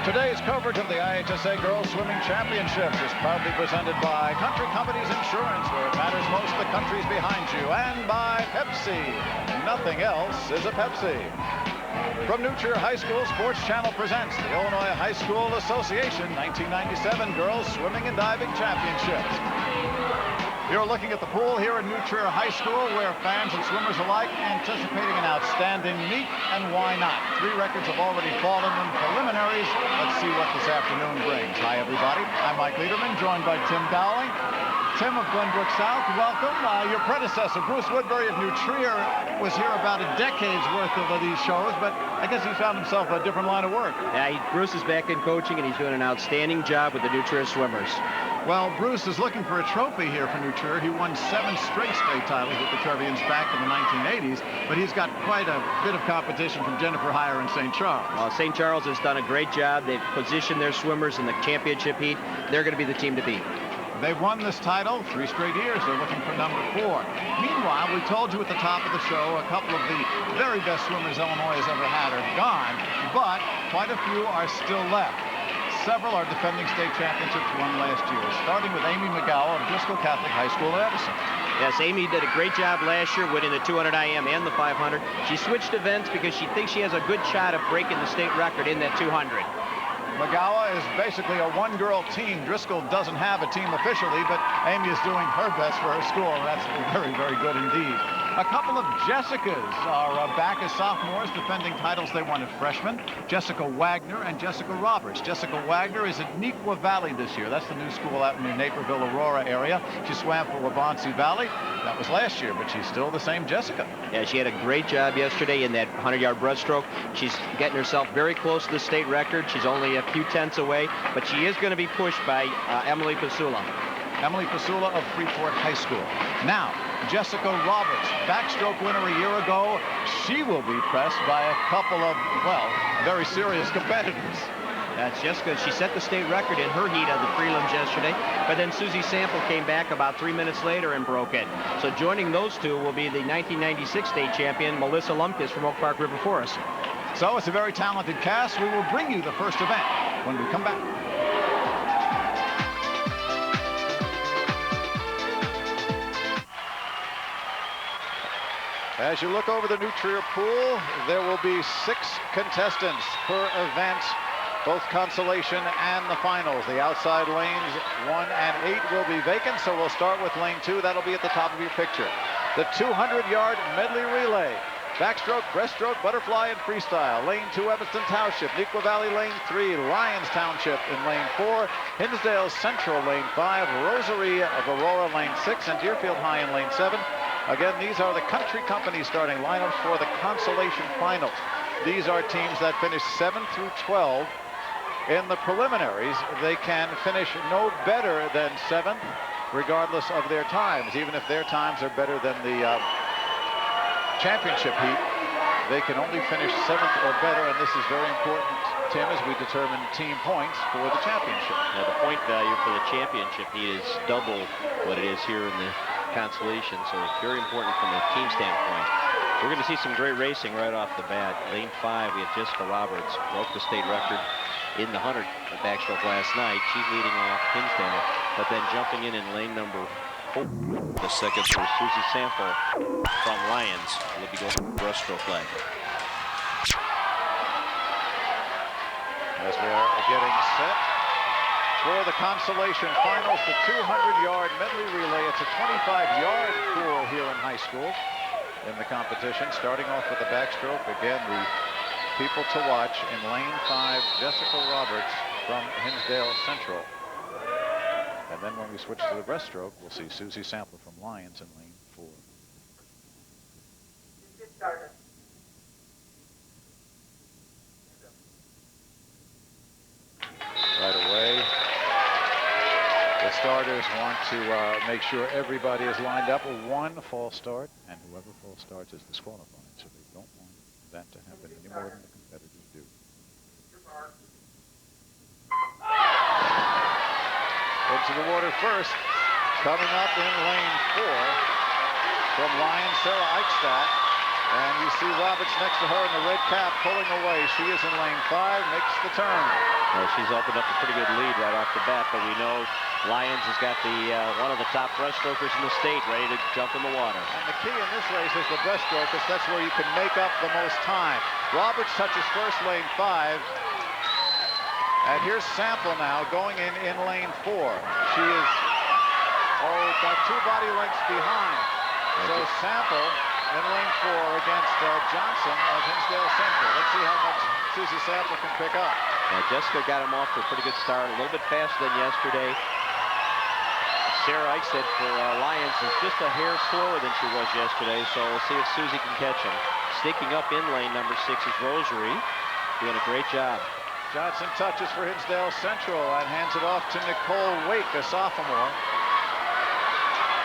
Today's coverage of the IHSA Girls Swimming Championships is proudly presented by Country Companies Insurance, where it matters most the country's behind you, and by Pepsi. Nothing else is a Pepsi. From New Trier High School, Sports Channel presents the Illinois High School Association 1997 Girls Swimming and Diving Championships. You're looking at the pool here at New Trier High School, where fans and swimmers alike anticipating an outstanding meet, and why not? 3 records have already fallen in preliminaries. Let's see what this afternoon brings. Hi, everybody. I'm Mike Lederman, joined by Tim Dowling. Tim of Glenbrook South, welcome. Your predecessor, Bruce Woodbury of New Trier, was here about a decade's worth of these shows, but I guess he found himself a different line of work. Yeah, Bruce is back in coaching, and he's doing an outstanding job with the New Trier swimmers. Well, Bruce is looking for a trophy here for New Trier. He won 7 straight state titles with the Trevians back in the 1980s, but he's got quite a bit of competition from Jennifer Heyer and St. Charles. Well, St. Charles has done a great job. They've positioned their swimmers in the championship heat. They're going to be the team to beat. They've won this title 3 straight years. They're looking for number 4. Meanwhile, we told you at the top of the show, a couple of the very best swimmers Illinois has ever had are gone, but quite a few are still left. Several are defending state championships won last year, starting with Amy McGowan of Driscoll Catholic High School in Edison. Yes, Amy did a great job last year winning the 200 IM and the 500. She switched events because she thinks she has a good shot of breaking the state record in that 200. McGowan is basically a one-girl team. Driscoll doesn't have a team officially, but Amy is doing her best for her school, and that's very, very good indeed. A couple of Jessicas are back as sophomores, defending titles they won as freshmen. Jessica Wagner and Jessica Roberts. Jessica Wagner is at Neuqua Valley this year. That's the new school out in the Naperville, Aurora area. She swam for Waubonsee Valley. That was last year, but she's still the same Jessica. Yeah, she had a great job yesterday in that 100-yard breaststroke. She's getting herself very close to the state record. She's only a few tenths away, but she is going to be pushed by Emily Pasula. Emily Pasula of Freeport High School. Now, Jessica Roberts, backstroke winner a year ago. She will be pressed by a couple of, well, very serious competitors. That's Jessica. She set the state record in her heat of the prelims yesterday, but then Susie Sample came back about 3 minutes later and broke it. So joining those two will be the 1996 state champion, Melissa Lumpkins from Oak Park River Forest. So it's a very talented cast. We will bring you the first event when we come back. As you look over the New Trier pool, there will be 6 contestants per event, both consolation and the finals. The outside lanes 1 and 8 will be vacant, so we'll start with lane 2. That'll be at the top of your picture. The 200-yard medley relay. Backstroke, breaststroke, butterfly, and freestyle. Lane 2, Evanston Township. Neuqua Valley, lane 3. Lyons Township in lane 4. Hinsdale Central, lane 5. Rosary of Aurora, lane 6. And Deerfield High in lane 7. Again, these are the Country Company starting lineups for the consolation finals. These are teams that finish 7 through 12. In the preliminaries, they can finish no better than 7th, regardless of their times. Even if their times are better than the championship heat, they can only finish 7th or better, and this is very important, Tim, as we determine team points for the championship. Now, the point value for the championship heat is double what it is here in the consolation, so it's very important from the team standpoint. We're going to see some great racing right off the bat. Lane 5, we have Jessica Roberts, broke the state record in the 100 backstroke last night. She's leading off Hinsdale, but then jumping in lane number 4. The second for Susie Sample from Lyons will be going breaststroke leg. As we are getting set for the consolation finals, the 200-yard medley relay. It's a 25-yard pool here in high school in the competition. Starting off with the backstroke, again, the people to watch in lane 5, Jessica Roberts from Hinsdale Central. And then when we switch to the breaststroke, we'll see Susie Sample from Lyons in lane 4. Right away, the starters want to make sure everybody is lined up. 1 false start, and whoever false starts is disqualified. So they don't want that to happen any more than the competitors do. Into the water first, coming up in lane 4 from Lyons, Sarah Eichstadt. And you see Roberts next to her in the red cap pulling away. She is in lane 5, makes the turn. Well, she's opened up a pretty good lead right off the bat, but we know Lyons has got the one of the top breaststrokers in the state ready to jump in the water. And the key in this race is the breaststroke, because that's where you can make up the most time. Roberts touches first, lane 5. And here's Sample now going in lane 4. She is about 2 body lengths behind. So Sample in lane 4 against Johnson of Hinsdale Central. Let's see how much Susie Sample can pick up. Jessica got him off to a pretty good start, a little bit faster than yesterday. Sarah Eichstedt for Lyons is just a hair slower than she was yesterday, so we'll see if Susie can catch him. Sneaking up in lane number 6 is Rosary, doing a great job. Johnson touches for Hinsdale Central and hands it off to Nicole Wake, a sophomore.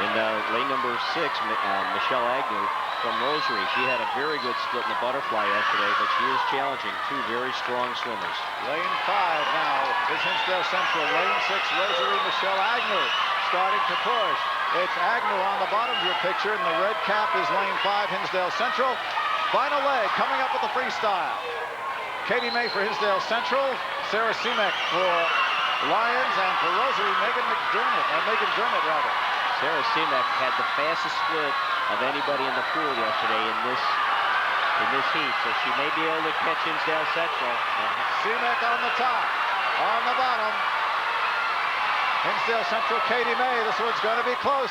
In lane number 6, Michelle Agnew from Rosary. She had a very good split in the butterfly yesterday, but she is challenging 2 very strong swimmers. Lane 5 now is Hinsdale Central. Lane 6, Rosary, Michelle Agnew starting to push. It's Agnew on the bottom of your picture, and the red cap is lane 5, Hinsdale Central. Final leg coming up with the freestyle. Katie May for Hinsdale Central, Sarah Semek for Lyons, and for Rosary, Megan Dermott rather. Sarah Semek had the fastest split of anybody in the pool yesterday in this heat, so she may be able to catch Hinsdale Central. Semek on the top, on the bottom. Hinsdale Central, Katie May. This one's going to be close,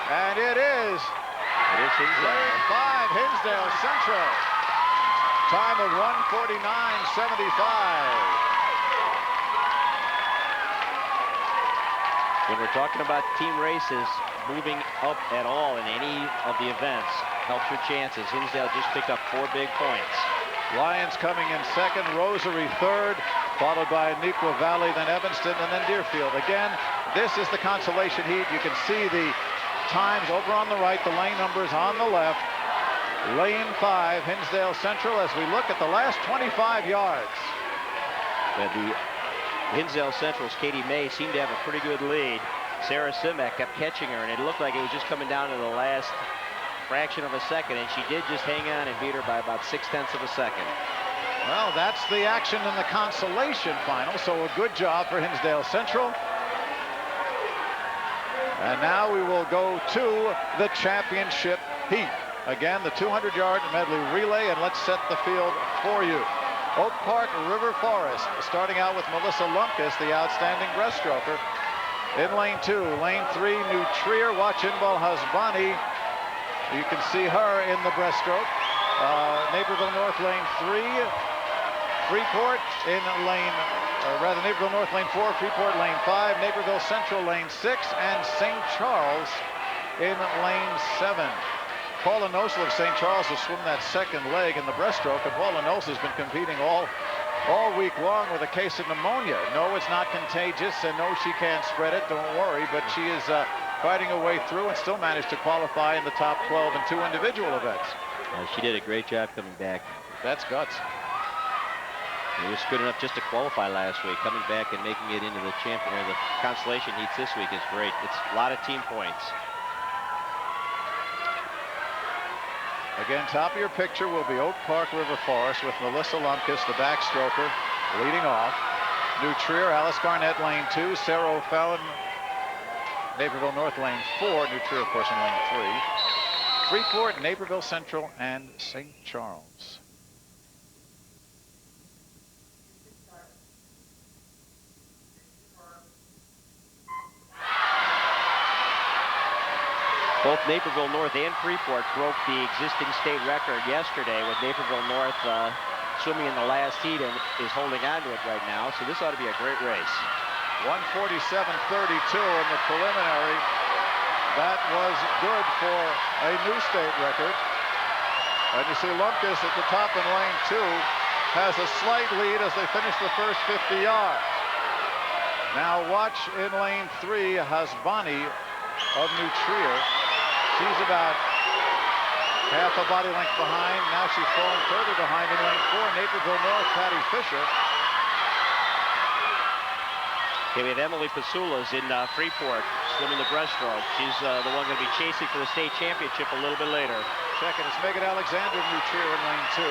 and it is. It is Hinsdale. Lane 5, Hinsdale Central. Time of 1:49.75. When we're talking about team races, moving up at all in any of the events helps your chances. Hinsdale just picked up 4 big points. Lyons coming in second, Rosary third, followed by Neuqua Valley, then Evanston, and then Deerfield. Again, this is the consolation heat. You can see the times over on the right, the lane numbers on the left. Lane 5, Hinsdale Central, as we look at the last 25 yards. The Hinsdale Central's Katie May seemed to have a pretty good lead. Sarah Simek kept catching her, and it looked like it was just coming down to the last fraction of a second, and she did just hang on and beat her by about 0.6 of a second. Well, that's the action in the consolation final, so a good job for Hinsdale Central. And now we will go to the championship heat. Again, the 200-yard medley relay, and let's set the field for you. Oak Park River Forest, starting out with Melissa Lumpkus, the outstanding breaststroker. In lane 2, lane 3, New Trier, watch Inbal Hasbani. You can see her in the breaststroke. Naperville North, lane 3. Freeport in Naperville North, lane 4. Freeport, lane 5. Naperville Central, lane 6. And St. Charles in lane 7. Paula Nosel of St. Charles will swim that second leg in the breaststroke, and Paula Nosel has been competing all week long with a case of pneumonia. No, it's not contagious, and no, she can't spread it, don't worry, but she is fighting her way through and still managed to qualify in the top 12 in 2 individual events. She did a great job coming back. That's guts. It was good enough just to qualify last week. Coming back and making it into the the consolation heats this week is great. It's a lot of team points. Again, top of your picture will be Oak Park River Forest with Melissa Lumpkus, the backstroker, leading off. New Trier, Alice Garnett, lane 2. Sarah O'Fallon, Naperville North, lane 4. New Trier, of course, in lane 3. Freeport, Naperville Central, and St. Charles. Both Naperville North and Freeport broke the existing state record yesterday, with Naperville North swimming in the last heat and is holding on to it right now. So this ought to be a great race. 147.32 in the preliminary. That was good for a new state record. And you see Lumpkus at the top in lane 2 has a slight lead as they finish the first 50 yards. Now watch in lane 3, Hasbani of New Trier. She's about half a body length behind. Now she's fallen further behind in lane 4. Naperville North, Patty Fisher. Okay, we have Emily Pasulas in Freeport swimming the breaststroke. She's the one going to be chasing for the state championship a little bit later. Second is Megan Alexander of New Trier in lane 2.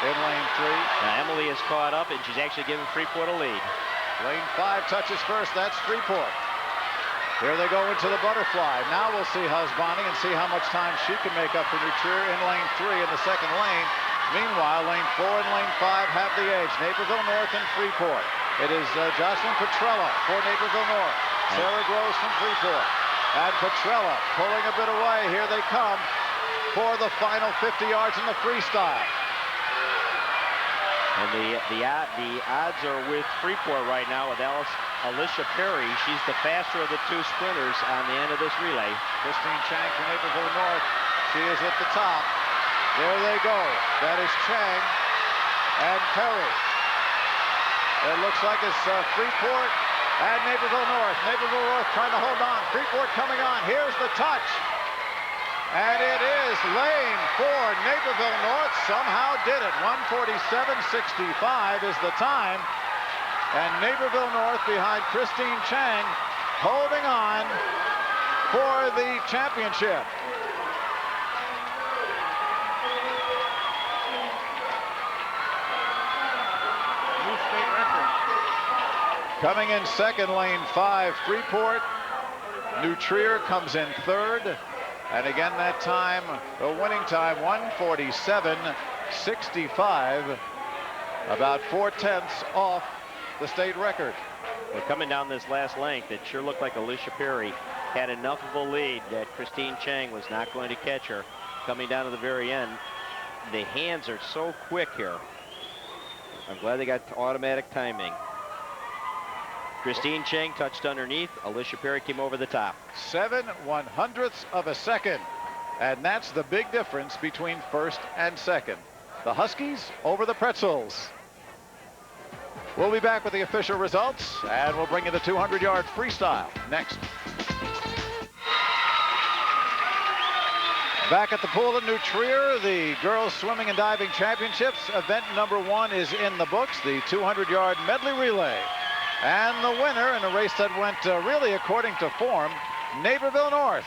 In lane 3. Now Emily has caught up, and she's actually giving Freeport a lead. Lane 5 touches first. That's Freeport. Here they go into the butterfly. Now we'll see Husbani and see how much time she can make up for New Trier in lane 3 in the second lane. Meanwhile, lane 4 and lane 5 have the edge. Naperville North and Freeport. It is Jocelyn Petrella for Naperville North. Sarah Groves from Freeport. And Petrella pulling a bit away. Here they come for the final 50 yards in the freestyle. And the odds are with Freeport right now with Alicia Perry. She's the faster of the two sprinters on the end of this relay. Christine Chang from Naperville North. She is at the top. There they go. That is Chang and Perry. It looks like it's Freeport and Naperville North. Naperville North trying to hold on. Freeport coming on. Here's the touch. And it is lane 4. Naperville North somehow did it. 1:47.65 is the time. And Naperville North behind Christine Chang holding on for the championship. New state record. Coming in second, lane 5, Freeport. New Trier comes in third. And again, that time, the winning time, 1:47.65, about 4/10 off the state record. Well, coming down this last length, it sure looked like Alicia Perry had enough of a lead that Christine Chang was not going to catch her. Coming down to the very end, the hands are so quick here. I'm glad they got automatic timing. Christine Chang touched underneath. Alicia Perry came over the top. 7/100ths of a second. And that's the big difference between first and second. The Huskies over the Pretzels. We'll be back with the official results, and we'll bring you the 200-yard freestyle next. Back at the pool at New Trier, the Girls Swimming and Diving Championships. Event number 1 is in the books, the 200-yard medley relay. And the winner in a race that went really according to form, Naperville North.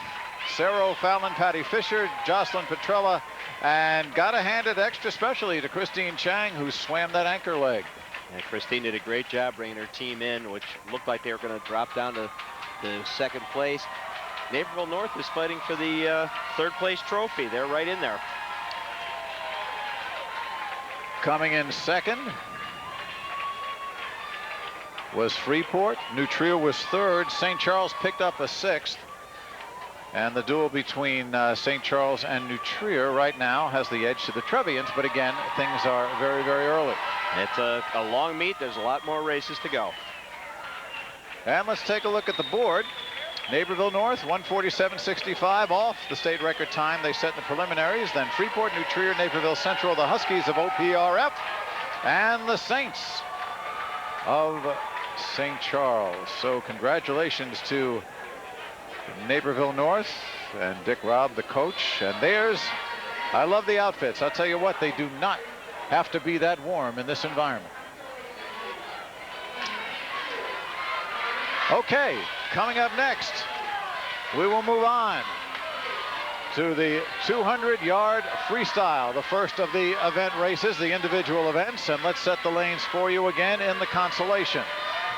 Sarah O'Fallon, Patty Fisher, Jocelyn Petrella, and got to hand it extra specially to Christine Chang, who swam that anchor leg. And Christine did a great job bringing her team in, which looked like they were going to drop down to the second place. Naperville North is fighting for the third place trophy. They're right in there. Coming in second was Freeport. New Trier was third. St. Charles picked up a 6th. And the duel between St. Charles and New Trier right now has the edge to the Trevians. But again, things are very, very early. It's a long meet. There's a lot more races to go. And let's take a look at the board. Naperville North, 1:47.65 off the state record time they set in the preliminaries. Then Freeport, New Trier, Naperville Central, the Huskies of OPRF, and the Saints of St. Charles. So congratulations to Naperville North and Dick Robb, the coach. And there's, I love the outfits. I'll tell you what, they do not have to be that warm in this environment. Okay, coming up next, we will move on to the 200-yard freestyle, the first of the event races, the individual events. And let's set the lanes for you again in the consolation.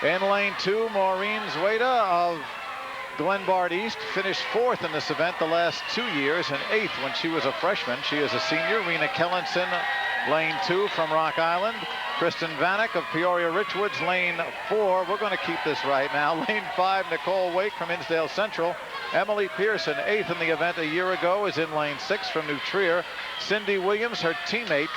In lane 2, Maureen Zweda of Glenbard East finished 4th in this event the last 2 years and 8th when she was a freshman. She is a senior. Rena Kellenson, lane 2 from Rock Island. Kristen Vanek of Peoria Richwoods, lane 4. We're going to keep this right now. Lane 5, Nicole Wake from Hinsdale Central. Emily Pearson, 8th in the event a year ago, is in lane 6 from New Trier. Cindy Williams, her teammate,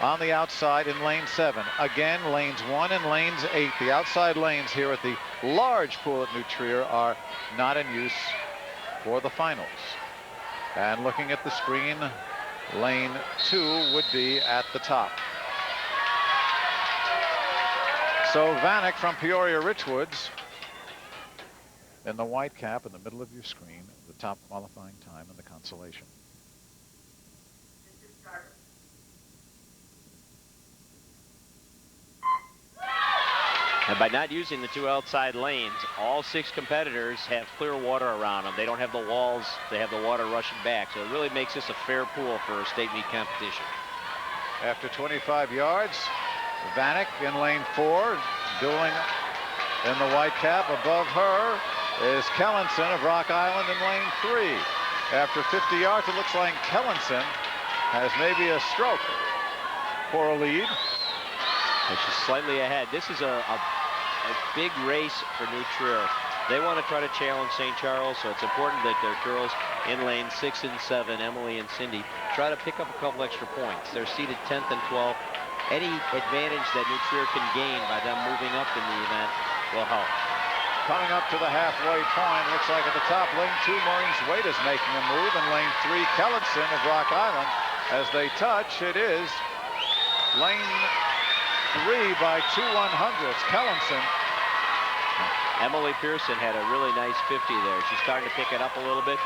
on the outside in lane 7. Again, lanes 1 and lanes 8. The outside lanes here at the large pool at New Trier are not in use for the finals. And looking at the screen, lane 2 would be at the top. So Vanek from Peoria Richwoods in the white cap in the middle of your screen, the top qualifying time in the consolation. And by not using the 2 outside lanes, all 6 competitors have clear water around them. They don't have the walls. They have the water rushing back. So it really makes this a fair pool for a state meet competition. After 25 yards, Vanek in lane 4, dueling in the white cap. Above her is Kellenson of Rock Island in lane 3. After 50 yards, it looks like Kellenson has maybe a stroke for a lead. And she's slightly ahead. This is a big race for New Trier. They want to try to challenge St. Charles, so it's important that their girls in lane 6 and 7, Emily and Cindy, try to pick up a couple extra points. They're seated 10th and 12th. Any advantage that New Trier can gain by them moving up in the event will help. Coming up to the halfway point, looks like at the top, lane 2, Maureen's Wade is making a move, and lane 3, Kellenson of Rock Island. As they touch, it is lane 3 by 2 100ths, Kellenson. Emily Pearson had a really nice 50 there. She's starting to pick it up a little bit,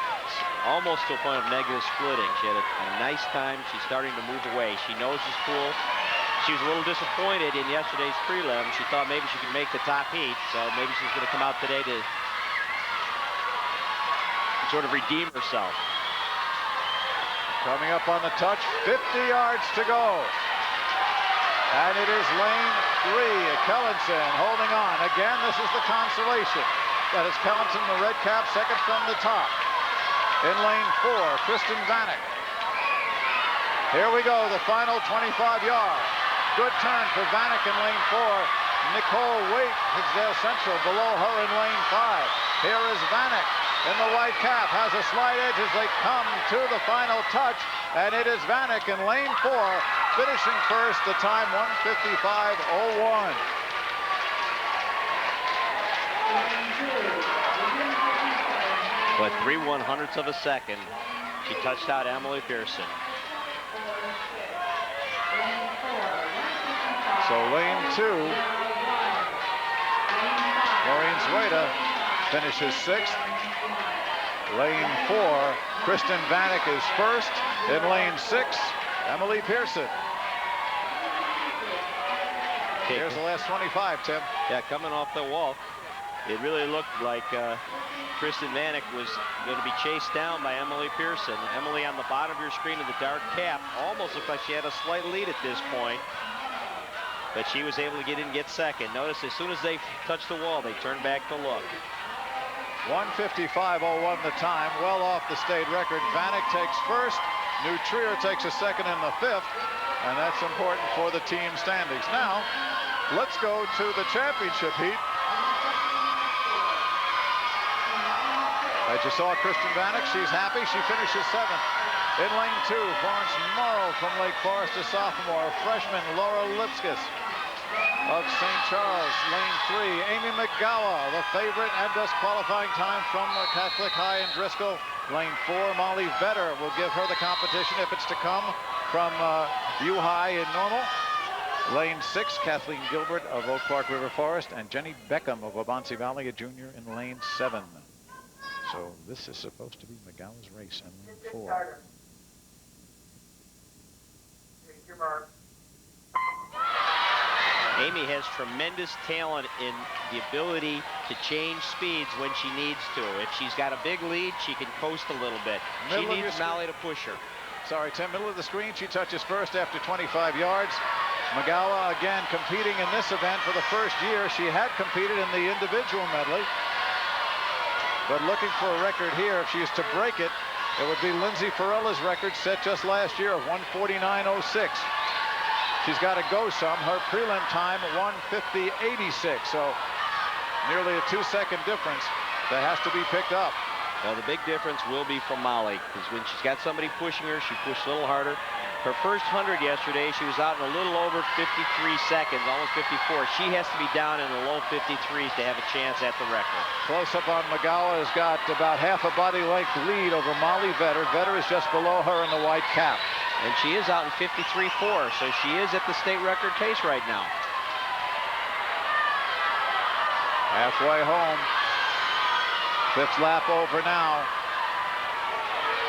almost to a point of negative splitting. She had a nice time. She's starting to move away. She knows this pool. She was a little disappointed in yesterday's prelim. She thought maybe she could make the top heat, so maybe she's going to come out today to sort of redeem herself. Coming up on the touch, 50 yards to go. And it is lane 3, Kellenson holding on. Again, this is the consolation. That is Kellenson, the red cap, second from the top. In lane 4, Kristen Vanek. Here we go, the final 25 yards. Good turn for Vanek in lane 4. Nicole Waite is there central, below her in lane 5. Here is Vanek in the white cap, has a slight edge as they come to the final touch, and it is Vanek in lane 4, finishing first, the time 1:55.01. But 3/100ths of a second, she touched out Emily Pearson. So lane 2, Maureen Zueda finishes 6th. Lane 4, Kristen Vanek is first. In lane 6, Emily Pearson. Here's the last 25, Tim. Yeah, coming off the wall, it really looked like Kristen Vanek was going to be chased down by Emily Pearson. Emily on the bottom of your screen in the dark cap almost looked like she had a slight lead at this point. But she was able to get in and get second. Notice as soon as they touched the wall, they turned back to look. 1:55.01 the time, well off the state record. Vanek takes first. New Trier takes a second in the 5th. And that's important for the team standings. Now, let's go to the championship heat. As you saw Kristen Vanek, she's happy. She finishes 7th. In lane 2, Florence Morrow from Lake Forest, a sophomore. Freshman Laura Lipskis of St. Charles. Lane 3, Amy McGowan, the favorite and best qualifying time from Catholic High in Driscoll. Lane 4, Molly Vetter will give her the competition if it's to come from U High in Normal. Lane 6, Kathleen Gilbert of Oak Park River Forest, and Jenny Beckham of Wabansie Valley, a junior, in lane 7. So this is supposed to be McGowan's race in lane 4. Amy has tremendous talent in the ability to change speeds when she needs to. If she's got a big lead, she can coast a little bit. She needs Molly to push her. Sorry, Tim, middle of the screen. She touches first after 25 yards. McGowan again competing in this event for the first year. She had competed in the individual medley. But looking for a record here, if she is to break it, it would be Lindsay Farella's record set just last year of 1:49.06. She's got to go some. Her prelim time, 1:50.86. So nearly a 2-second difference that has to be picked up. Well, the big difference will be from Molly, because when she's got somebody pushing her, she pushed a little harder. Her first 100 yesterday, she was out in a little over 53 seconds, almost 54. She has to be down in the low 53s to have a chance at the record. Close up on McGowan has got about half a body length lead over Molly Vetter. Vetter is just below her in the white cap. And she is out in 53.4, so she is at the state record pace right now. Halfway home. 5th lap over now.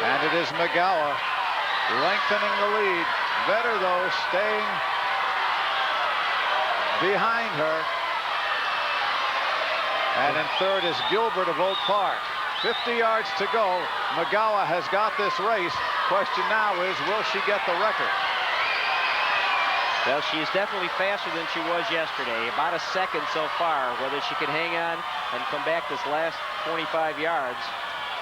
And it is McGowan lengthening the lead. Vetter, though, staying behind her. And in third is Gilbert of Oak Park. 50 yards to go. Magawa has got this race. Question now is, will she get the record? Well, she's definitely faster than she was yesterday. About a second so far. Whether she can hang on and come back this last 25 yards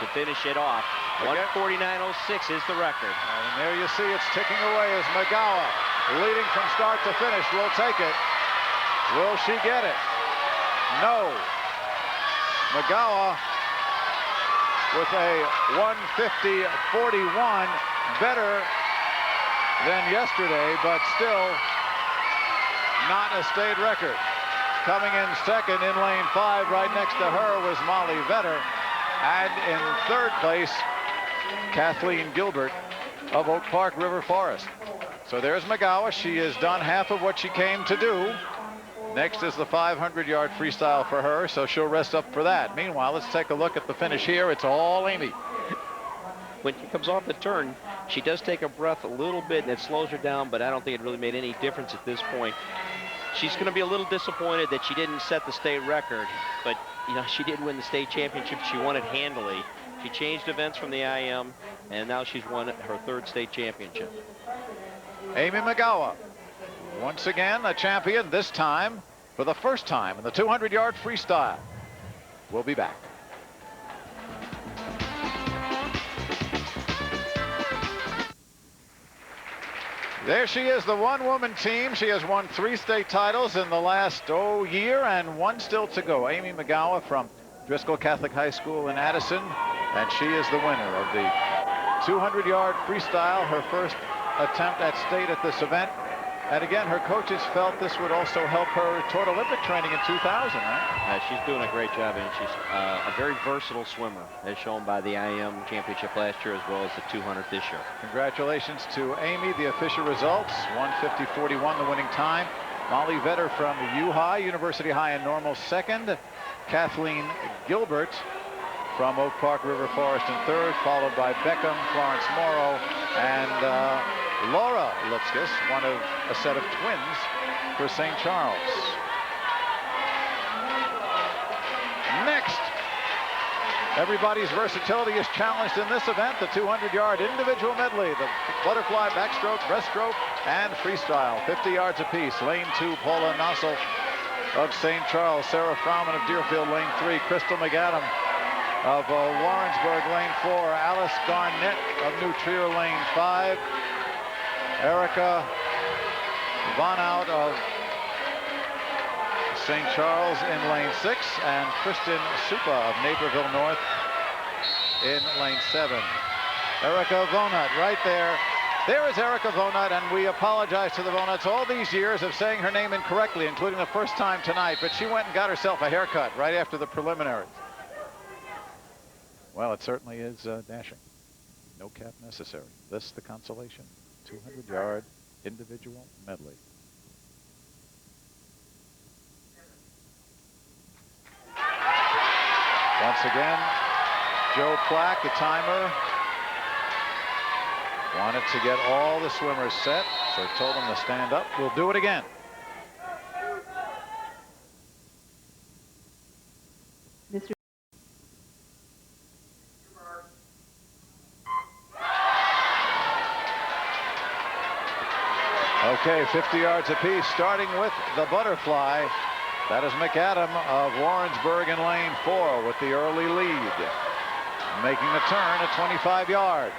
to finish it off. 1:49.06 is the record. And there you see it's ticking away as Magawa, leading from start to finish, will take it. Will she get it? No. Magawa with a 1:50.41, better than yesterday, but still not a state record. Coming in second in lane 5, right next to her was Molly Vetter. And in third place, Kathleen Gilbert of Oak Park River Forest. So there's Magawa. She has done half of what she came to do. Next is the 500-yard freestyle for her, so she'll rest up for that. Meanwhile, let's take a look at the finish here. It's all Amy. When she comes off the turn, she does take a breath a little bit, and it slows her down, but I don't think it really made any difference at this point. She's going to be a little disappointed that she didn't set the state record, but you know, she did win the state championship. She won it handily. She changed events from the IM, and now she's won her third state championship. Amy Magawa, once again a champion, this time for the first time in the 200-yard freestyle. We'll be back. There she is, the one-woman team. She has won 3 state titles in the last year, and 1 still to go. Amy Magawa from Driscoll Catholic High School in Addison, and she is the winner of the 200-yard freestyle, her first attempt at state at this event. And again, her coaches felt this would also help her toward Olympic training in 2000, right? She's doing a great job, and she's a very versatile swimmer, as shown by the IM championship last year as well as the 200 this year. Congratulations to Amy. The official results, 1:50.41 the winning time. Molly Vetter from U-High, University High in Normal, second. Kathleen Gilbert from Oak Park River Forest in third, followed by Beckham, Florence Morrow, and Laura Lipskis, one of a set of twins for St. Charles. Next, everybody's versatility is challenged in this event. The 200-yard individual medley, the butterfly, backstroke, breaststroke, and freestyle. 50 yards apiece. Lane 2, Paula Nossel of St. Charles. Sarah Frauman of Deerfield, lane 3. Crystal McAdam of Warrensburg, lane 4. Alice Garnett of New Trier, lane 5. Erica Von Out of St. Charles in lane 6, and Kristen Supa of Naperville North in lane 7. Erica Vonut right there. There is Erica Vonut, and we apologize to the Vonuts all these years of saying her name incorrectly, including the first time tonight, but she went and got herself a haircut right after the preliminaries. Well, it certainly is dashing. No cap necessary. This the consolation. 200-yard individual medley. Once again, Joe Plack, the timer, wanted to get all the swimmers set, so told them to stand up. We'll do it again. Okay, 50 yards apiece, starting with the butterfly. That is McAdam of Warrensburg in lane 4 with the early lead. Making the turn at 25 yards.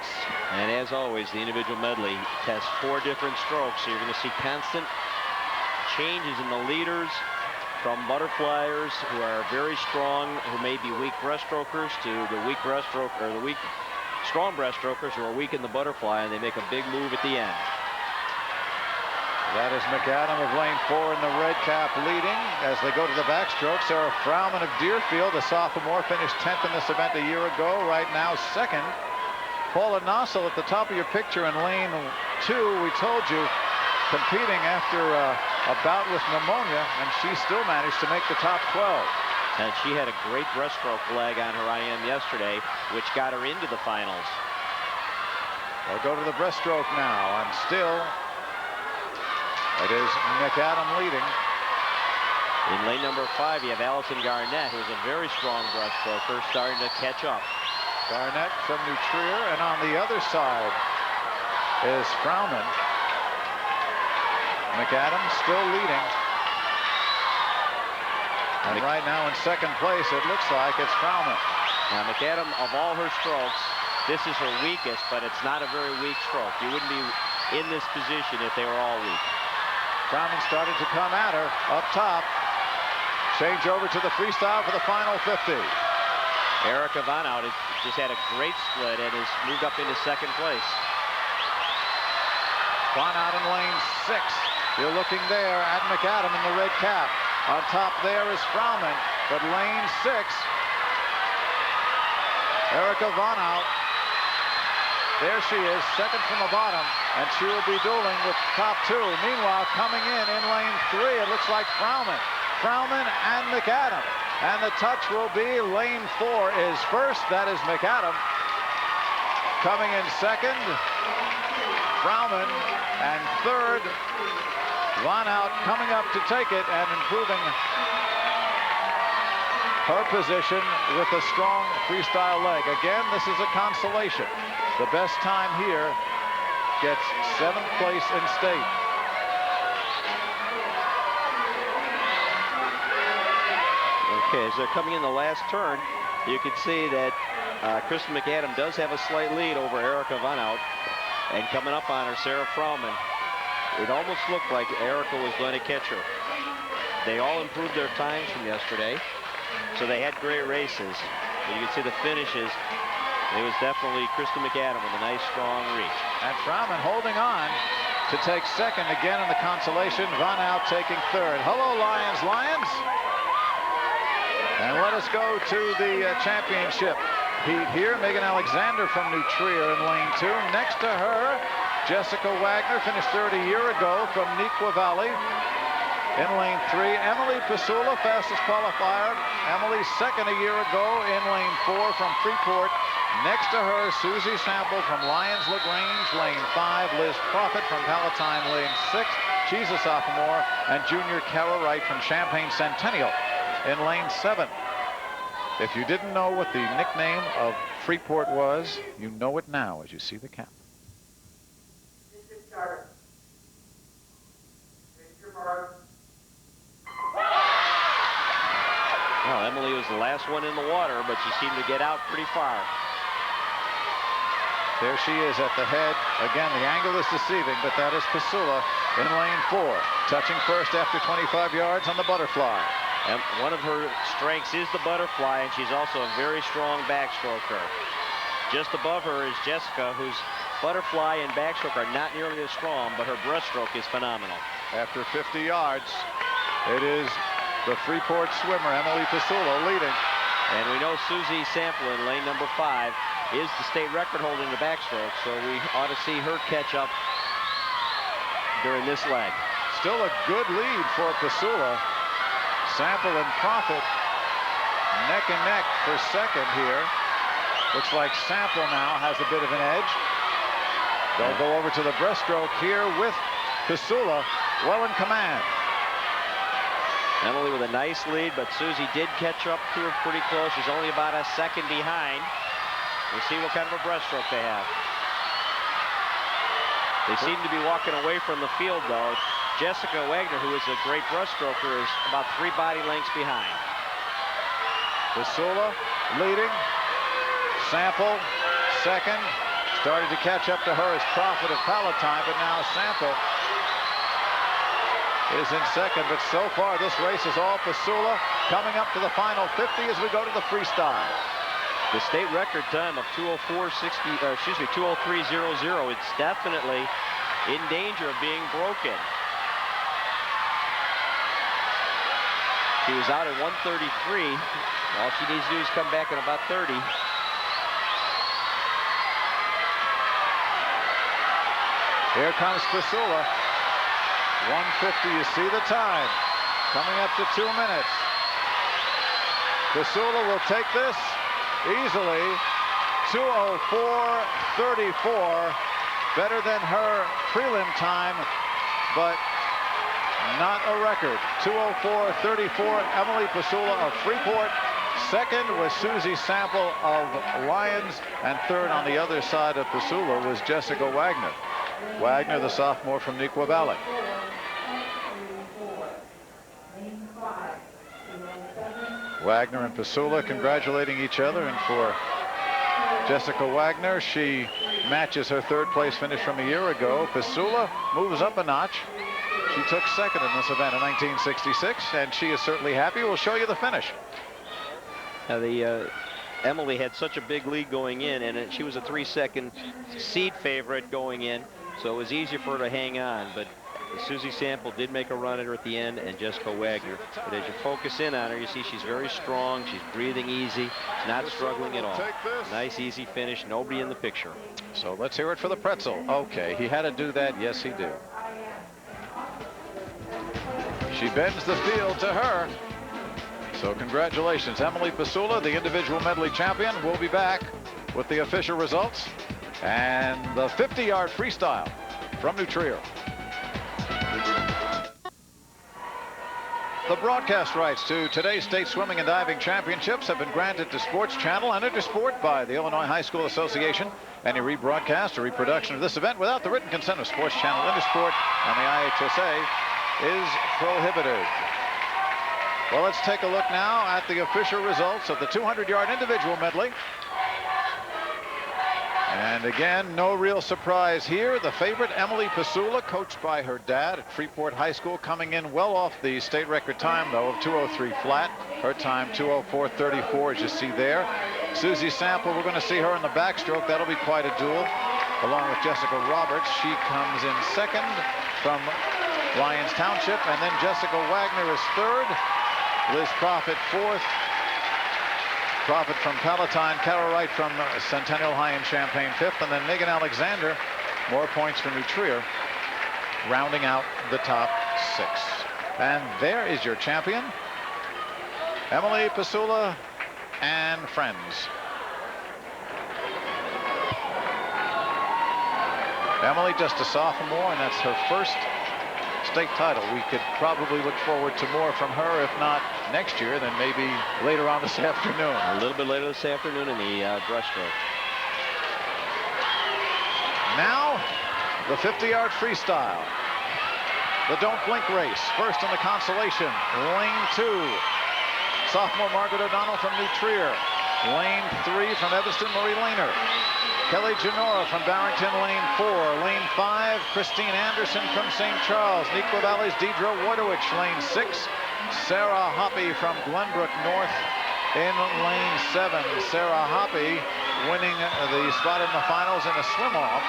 And as always, the individual medley tests 4 different strokes, so you're going to see constant changes in the leaders, from butterflyers who are very strong, who may be weak breaststrokers, to the weak breaststroke, or the weak strong breaststrokers who are weak in the butterfly, and they make a big move at the end. That is McAdam of lane 4 in the red cap leading as they go to the backstroke. Sarah Frauman of Deerfield, a sophomore, finished 10th in this event a year ago. Right now, second. Paula Nossel at the top of your picture in lane 2. We told you, competing after a bout with pneumonia, and she still managed to make the top 12. And she had a great breaststroke leg on her IM yesterday, which got her into the finals. They'll go to the breaststroke now, and still it is McAdam leading. In lane number 5, you have Allison Garnett, who's a very strong breaststroker, starting to catch up. Garnett from New Trier, and on the other side is Frauman. McAdam still leading. And right now in second place, it looks like it's Frauman. Now, McAdam, of all her strokes, this is her weakest, but it's not a very weak stroke. You wouldn't be in this position if they were all weak. Frauman started to come at her up top. Change over to the freestyle for the final 50. Erica Von Out has just had a great split and has moved up into second place. Von Out in lane 6. You're looking there at McAdam in the red cap. On top there is Frauman, but lane 6, Erica Von Out. There she is, second from the bottom, and she will be dueling with top 2. Meanwhile, coming in lane 3, it looks like Frauman and McAdam. And the touch will be lane 4 is first. That is McAdam. Coming in second, Frauman, and third, Von Out coming up to take it and improving her position with a strong freestyle leg. Again, this is a consolation. The best time here gets 7th place in state. Okay, as they're coming in the last turn, you can see that Kristen McAdam does have a slight lead over Erica Von Out. And coming up on her, Sarah Frauman. It almost looked like Erica was going to catch her. They all improved their times from yesterday, so they had great races. But you can see the finishes. It was definitely Kristen McAdam with a nice, strong reach. And Frauman holding on to take second again in the consolation. Von Out taking third. Hello, Lions, Lions. And let us go to the championship heat here. Megan Alexander from New Trier in lane 2. Next to her, Jessica Wagner, finished third a year ago from Neuqua Valley. In lane 3, Emily Pisula, fastest qualifier. Emily second a year ago in lane 4 from Freeport. Next to her, Susie Sample from Lyons LaGrange, lane 5. Liz Profit from Palatine, lane 6. She's a sophomore. And junior Kara Wright from Champaign Centennial in lane 7. If you didn't know what the nickname of Freeport was, you know it now as you see the cap. Well, Emily was the last one in the water, but she seemed to get out pretty far. There she is at the head. Again, the angle is deceiving, but that is Pisula in lane 4. Touching first after 25 yards on the butterfly. And one of her strengths is the butterfly, and she's also a very strong backstroker. Just above her is Jessica, whose butterfly and backstroke are not nearly as strong, but her breaststroke is phenomenal. After 50 yards, it is the Freeport swimmer, Emily Pisula, leading. And we know Susie Sample in lane number 5 is the state record holder in the backstroke, so we ought to see her catch up during this leg. Still a good lead for Pisula. Sample and Profit neck and neck for second here. Looks like Sample now has a bit of an edge. They'll go over to the breaststroke here with Pisula well in command. Emily with a nice lead, but Susie did catch up to her pretty close. She's only about a second behind. We'll see what kind of a breaststroke they have. They seem to be walking away from the field, though. Jessica Wagner, who is a great breaststroker, is about 3 body lengths behind. Pisula leading. Sample second. Started to catch up to her as Profit of Palatine, but now Sample is in second. But so far, this race is all Pisula. Coming up to the final 50 as we go to the freestyle. The state record time of 2:03:00. It's definitely in danger of being broken. She was out at 1:33. All she needs to do is come back in about 30. Here comes Pisula. 1:50, you see the time. Coming up to 2 minutes. Pisula will take this easily. 2:04:34. Better than her prelim time, but not a record. 2:04.34. Emily Pasula of Freeport. Second was Susie Sample of Lyons, and third on the other side of Pasula was Jessica Wagner. Wagner, the sophomore from Neuqua Valley. Wagner and Pasula congratulating each other, and for Jessica Wagner, she matches her third place finish from a year ago. Pasula moves up a notch. She took second in this event in 1966, and she is certainly happy. We'll show you the finish. Now Emily had such a big lead going in, and she was a 3-second seed favorite going in, so it was easier for her to hang on. But Susie Sample did make a run at her at the end, and Jessica Wagner. But as you focus in on her, you see she's very strong. She's breathing easy, not struggling at all. Nice, easy finish. Nobody in the picture. So let's hear it for the pretzel. Okay, he had to do that. Yes, he did. She bends the field to her. So congratulations, Emily Pasula, the individual medley champion. We'll be back with the official results and the 50-yard freestyle from New Trier. The broadcast rights to today's state swimming and diving championships have been granted to Sports Channel and Intersport by the Illinois High School Association. Any rebroadcast or reproduction of this event without the written consent of Sports Channel, Intersport, and the IHSA is prohibited. Well, let's take a look now at the official results of the 200-yard individual medley. And again, no real surprise here. The favorite, Emily Pasula, coached by her dad at Freeport High School, coming in well off the state record time, though, of 2:03 flat. Her time, 2:04.34, as you see there. Susie Sample, we're going to see her in the backstroke. That'll be quite a duel, along with Jessica Roberts. She comes in second from Lyons Township, and then Jessica Wagner is third. Liz Profit fourth. Profit from Palatine. Carol Wright from Centennial High in Champaign fifth. And then Megan Alexander, more points for New Trier, rounding out the top six. And there is your champion, Emily Pasula and friends. Emily, just a sophomore, and that's her first state title. We could probably look forward to more from her, if not next year, then maybe later on this afternoon. A little bit later this afternoon in the breaststroke. Now, the 50-yard freestyle. The Don't Blink race. First in the consolation, lane 2. Sophomore Margaret O'Donnell from New Trier. Lane 3 from Evanston, Marie Lehner. Kelly Genora from Barrington, lane 4. Lane 5, Christine Anderson from St. Charles. Neuqua Valley's Deidre Wardowich, lane 6. Sarah Hoppy from Glenbrook North in lane 7. Sarah Hoppy winning the spot in the finals in a swim-off.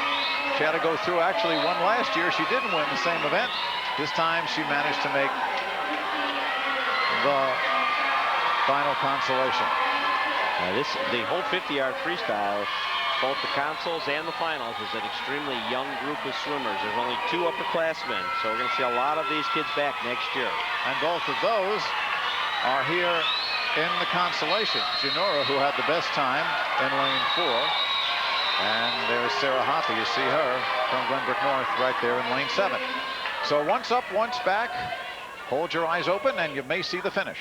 She had to go through, actually won last year. She didn't win the same event. This time she managed to make the final consolation. The whole 50-yard freestyle, both the consoles and the finals, is an extremely young group of swimmers. There's only 2 upperclassmen, so we're going to see a lot of these kids back next year. And both of those are here in the consolation. Genora, who had the best time in lane 4. And there's Sarah Hoppy. You see her from Glenbrook North right there in lane 7. So once up, once back. Hold your eyes open and you may see the finish.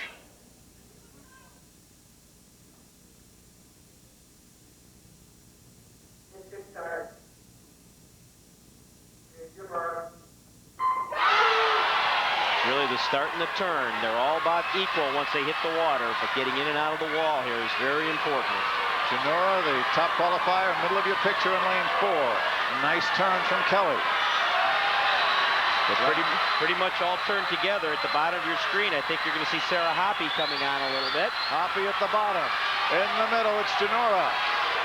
Really, the start and the turn, they're all about equal once they hit the water, but getting in and out of the wall here is very important. Genora, the top qualifier, middle of your picture in lane 4. Nice turn from Kelly. They're pretty much all turned together at the bottom of your screen. I think you're going to see Sarah Hoppy coming on a little bit. Hoppy at the bottom. In the middle, it's Genora.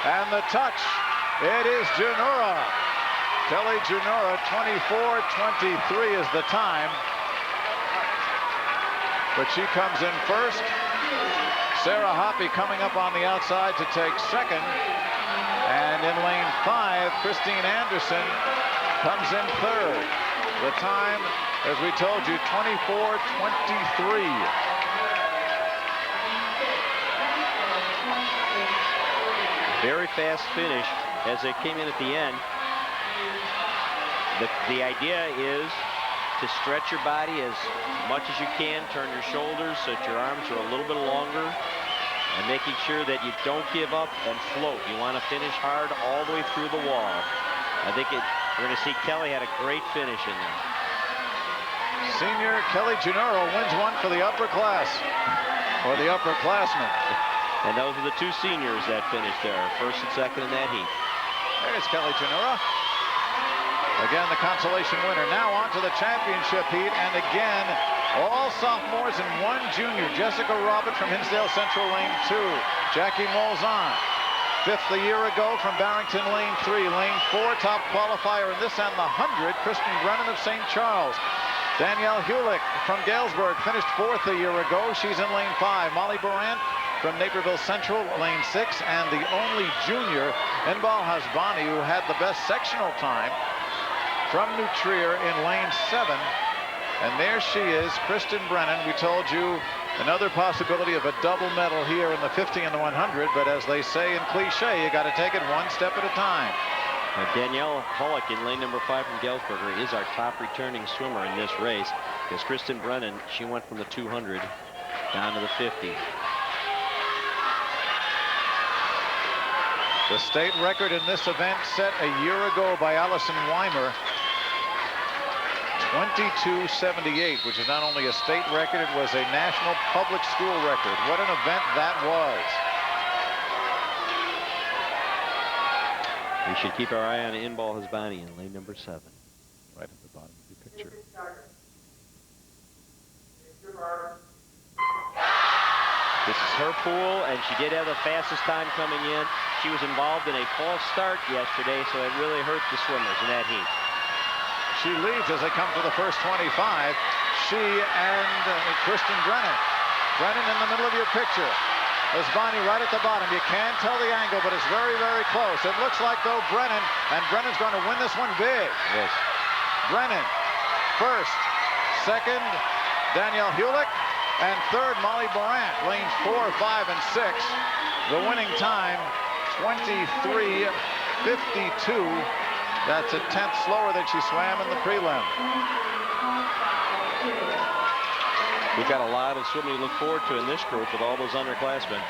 And the touch, it is Genora. Kelly Genora, 24:23 is the time. But she comes in first. Sarah Hoppy coming up on the outside to take second. And in lane 5, Christine Anderson comes in third. The time, as we told you, 24:23. Very fast finish as they came in at the end. The idea is to stretch your body as much as you can. Turn your shoulders so that your arms are a little bit longer. And making sure that you don't give up and float. You want to finish hard all the way through the wall. I think we're going to see Kelly had a great finish in there. Senior Kelly Gennaro wins one for the upper class, or the upperclassmen. And those are the two seniors that finished there, first and second in that heat. There's Kelly Gennaro. Again, the consolation winner. Now on to the championship heat, and again, all sophomores and one junior. Jessica Robert from Hinsdale Central, lane 2. Jackie Molzon, 5th a year ago from Barrington, lane 3. Lane 4, top qualifier in this and the 100, Kristen Brennan of St. Charles. Danielle Hulick from Galesburg finished 4th a year ago. She's in lane 5. Molly Borant from Naperville Central, lane 6. And the only junior, Inbal Hasbani, who had the best sectional time, from New Trier in lane 7. And there she is, Kristen Brennan. We told you another possibility of a double medal here in the 50 and the 100. But as they say in cliche, you got to take it one step at a time. Danielle Hulick in lane number 5 from Galesburger is our top returning swimmer in this race, because Kristen Brennan, she went from the 200 down to the 50. The state record in this event set a year ago by Allison Weimer, 22:78, which is not only a state record, it was a national public school record. What an event that was. We should keep our eye on Inbal Hasbani in lane number 7. Right at the bottom of the picture. This is her pool, and she did have the fastest time coming in. She was involved in a false start yesterday, so it really hurt the swimmers in that heat. She leads as they come to the first 25. She and Kristen Brennan. Brennan in the middle of your picture. Hasbani right at the bottom. You can't tell the angle, but it's very, very close. It looks like, though, Brennan's going to win this one big. Yes. Brennan first, second, Danielle Hulick, and third, Molly Borant, lanes 4, 5, and 6. The winning time, 23:52. That's a tenth slower than she swam in the prelim. We've got a lot of swimming to look forward to in this group with all those underclassmen.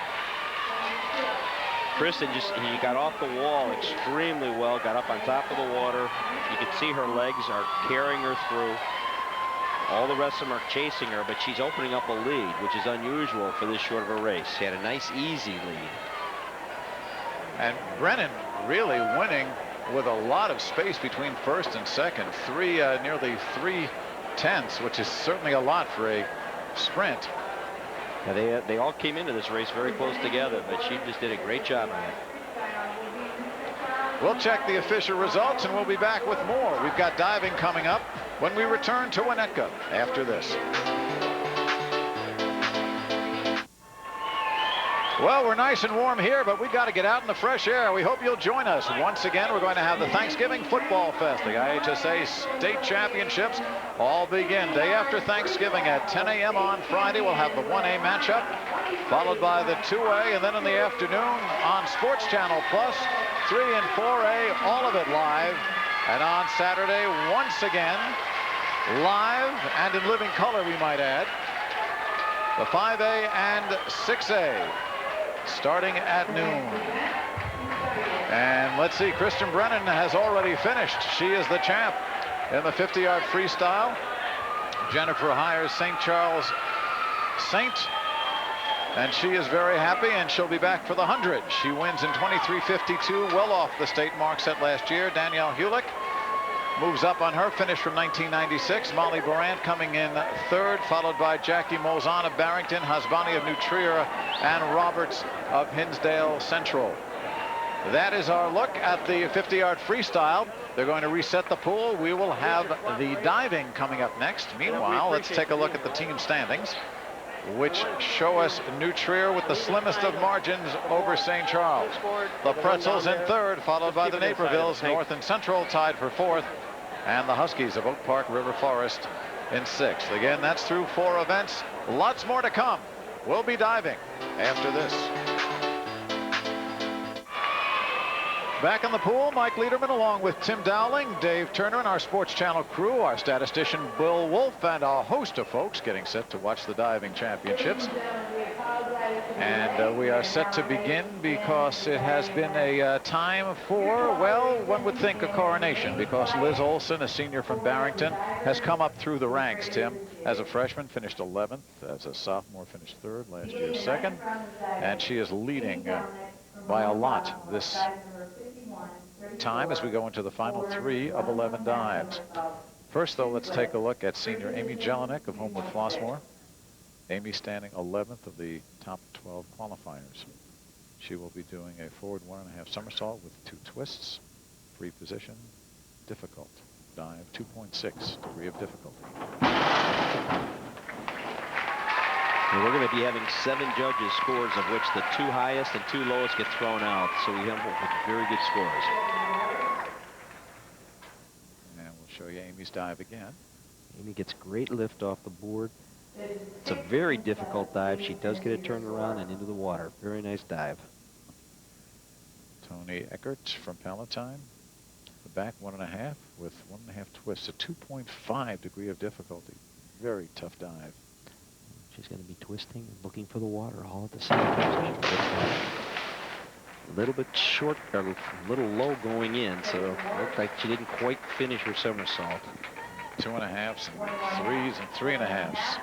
Kristen he got off the wall extremely well, got up on top of the water. You can see her legs are carrying her through. All the rest of them are chasing her, but she's opening up a lead, which is unusual for this short of a race. She had a nice, easy lead. And Brennan really winning with a lot of space between first and second. Nearly 3/10, which is certainly a lot for a sprint. Now they all came into this race very close together, but she just did a great job on it. We'll check the official results, and we'll be back with more. We've got diving coming up when we return to Winnetka after this. Well, we're nice and warm here, but we got to get out in the fresh air. We hope you'll join us. Once again, we're going to have the Thanksgiving Football Fest. The IHSA State Championships all begin day after Thanksgiving at 10 a.m. on Friday. We'll have the 1A matchup, followed by the 2A, and then in the afternoon on Sports Channel Plus, 3 and 4A, all of it live. And on Saturday, once again, live and in living color, we might add, the 5A and 6A. Starting at noon. And let's see, Kristen Brennan has already finished. She is the champ in the 50-yard freestyle. Jennifer Hires St. Charles Saint, and she is very happy, and she'll be back for the 100. She wins in 23:52, well off the state mark set last year. Danielle Hulick moves up on her finish from 1996. Molly Borant coming in third, followed by Jackie Molzon of Barrington, Hasbani of New Trier, and Roberts of Hinsdale Central. That is our look at the 50-yard freestyle. They're going to reset the pool. We will have the diving coming up next. Meanwhile, let's take a look at the team standings, which show us New Trier with the slimmest of margins over St. Charles. The Pretzels in third, followed by the Napervilles. North and Central tied for fourth, and the Huskies of Oak Park River Forest in sixth. Again, that's through 4 events. Lots more to come. We'll be diving after this. Back in the pool, Mike Lederman along with Tim Dowling, Dave Turner, and our Sports Channel crew, our statistician Bill Wolf, and a host of folks getting set to watch the diving championships. And we are set to begin because it has been a time for, well, one would think a coronation, because Liz Olson, a senior from Barrington, has come up through the ranks. Tim, as a freshman, finished 11th. As a sophomore, finished 3rd. Last year, 2nd. And she is leading by a lot this time as we go into the final 3 of 11 dives. First, though, let's take a look at senior Amy Jelinek of Homewood Flossmoor. Amy standing 11th of the top 12 qualifiers. She will be doing a forward 1.5 somersault with 2 twists. Free position, difficult. Dive 2.6, degree of difficulty. And we're going to be having 7 judges' scores, of which the 2 highest and 2 lowest get thrown out. So we have very good scores. And we'll show you Amy's dive again. Amy gets great lift off the board. It's a very difficult dive. She does get it turned around and into the water. Very nice dive. Tony Eckert from Palatine. The back 1.5 with 1.5 twists. A 2.5 degree of difficulty. Very tough dive. She's going to be twisting and looking for the water all at the same time. A little bit short, or a little low going in, so it looked like she didn't quite finish her somersault. 2.5s and 3s and 3.5s.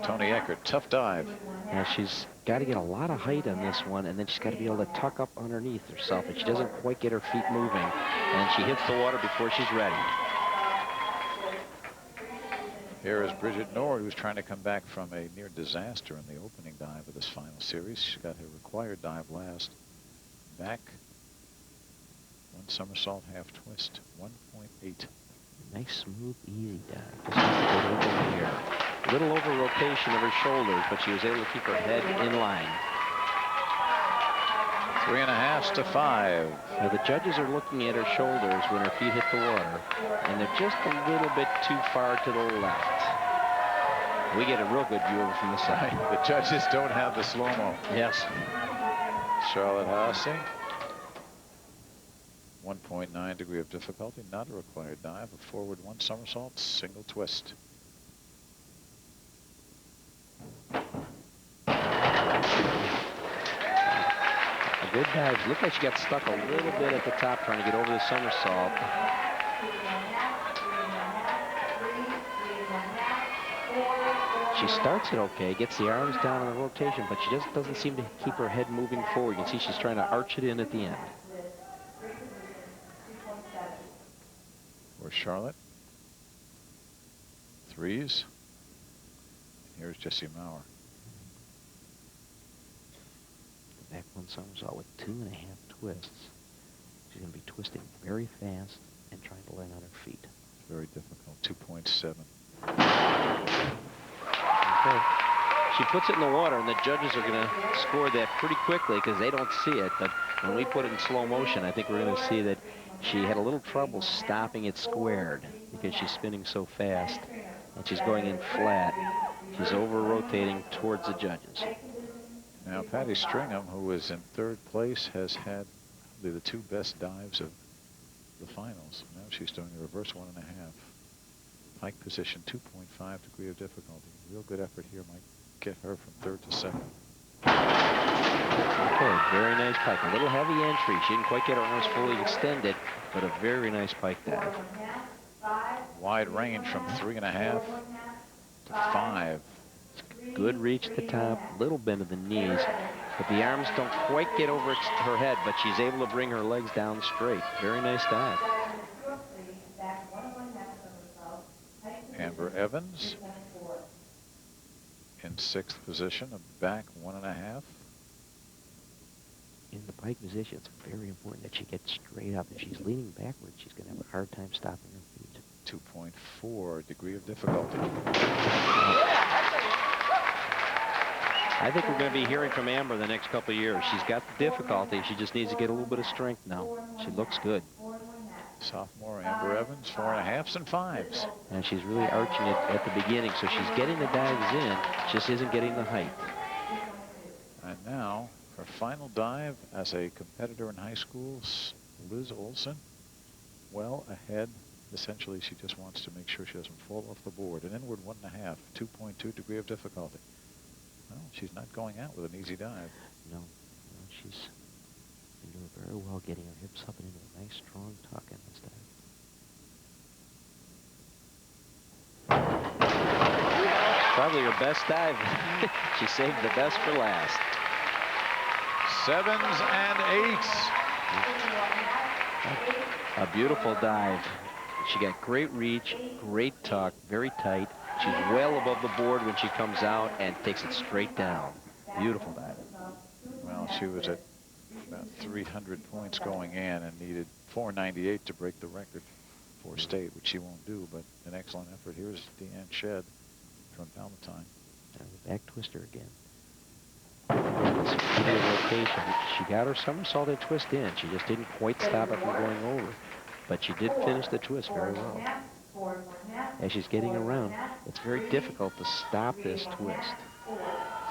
Tony Eckert, tough dive. Now she's got to get a lot of height on this one, and then she's got to be able to tuck up underneath herself, and she doesn't quite get her feet moving, and she hits the water before she's ready. Here is Bridget Nord, who's trying to come back from a near disaster in the opening dive of this final series. She got her required dive last. Back, 1 somersault, half twist, 1.8. Nice, smooth, easy dive. Just needs to get over here. A little over rotation of her shoulders, but she was able to keep her head in line. 3.5s to 5. Now the judges are looking at her shoulders when her feet hit the water, and they're just a little bit too far to the left. We get a real good view of it from the side. The judges don't have the slow-mo. Yes. Charlotte Haase. 1.9 degree of difficulty, not a required dive. A forward 1 somersault, single twist. A good dive. Looked like she got stuck a little bit at the top trying to get over the somersault. She starts it okay, gets the arms down in the rotation, but she just doesn't seem to keep her head moving forward. You can see she's trying to arch it in at the end. For Charlotte. 3s. Here's Jessie Maurer. Back 1 somersault with 2.5 twists. She's going to be twisting very fast and trying to land on her feet. It's very difficult. 2.7. Okay. She puts it in the water, and the judges are going to score that pretty quickly because they don't see it. But when we put it in slow motion, I think we're going to see that she had a little trouble stopping it squared because she's spinning so fast, and she's going in flat. She's over-rotating towards the judges. Now, Patty Stringham, who is in 3rd place, has had the 2 best dives of the finals. Now she's doing the reverse 1.5. Pike position, 2.5 degree of difficulty. Real good effort here might get her from 3rd to 2nd. Okay, very nice pike. A little heavy entry. She didn't quite get her arms fully extended, but a very nice pike dive. Wide range from 3.5 to 5. Good reach at the top, little bend of the knees, but the arms don't quite get over her head, but she's able to bring her legs down straight. Very nice dive. Amber Evans in 6th position, a back 1.5. In the pike position, it's very important that she gets straight up. If she's leaning backwards, she's going to have a hard time stopping her feet. 2.4 degree of difficulty. I think we're going to be hearing from Amber the next couple of years. She's got the difficulty. She just needs to get a little bit of strength now. She looks good. Sophomore Amber Evans, 4.5s and 5s. And she's really arching it at the beginning, so she's getting the dives in, just isn't getting the height. And now, her final dive as a competitor in high school, Liz Olson well ahead. Essentially, she just wants to make sure she doesn't fall off the board. An inward 1.5, 2.2 degree of difficulty. Well, she's not going out with an easy dive. No, she's been doing very well getting her hips up and into a nice strong tuck in this dive. Probably her best dive. She saved the best for last. 7s and 8s. A beautiful dive. She got great reach, great tuck, very tight. She's well above the board when she comes out and takes it straight down. Beautiful dive. Well, she was at about 300 points going in and needed 498 to break the record for state, which she won't do, but an excellent effort. Here's Deanne Shedd from Palmatine. And the back twister again. Rotation. She got her somersaulted twist in. She just didn't quite stop it from going over. But she did finish the twist very well. As she's getting around, it's very difficult to stop this twist.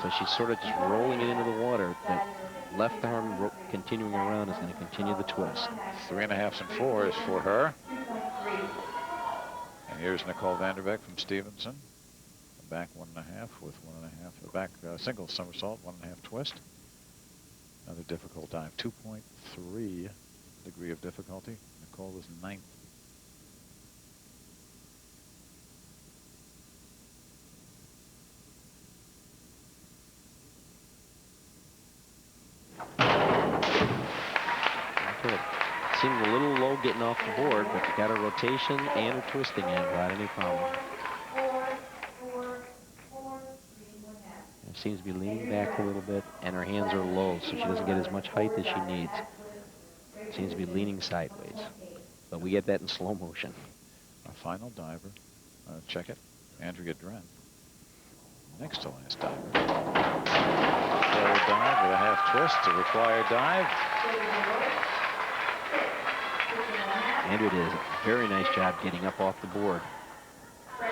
So she's sort of just rolling it into the water. That left arm continuing around is going to continue the twist. 3.5s and 4s for her. And here's Nicole Vanderbeck from Stevenson. A back 1.5 with 1.5. A back single somersault, 1.5 twist. Another difficult dive, 2.3 degree of difficulty. Nicole is 9th. Okay. Seemed a little low getting off the board, but got her rotation and her twisting in without any problem. And seems to be leaning back a little bit, and her hands are low, so she doesn't get as much height as she needs. Seems to be leaning sideways, but we get that in slow motion. Our final diver, check it, Andrea Drenth. Next to last diver. Forward dive with a half twist, a required dive. Andrea did a very nice job getting up off the board.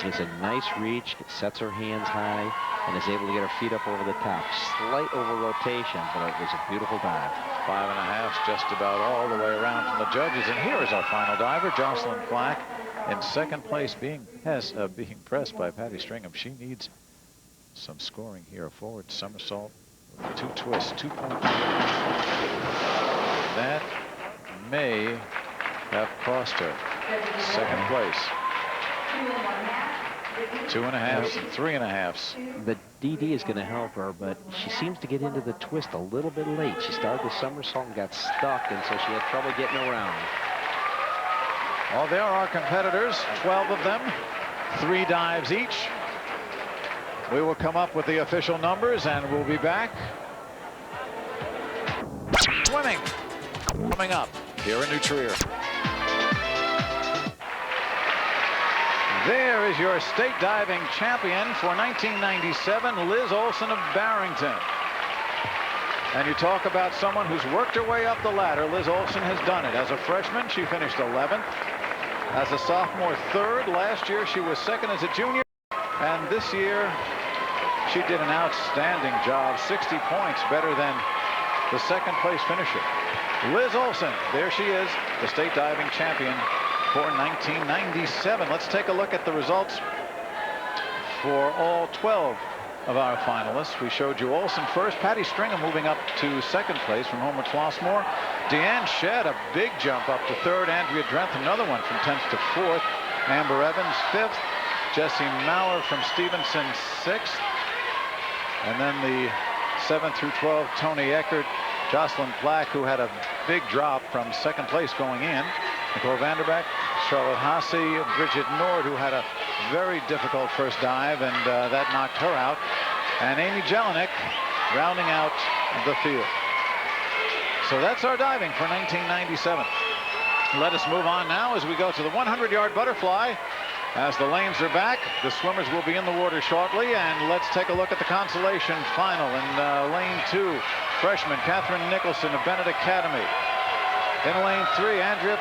Gets a nice reach, sets her hands high, and is able to get her feet up over the top. Slight over rotation, but it was a beautiful dive. 5.5s, just about all the way around from the judges. And here is our final diver, Jocelyn Flack, in second place, being pressed by Patty Stringham. She needs some scoring here. A forward somersault with 2 twists, 2.2. That may have cost her second place. 2.5s and 3.5s. The DD is going to help her, but she seems to get into the twist a little bit late. She started the somersault and got stuck, and so she had trouble getting around. Well, there are our competitors, 12 of them, 3 dives each. We will come up with the official numbers, and we'll be back. Swimming coming up here in New Trier. There is your state diving champion for 1997, Liz Olson of Barrington. And you talk about someone who's worked her way up the ladder. Liz Olson has done it. As a freshman, she finished 11th. As a sophomore, 3rd. Last year, she was 2nd as a junior. And this year, she did an outstanding job. 60 points, better than the second place finisher. Liz Olson, there she is, the state diving champion for 1997. Let's take a look at the results for all 12 of our finalists. We showed you Olson first. Patty Stringham moving up to second place from Homer Flossmoor. Deanne Shedd, a big jump up to 3rd. Andrea Drenth, another one from 10th to 4th. Amber Evans, 5th. Jessie Maurer from Stevenson, 6th. And then the 7th through 12, Tony Eckert. Jocelyn Flack, who had a big drop from second place going in. Nicole Vanderbeck, Charlotte Hasse, Bridget Nord, who had a very difficult first dive, and that knocked her out. And Amy Jelinek rounding out the field. So that's our diving for 1997. Let us move on now as we go to the 100-yard butterfly. As the lanes are back, the swimmers will be in the water shortly, and let's take a look at the consolation final in lane 2. Freshman Catherine Nicholson of Bennett Academy. In lane 3, Andrea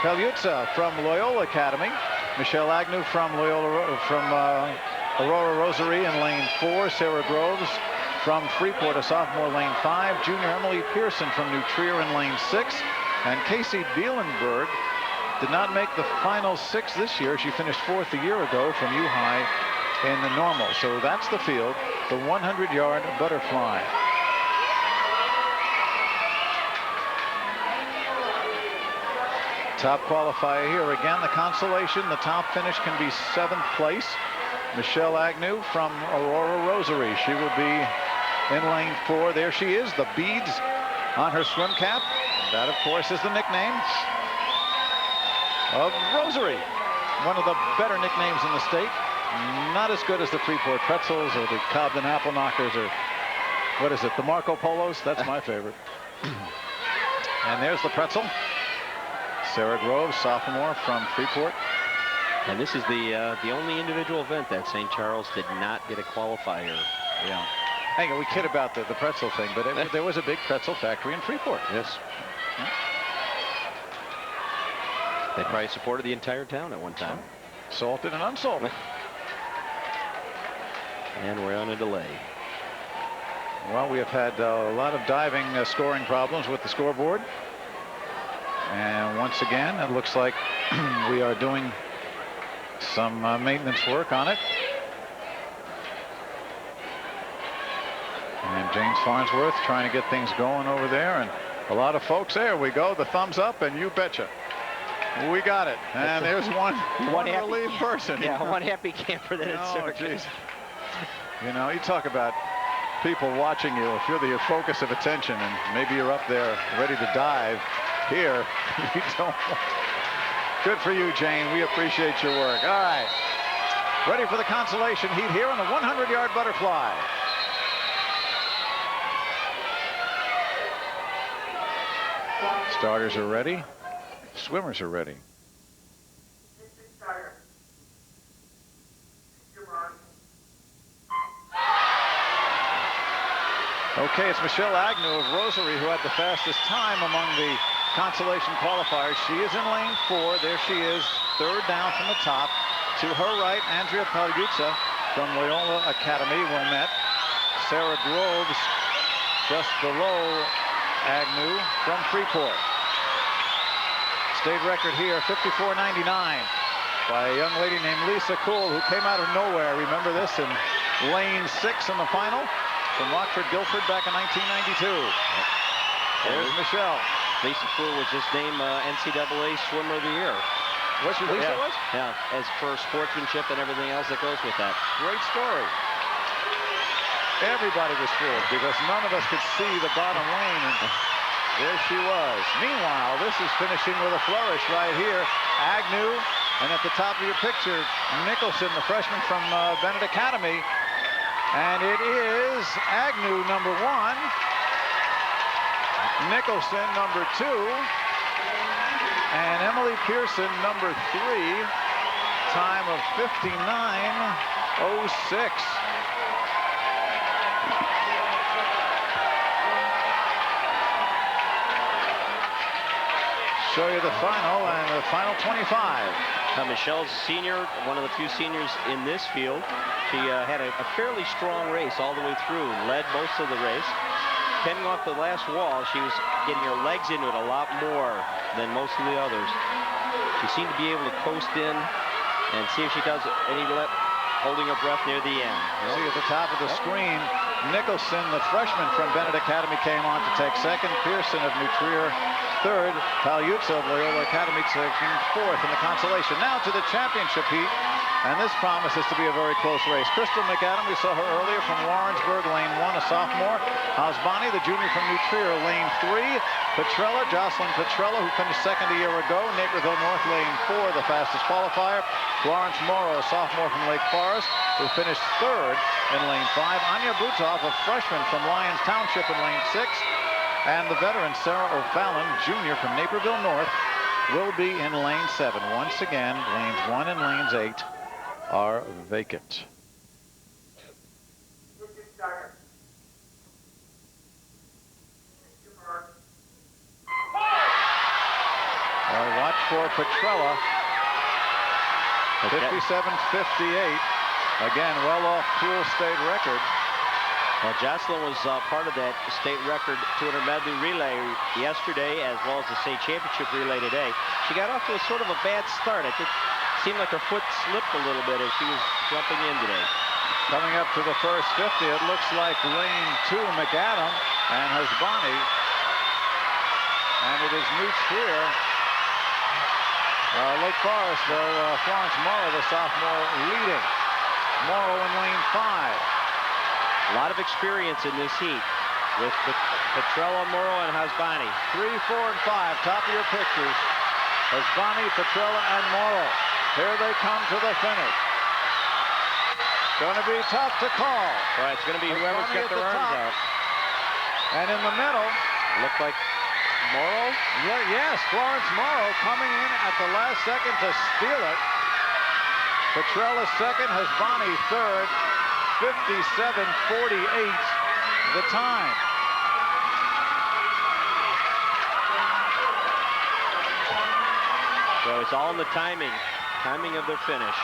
Peluzza from Loyola Academy. Michelle Agnew from Aurora Rosary in lane 4. Sarah Groves from Freeport, a sophomore, lane 5. Junior Emily Pearson from New Trier in lane 6. And Casey Bielenberg did not make the final 6 this year. She finished 4th a year ago from U-High in the normal. So that's the field, the 100-yard butterfly. Top qualifier here again, the consolation. The top finish can be 7th place. Michelle Agnew from Aurora Rosary. She will be in lane 4. There she is, the beads on her swim cap. That, of course, is the nickname of Rosary. One of the better nicknames in the state. Not as good as the Freeport Pretzels or the Cobden Apple Knockers or, what is it, the Marco Polos? That's my favorite. And there's the pretzel. Sarah Groves, sophomore from Freeport. And this is the only individual event that St. Charles did not get a qualifier. Yeah. Hey, we kid about the pretzel thing, but there was a big pretzel factory in Freeport. Yes. Yeah. They probably supported the entire town at one time. Salted and unsalted. And we're on a delay. Well, we have had a lot of diving scoring problems with the scoreboard. And once again, it looks like we are doing some maintenance work on it. And James Farnsworth trying to get things going over there. And a lot of folks, there we go, the thumbs up, and you betcha. We got it. And there's one relieved person. Yeah, one happy camper that it's circus. You know, you talk about people watching you. If you're the focus of attention and maybe you're up there ready to dive, here, you don't. Good for you, Jane. We appreciate your work. All right. Ready for the consolation heat here on the 100-yard butterfly. Starters are ready. Swimmers are ready. Okay, it's Michelle Agnew of Rosary who had the fastest time among the consolation qualifiers. She is in lane 4. There she is, 3rd down from the top. To her right, Andrea Pagliuzza from Loyola Academy, Wilmette. Sarah Groves just below Agnew from Freeport. State record here, 54.99 by a young lady named Lisa Cool, who came out of nowhere. Remember this in lane 6 in the final from Rockford Guilford back in 1992. There's Michelle. Lisa Cool was just named NCAA Swimmer of the Year. What's your Lisa was? Yeah, as for sportsmanship and everything else that goes with that. Great story. Everybody was fooled because none of us could see the bottom lane, and there she was. Meanwhile, this is finishing with a flourish right here. Agnew, and at the top of your picture, Nicholson, the freshman from Bennett Academy. And it is Agnew, number 1. Nicholson, number 2. And Emily Pearson, number 3. Time of 59.06. Show you the final and the final 25. Michelle's senior, one of the few seniors in this field. She had a fairly strong race all the way through, led most of the race. Heading off the last wall, she was getting her legs into it a lot more than most of the others. She seemed to be able to coast in and see if she does any holding her breath near the end. See at the top of the screen, Nicholson, the freshman from Bennett Academy, came on to take 2nd. Pearson of New Trier 3rd. Pagliuzza of Loyola Academy taking 4th in the consolation. Now to the championship heat. And this promises to be a very close race. Crystal McAdam, we saw her earlier from Warrensburg, lane 1, a sophomore. Hausbani, the junior from New Trier, lane 3. Petrella, Jocelyn Petrella, who finished 2nd a year ago. Naperville North, lane 4, the fastest qualifier. Florence Morrow, a sophomore from Lake Forest, who finished 3rd in lane 5. Anya Butov, a freshman from Lyons Township in lane 6. And the veteran Sarah O'Fallon, junior from Naperville North, will be in lane 7. Once again, lanes 1 and lanes 8 are vacant. Well, watch for Petrella. 57.58. Again, well off pool state record. Well, Jocelyn was part of that state record 200 medley relay yesterday, as well as the state championship relay today. She got off to a sort of a bad start. I think it seemed like her foot slipped a little bit as she was jumping in today. Coming up to the first 50, it looks like lane 2, McAdam and Hasbani. And it is New Trier. Lake Forest, though, Florence Morrow, the sophomore, leading. Morrow in lane 5. A lot of experience in this heat with Petrella, Morrow, and Hasbani. 3, 4, and 5, top of your pictures. Hasbani, Petrella, and Morrow. Here they come to the finish. Going to be tough to call. Right, it's going to be whoever's got their arms out. And in the middle, looked like Morrow? Yes, Florence Morrow coming in at the last second to steal it. Petrella second, Hasbani third. 57:48 the time. So it's all in the timing of their finish.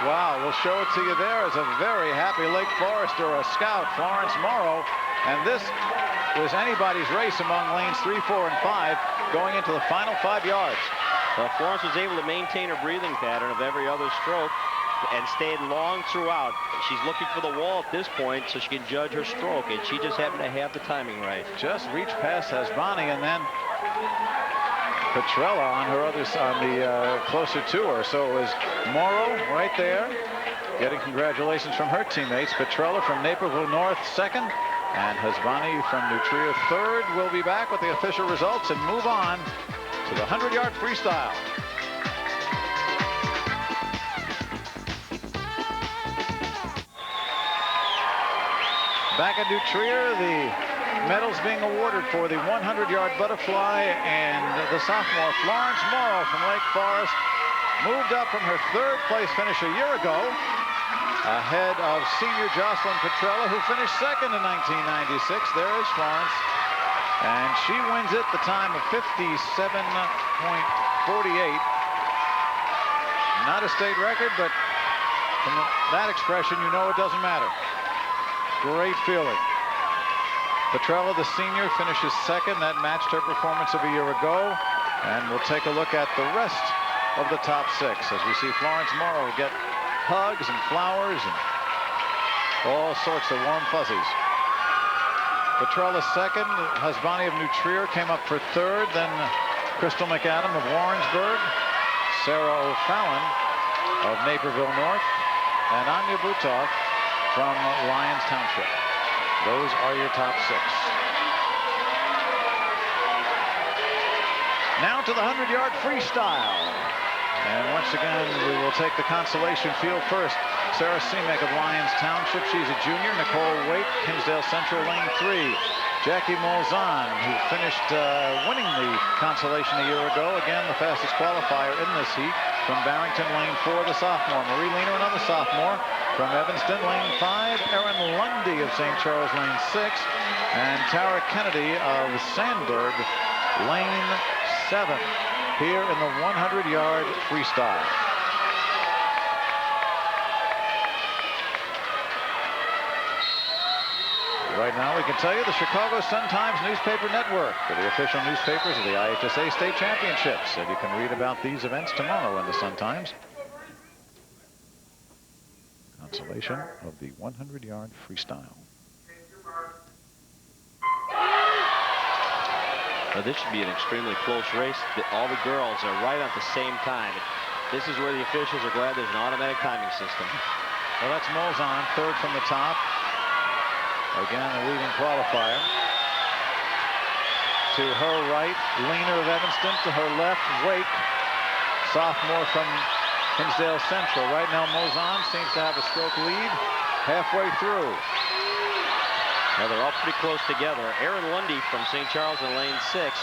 Wow, we'll show it to you there as a very happy Lake Forester, a scout, Florence Morrow. And this was anybody's race among lanes 3, 4, and 5 going into the final 5 yards. Well, Florence was able to maintain her breathing pattern of every other stroke and stayed long throughout. She's looking for the wall at this point so she can judge her stroke, and she just happened to have the timing right. Just reached past Hasbani, and then Petrella on her other on the closer to her. So it was Morrow right there, getting congratulations from her teammates. Petrella from Naperville North second, and Hasbani from New Trier third. We'll be back with the official results and move on to the 100-yard freestyle. Back at New Trier, the medals being awarded for the 100-yard butterfly, and the sophomore Florence Morrow from Lake Forest moved up from her third-place finish a year ago, ahead of senior Jocelyn Petrella, who finished second in 1996. There is Florence, and she wins it the time of 57.48. Not a state record, but from that expression, you know it doesn't matter. Great feeling. Petrella, the senior, finishes second. That matched her performance of a year ago. And we'll take a look at the rest of the top 6 as we see Florence Morrow get hugs and flowers and all sorts of warm fuzzies. Petrella second. Hasbani of New Trier came up for third. Then Crystal McAdam of Warrensburg. Sarah O'Fallon of Naperville North. And Anya Butoff from Lyons Township. Those are your top 6. Now to the 100-yard freestyle. And once again, we will take the consolation field first. Sarah Semek of Lyons Township. She's a junior. Nicole Waite, Hinsdale Central, lane 3. Jackie Molzan, who finished winning the consolation a year ago. Again, the fastest qualifier in this heat. From Barrington, lane 4, the sophomore. Marie Leaner, another sophomore. From Evanston, lane 5. Erin Lundy of St. Charles, lane 6. And Tara Kennedy of Sandburg, lane 7. Here in the 100-yard freestyle. Right now, we can tell you the Chicago Sun-Times newspaper network are the official newspapers of the IHSA State Championships. And you can read about these events tomorrow in the Sun-Times. Consolation of the 100-yard freestyle. Well, this should be an extremely close race. All the girls are right at the same time. This is where the officials are glad there's an automatic timing system. Well, that's Molzan, third from the top. Again, the leading qualifier. To her right, Leaner of Evanston. To her left, Wake, sophomore from Hinsdale Central. Right now, Molzan seems to have a stroke lead halfway through. Now, they're all pretty close together. Erin Lundy from St. Charles in lane 6.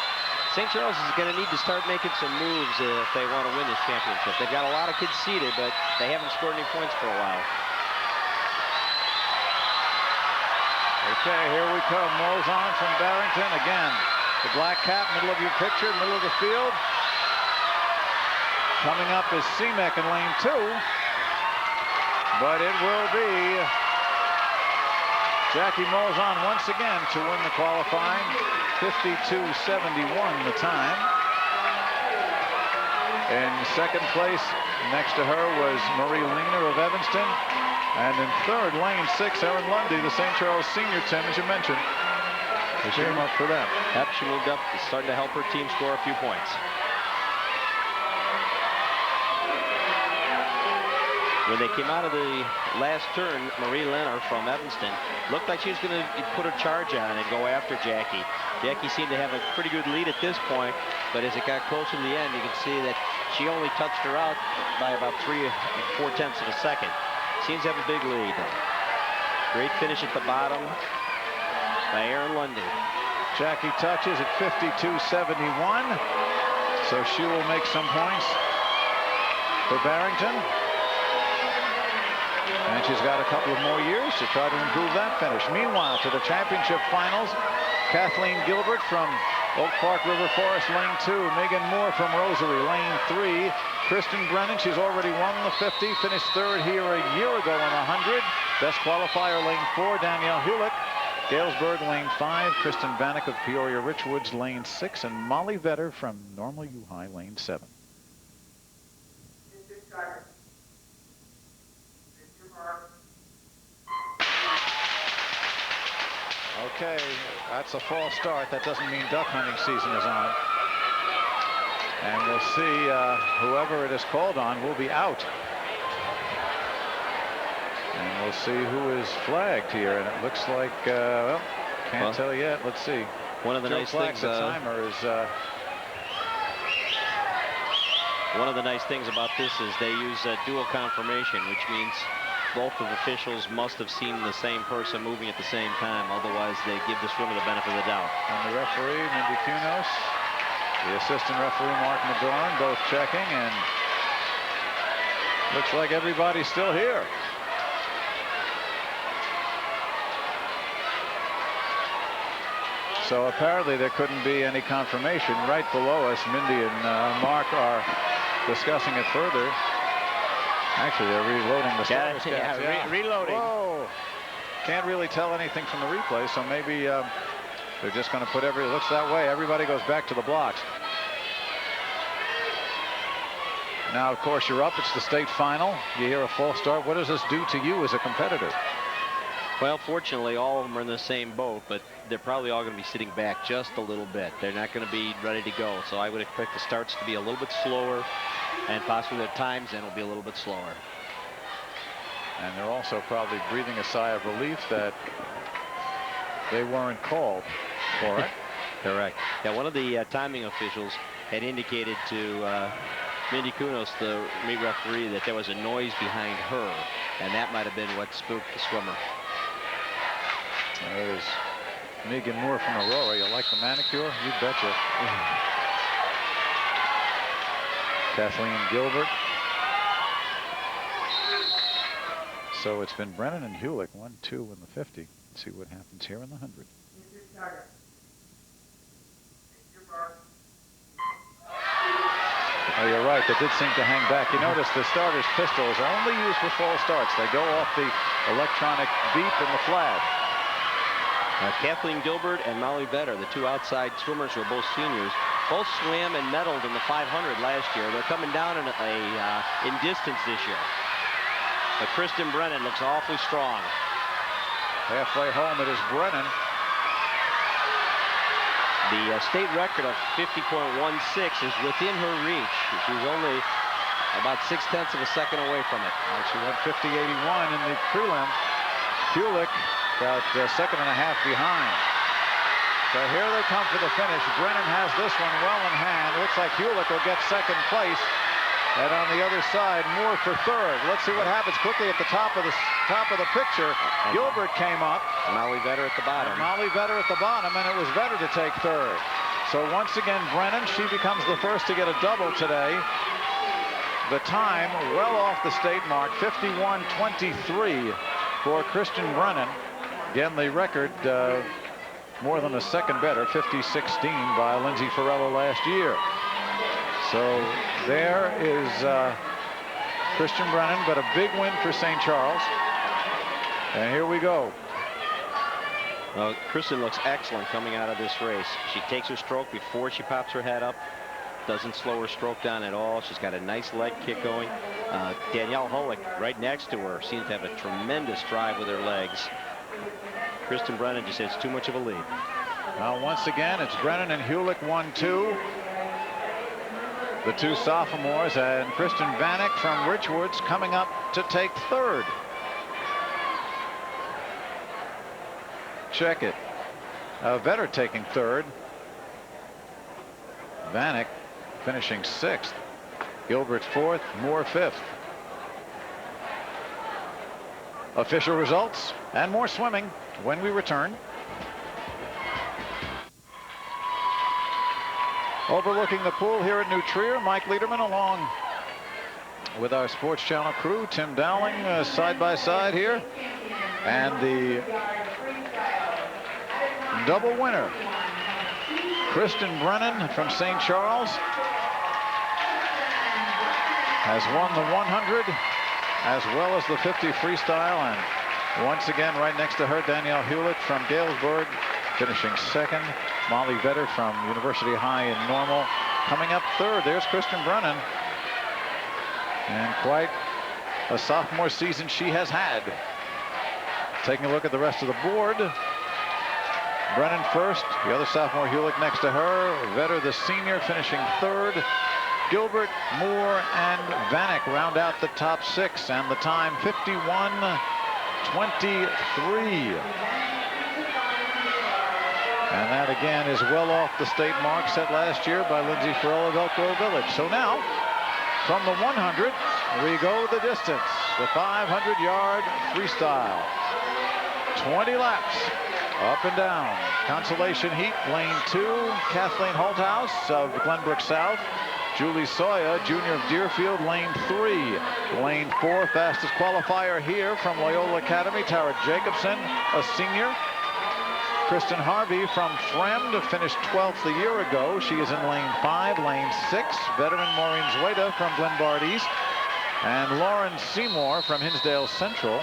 St. Charles is going to need to start making some moves if they want to win this championship. They've got a lot of kids seeded, but they haven't scored any points for a while. Okay, here we come. Molzan from Barrington. Again, the black cap, middle of your picture, middle of the field. Coming up is Semek in lane 2. But it will be Jackie Molzon once again to win the qualifying. 52.71 the time. In second place next to her was Marie Lehner of Evanston. And in third, lane 6, Erin Lundy, the St. Charles senior, Tim, as you mentioned. They came up for that. Yep, she moved up, starting to help her team score a few points. When they came out of the last turn, Marie Lehner from Evanston looked like she was going to put her charge on and go after Jackie. Jackie seemed to have a pretty good lead at this point, but as it got closer to the end, you can see that she only touched her out by about 3 4/10 of a second. Seems to have a big lead. Great finish at the bottom by Erin Lundy. Jackie touches at 52.71, so she will make some points for Barrington. And she's got a couple of more years to try to improve that finish. Meanwhile, to the championship finals, Kathleen Gilbert from Oak Park River Forest, lane 2. Megan Moore from Rosary, lane 3. Kristen Brennan, she's already won the 50, finished third here a year ago in the 100. Best qualifier, lane 4. Danielle Hulick, Galesburg, lane 5. Kristen Vanek of Peoria Richwoods, lane 6. And Molly Vetter from Normal U High, lane 7. Okay, that's a false start. That doesn't mean duck hunting season is on. And we'll see whoever it is called on will be out. And we'll see who is flagged here. And it looks like, well, can't tell yet. Let's see. One of the nice things, timer is, one of the nice things about this is they use dual confirmation, which means both of the officials must have seen the same person moving at the same time. Otherwise, they give the swimmer the benefit of the doubt. And the referee, Mindy Kunos, the assistant referee, Mark Madoran, both checking. And looks like everybody's still here. So apparently there couldn't be any confirmation. Right below us, Mindy and Mark are discussing it further. Actually, they're reloading the starter stats. Yeah, reloading. Whoa. Can't really tell anything from the replay, so maybe they're just going to put it looks that way. Everybody goes back to the blocks. Now, of course, you're up. It's the state final. You hear a false start. What does this do to you as a competitor? Well, fortunately, all of them are in the same boat, but they're probably all going to be sitting back just a little bit. They're not going to be ready to go. So I would expect the starts to be a little bit slower, and possibly their times then will be a little bit slower. And they're also probably breathing a sigh of relief that they weren't called for it. Correct. Yeah, one of the timing officials had indicated to Mindy Kunos, the meet referee, that there was a noise behind her, and that might have been what spooked the swimmer. There's Megan Moore from Aurora. You like the manicure? You betcha. Kathleen Gilbert. So it's been Brennan and Hulick, 1, 2 in the 50. Let's see what happens here in the 100. Oh, you're right. That did seem to hang back. You notice the starter's pistol is only used for false starts. They go off the electronic beep in the flag. Kathleen Gilbert and Molly Vetter, the two outside swimmers who are both seniors, both swam and medaled in the 500 last year. They're coming down in distance this year. But Kristen Brennan looks awfully strong. Halfway home, it is Brennan. The state record of 50.16 is within her reach. She's only about 0.6 of a second away from it. She went 50.81 in the prelim. Hulick about a second and a half behind. So here they come for the finish. Brennan has this one well in hand. Looks like Hulick will get second place. And on the other side, Moore for third. Let's see what happens quickly at the top of the picture. Gilbert came up. Molly Vetter at the bottom. Molly Vetter at the bottom, and it was Vetter to take third. So once again, Brennan, she becomes the first to get a double today. The time well off the state mark, 51.23 for Kristen Brennan. Again, the record more than a second better, 50.16 by Lindsay Farella last year. So there is Christian Brennan, but a big win for St. Charles. And here we go. Well, Kristen looks excellent coming out of this race. She takes her stroke before she pops her head up. Doesn't slow her stroke down at all. She's got a nice leg kick going. Danielle Hulick right next to her seems to have a tremendous drive with her legs. Kristen Brennan just has too much of a lead. Now once again, it's Brennan and Hulick 1-2. The two sophomores, and Kristen Vanek from Richwoods coming up to take third. Check it. Vetter taking third. Vanek finishing sixth. Gilbert fourth. Moore fifth. Official results and more swimming when we return. Overlooking the pool here at New Trier, Mike Liederman along with our Sports Channel crew. Tim Dowling side by side here. And the double winner, Kristen Brennan from St. Charles, has won the 100 as well as the 50 freestyle. And once again, right next to her, Danielle Hewlett from Galesburg finishing second. Molly Vetter from University High in Normal coming up third. There's Kristen Brennan. And quite a sophomore season she has had. Taking a look at the rest of the board. Brennan first, the other sophomore Hewlett next to her. Vetter, the senior, finishing third. Gilbert, Moore, and Vanek round out the top six, and the time 51:23. And that again is well off the state mark set last year by Lindsay Farrell of Elk Grove Village. So now, from the 100, we go the distance, the 500-yard freestyle. 20 laps. Up and down. Consolation heat, lane 2. Kathleen Holthouse of Glenbrook South. Julie Soya, junior of Deerfield, lane 3. Lane 4, fastest qualifier here from Loyola Academy, Tara Jacobson, a senior. Kristen Harvey from Fremd finished 12th a year ago. She is in lane 5. Lane 6, veteran Maureen Zweda from Glenbard East. And Lauren Seymour from Hinsdale Central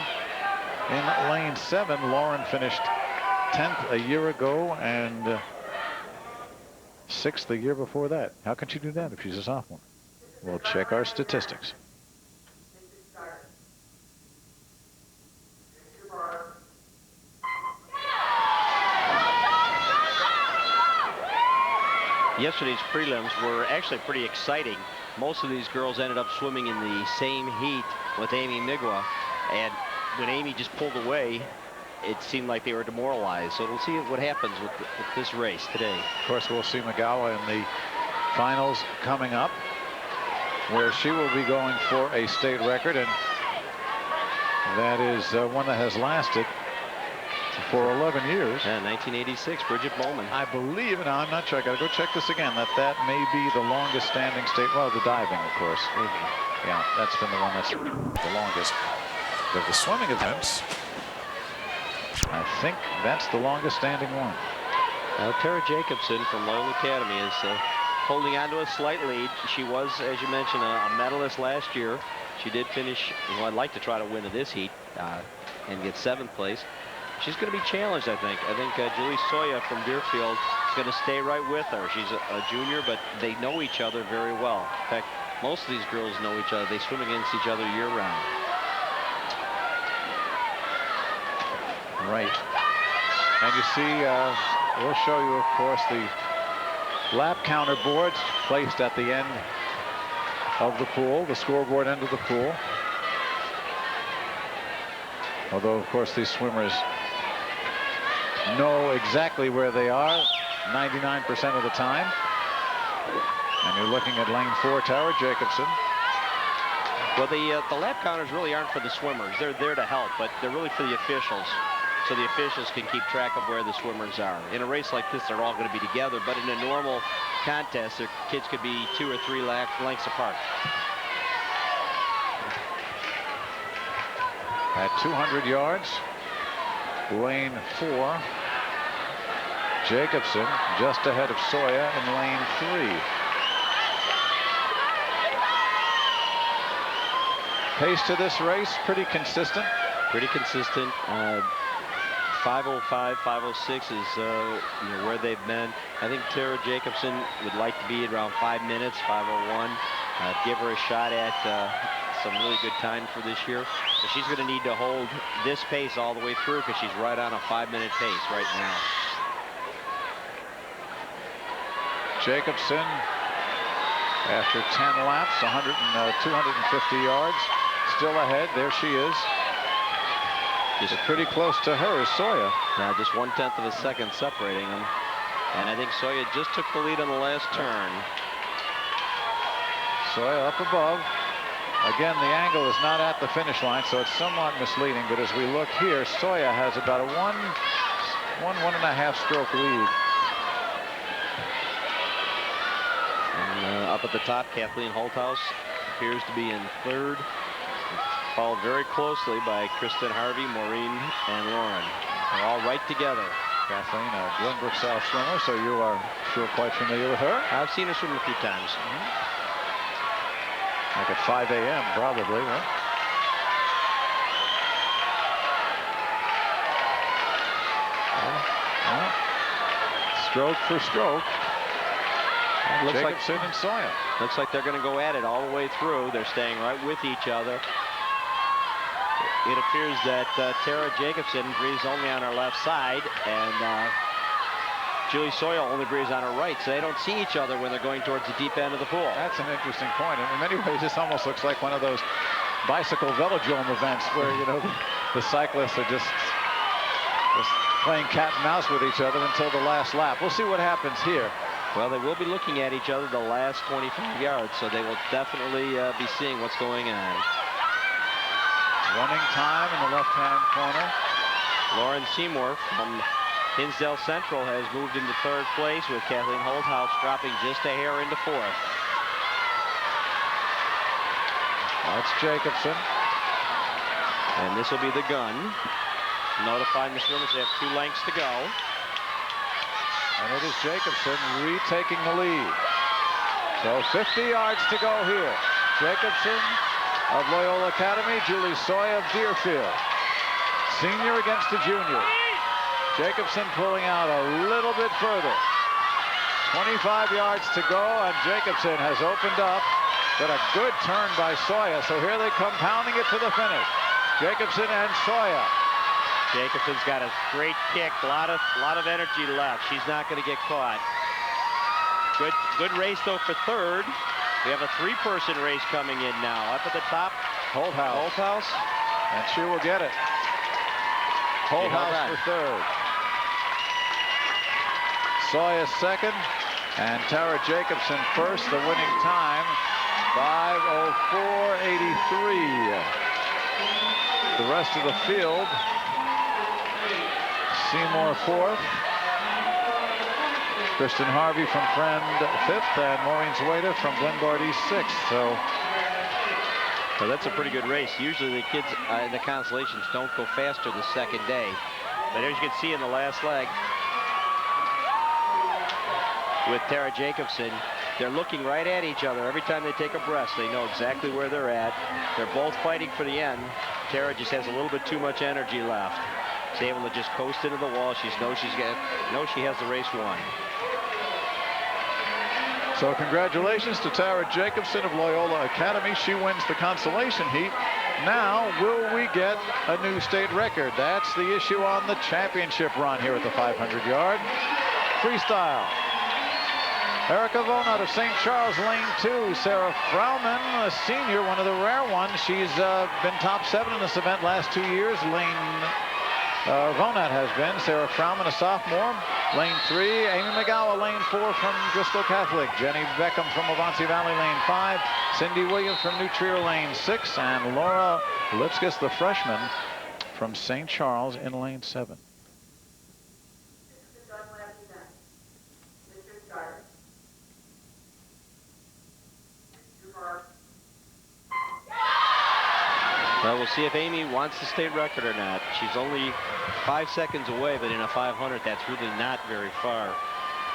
in lane 7. Lauren finished 10th a year ago and 6th the year before that. How can she do that if she's a sophomore? We'll check our statistics. Yesterday's prelims were actually pretty exciting. Most of these girls ended up swimming in the same heat with Amy Migwa, and when Amy just pulled away, it seemed like they were demoralized. So we'll see what happens with this race today. Of course, we'll see Magawa in the finals coming up, where she will be going for a state record, and that is one that has lasted for 11 years. Yeah, 1986, Bridget Bowman. I believe, and I'm not sure, I gotta go check this again, that may be the longest standing state, well, the diving, of course. Maybe. Yeah, that's been the one that's the longest. Of the swimming events, I think that's the longest standing one. Tara Jacobson from Loyola Academy is holding on to a slight lead. She was, as you mentioned, a medalist last year. She did finish, I'd like to try to win this heat and get 7th place. She's going to be challenged, I think. I think Julie Soya from Deerfield is going to stay right with her. She's a junior, but they know each other very well. In fact, most of these girls know each other. They swim against each other year-round. Right. And you see, we'll show you, of course, the lap counter boards placed at the end of the pool, the scoreboard end of the pool. Although, of course, these swimmers know exactly where they are 99% of the time. And you're looking at lane 4, Tara Jacobson. Well, the lap counters really aren't for the swimmers. They're there to help, but they're really for the officials. So the officials can keep track of where the swimmers are. In a race like this, they're all going to be together, but in a normal contest, their kids could be 2 or 3 lengths apart. At 200 yards, lane 4, Jacobson just ahead of Soya in lane 3. Pace to this race, pretty consistent. Pretty consistent. 5:05, 5:06 is where they've been. I think Tara Jacobson would like to be at around 5 minutes, 5:01. Give her a shot at some really good time for this year. So she's going to need to hold this pace all the way through because she's right on a 5-minute pace right now. Jacobson, after 10 laps, 250 yards, still ahead. There she is. Just pretty close to her is Sawyer. Now just 1/10 of a second separating them. And I think Sawyer just took the lead on the last turn. Sawyer up above. Again, the angle is not at the finish line, so it's somewhat misleading. But as we look here, Sawyer has about a one and a half stroke lead. And up at the top, Kathleen Holthouse appears to be in third. Followed very closely by Kristen Harvey, Maureen, and Lauren. They're all right together. Kathleen, a Glenbrook South swimmer, so you are sure quite familiar with her. I've seen her swim a few times. Like at 5 a.m. probably, right? Well, stroke for stroke. Looks Jacobson and Sawyer. Looks like they're going to go at it all the way through. They're staying right with each other. It appears that Tara Jacobson breathes only on her left side, and Julie Sawyer only breathes on her right, so they don't see each other when they're going towards the deep end of the pool. That's an interesting point. And in many ways, this almost looks like one of those bicycle velodrome events where, the cyclists are just playing cat and mouse with each other until the last lap. We'll see what happens here. Well, they will be looking at each other the last 25 yards, so they will definitely be seeing what's going on. Running time in the left-hand corner. Lauren Seymour from Hinsdale Central has moved into third place, with Kathleen Holthouse dropping just a hair into fourth. That's Jacobson. And this will be the gun, notifying the swimmers they have 2 lengths to go. And it is Jacobson retaking the lead. So 50 yards to go here. Jacobson of Loyola Academy, Julie Sawyer of Deerfield. Senior against the junior. Jacobson pulling out a little bit further. 25 yards to go, and Jacobson has opened up. But a good turn by Sawyer. So here they come pounding it to the finish. Jacobson and Sawyer. Jacobson's got a great kick, a lot of energy left. She's not going to get caught. Good race though for third. We have a 3-person race coming in now. Up at the top, Holthouse. And she will get it. Holthouse for third. Sawyer second, and Tara Jacobson first. The winning time, 5:04.83. The rest of the field. Seymour fourth. Kristen Harvey from Friend fifth, and Maureen Zwaiter from Glenbard East sixth. So that's a pretty good race. Usually the kids in the consolations don't go faster the second day. But as you can see in the last leg, with Tara Jacobson, they're looking right at each other every time they take a breath. They know exactly where they're at. They're both fighting for the end. Tara just has a little bit too much energy left. She's able to just coast into the wall. She knows she has the race won. So congratulations to Tara Jacobson of Loyola Academy. She wins the consolation heat. Now, will we get a new state record? That's the issue on the championship run here at the 500-yard. Freestyle. Erica Vaughn out of St. Charles, lane 2. Sarah Frauman, a senior, one of the rare ones. She's been top 7 in this event last 2 years. Vonat has been. Sarah Frauman, a sophomore. Lane 3, Amy McGowan, lane 4 from Bristol Catholic. Jenny Beckham from Avanti Valley, lane 5. Cindy Williams from New Trier, lane 6. And Laura Lipskis, the freshman, from St. Charles in lane 7. Well, we'll see if Amy wants the state record or not. She's only 5 seconds away, but in a 500, that's really not very far.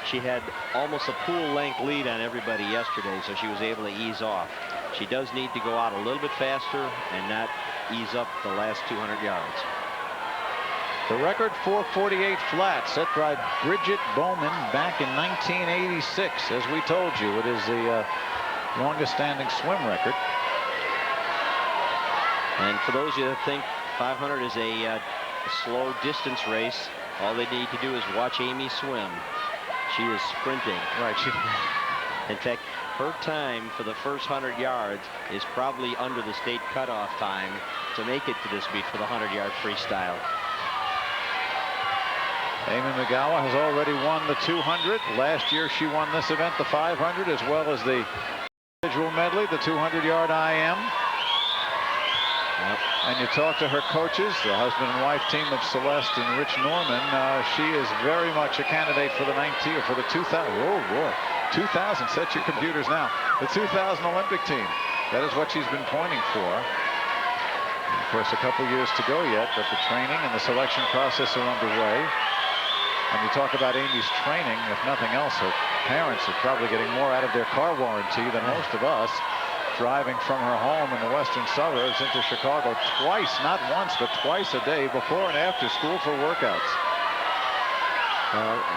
She had almost a pool length lead on everybody yesterday, so she was able to ease off. She does need to go out a little bit faster and not ease up the last 200 yards. The record 4:48 flat set by Bridget Bowman back in 1986. As we told you, it is the longest standing swim record. And for those of you that think 500 is a slow distance race, all they need to do is watch Amy swim. She is sprinting. Right. In fact, her time for the first 100 yards is probably under the state cutoff time to make it to this meet for the 100-yard freestyle. Amy McGowan has already won the 200. Last year she won this event, the 500, as well as the individual medley, the 200-yard IM. Yep. And you talk to her coaches, the husband and wife team of Celeste and Rich Norman. She is very much a candidate for the 2000. Oh boy, 2000. Set your computers now. The 2000 Olympic team. That is what she's been pointing for. And of course, a couple years to go yet, but the training and the selection process are underway. And you talk about Amy's training, if nothing else, her parents are probably getting more out of their car warranty than most of us. Driving from her home in the western suburbs into Chicago twice, not once, but twice a day before and after school for workouts.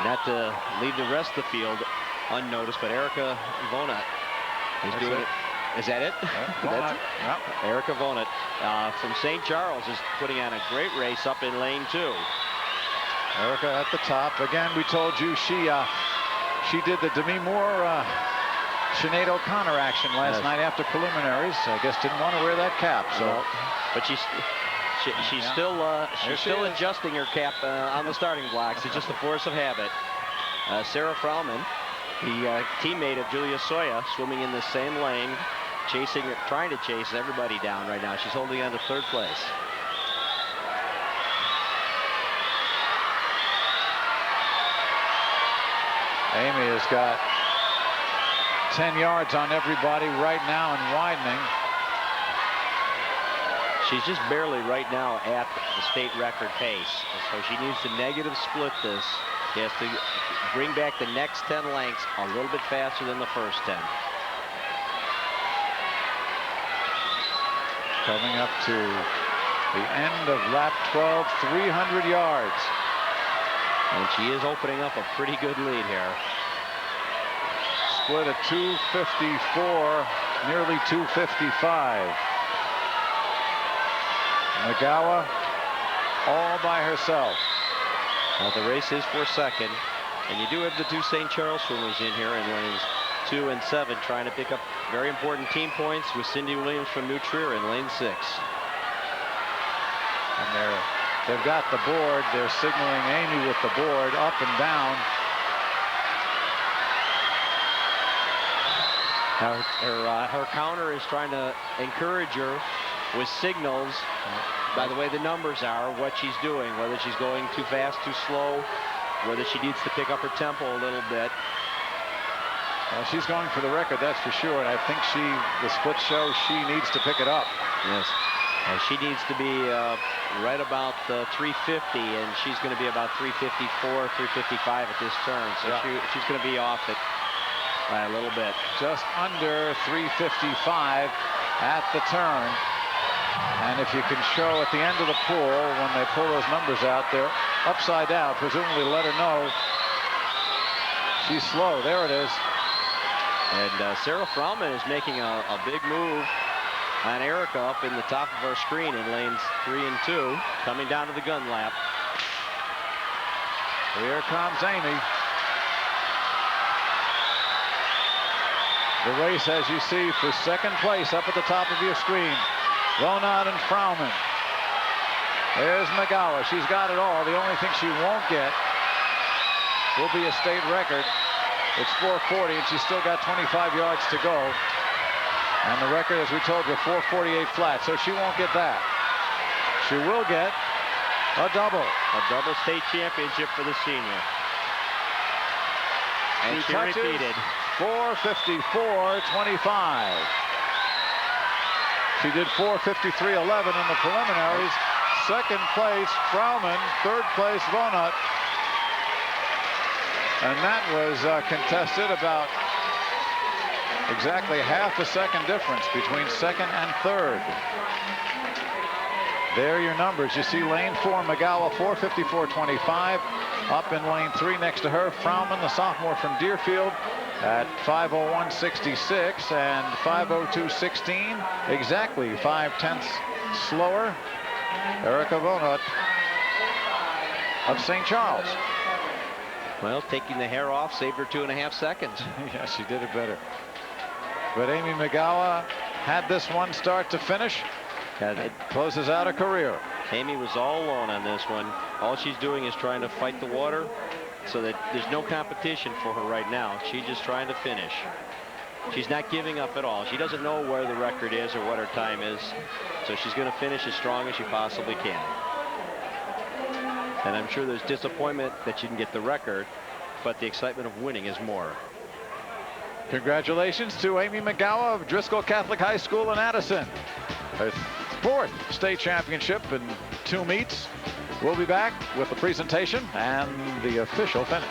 Not to leave the rest of the field unnoticed, but Erica Vonut is doing it. Is that it? That's yep. Erica Vonut from St. Charles is putting on a great race up in lane 2. Erica at the top. Again, we told you she did the Demi Moore Sinead O'Connor action last night after preliminaries. I guess didn't want to wear that cap. So, but she's still adjusting her cap on the starting blocks. It's just the force of habit. Sarah Frauman, the teammate of Julia Soya, swimming in the same lane, trying to chase everybody down right now. She's holding on to 3rd place. Amy has got 10 yards on everybody right now and widening. She's just barely right now at the state record pace. So she needs to negative split this. She has to bring back the next 10 lengths a little bit faster than the first 10. Coming up to the end of lap 12, 300 yards. And she is opening up a pretty good lead here. Split at 2:54, nearly 2:55. McGowan all by herself. The race is for 2nd, and you do have the 2 St. Charles swimmers in here in lanes 2 and 7 trying to pick up very important team points with Cindy Williams from New Trier in lane 6. And they've got the board. They're signaling Amy with the board up and down. Her counter is trying to encourage her with signals. By the way the numbers are, what she's doing, whether she's going too fast, too slow, whether she needs to pick up her tempo a little bit. Well, she's going for the record, that's for sure. And I think the split show she needs to pick it up. Yes. She needs to be right about 350, and she's going to be about 354, 355 at this turn. So she's going to be off it by a little bit. Just under 355 at the turn. And if you can show at the end of the pool, when they pull those numbers out, they're upside down, presumably let her know she's slow. There it is. And Sarah Frauman is making a big move on Erica up in the top of our screen in lanes 3 and 2, coming down to the gun lap. Here comes Amy. The race, as you see, for 2nd place up at the top of your screen. Ronald and Frauman. There's McGowan. She's got it all. The only thing she won't get will be a state record. It's 4:40, and she's still got 25 yards to go. And the record, as we told you, 4:48 flat, so she won't get that. She will get a double. A double state championship for the senior. And she repeated. 4:54.25. She did 4:53.11 in the preliminaries. 2nd place, Frauman. 3rd place, Vonut. And that was contested about Exactly half a second difference between second and third. There are your numbers. You see lane 4, Magawa, 4:54.25. Up in lane 3 next to her, Frauman, the sophomore from Deerfield, at 5:01.66 and 5:02.16. Exactly 5/10 slower. Erica Vonot of St. Charles. Well, taking the hair off saved her 2.5 seconds. Yeah, she did it better. But Amy Magawa had this one start to finish. And it closes out a career. Amy was all alone on this one. All she's doing is trying to fight the water so that there's no competition for her right now. She's just trying to finish. She's not giving up at all. She doesn't know where the record is or what her time is. So she's going to finish as strong as she possibly can. And I'm sure there's disappointment that she didn't get the record, but the excitement of winning is more. Congratulations to Amy Magawa of Driscoll Catholic High School in Addison. Her 4th state championship in 2 meets. We'll be back with the presentation and the official finish.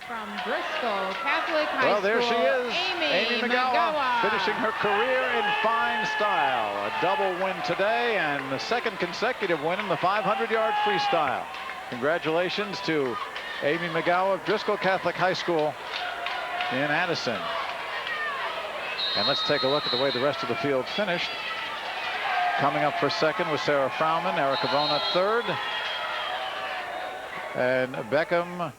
From Driscoll Catholic High School. Well, there she is, Amy Magawa, finishing her career in fine style. A double win today and the 2nd consecutive win in the 500-yard freestyle. Congratulations to Amy Magawa of Driscoll Catholic High School in Addison. And let's take a look at the way the rest of the field finished. Coming up for second was Sarah Frauman, Erica Vonot third, and Beckham,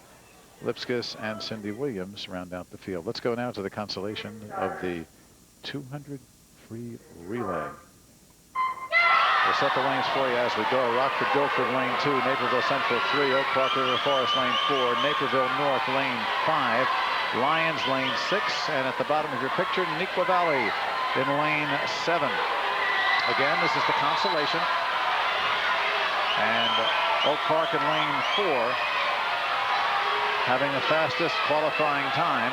Lipskis, and Cindy Williams round out the field. Let's go now to the consolation of the 200 free relay. We'll set the lanes for you as we go. Rockford Guilford lane 2, Naperville Central 3, Oak Park River Forest lane 4, Naperville North lane 5, Lyons lane 6, and at the bottom of your picture, Neuqua Valley in lane 7. Again, this is the consolation. And Oak Park in lane 4 having the fastest qualifying time.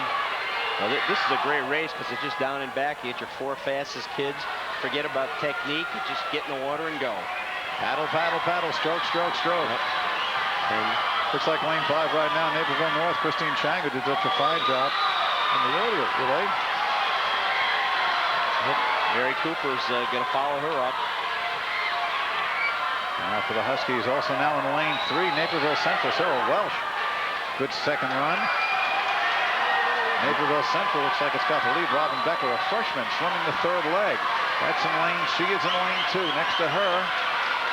Well, this is a great race because it's just down and back. You get your 4 fastest kids. Forget about technique. You just get in the water and go. Paddle, paddle, paddle, stroke, stroke, stroke. Yep. And looks like lane 5 right now, Naperville North. Christine Chang, who did such a fine job in the earlier relay. Yep. Mary Cooper's going to follow her up. Now for the Huskies, also now in lane 3, Naperville Central, Sarah Welsh. Good second run. Naperville Central looks like it's got the lead. Robin Becker, a freshman, swimming the 3rd leg. That's in lane. She is in lane 2. Next to her,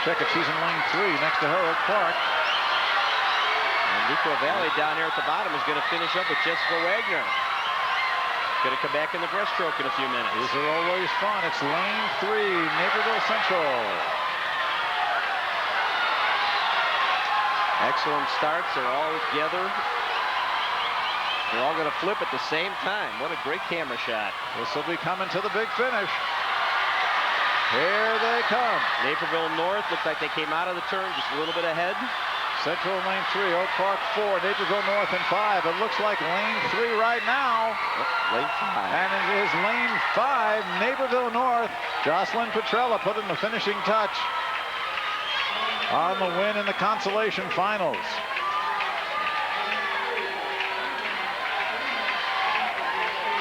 check it. She's in lane 3. Next to her, Oak Park. And Neuqua Valley down here at the bottom is going to finish up with Jessica Wagner. Going to come back in the breaststroke in a few minutes. These are always fun. It's lane 3, Naperville Central. Excellent starts. They're all together. They're all going to flip at the same time. What a great camera shot. This will be coming to the big finish. Here they come. Naperville North looks like they came out of the turn just a little bit ahead. Central in lane 3, Oak Park 4, Naperville North in 5. It looks like lane 3 right now. Yep, lane 5. And it is lane 5, Naperville North. Jocelyn Petrella put in the finishing touch on the win in the consolation finals.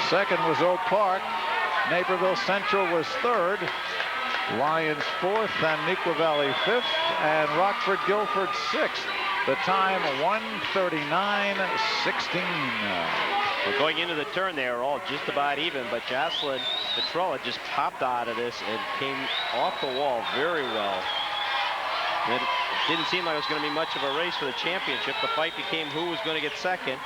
Second was Oak Park. Naperville Central was 3rd. Lyons 4th and Neuqua Valley 5th and Rockford Guilford 6th. The time 1:39.16. Well, going into the turn, they were all just about even, but Jocelyn Petrella just popped out of this and came off the wall very well. It didn't seem like it was going to be much of a race for the championship. The fight became who was going to get second.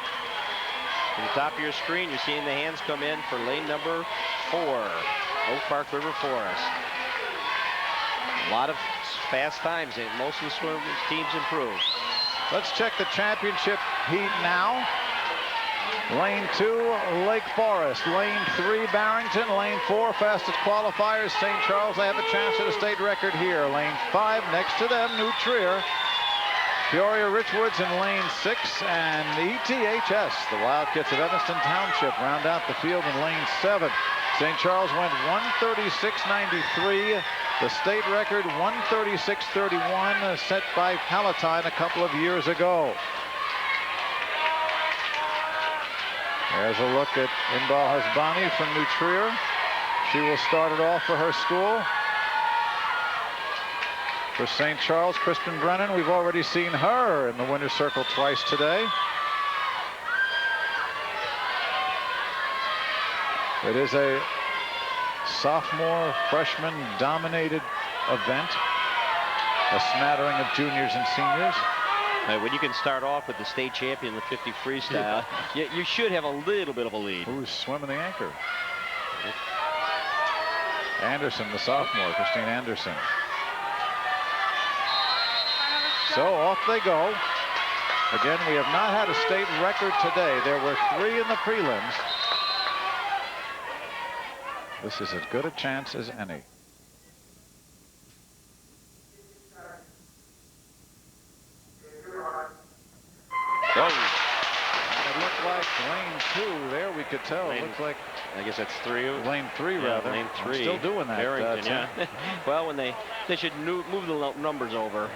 At the top of your screen, you're seeing the hands come in for lane number 4, Oak Park River Forest. A lot of fast times, and most of the swimmers teams improved. Let's check the championship heat now. Lane 2, Lake Forest. Lane 3, Barrington. Lane 4, fastest qualifiers, St. Charles. They have a chance at a state record here. Lane 5, next to them, New Trier. Peoria Richwoods in lane 6, and the ETHS, the Wildcats of Evanston Township, round out the field in lane 7. St. Charles went 1:36.93. The state record 1:36.31 set by Palatine a couple of years ago. There's a look at Inbal Hasbani from New Trier. She will start it off for her school. For St. Charles, Kristen Brennan, we've already seen her in the winner's circle twice today. It is a sophomore, freshman dominated event. A smattering of juniors and seniors. When you can start off with the state champion, the 50 freestyle, you should have a little bit of a lead. Who's swimming the anchor? Anderson, the sophomore, Christine Anderson. So off they go. Again, we have not had a state record today. There were 3 in the prelims. This is as good a chance as any. Oh. It looked like lane 2 there. We could tell. It looked like, I guess that's 3. Lane 3 rather. Lane 3. I'm still doing that. Barrington, yeah. Well, when they should move the numbers over.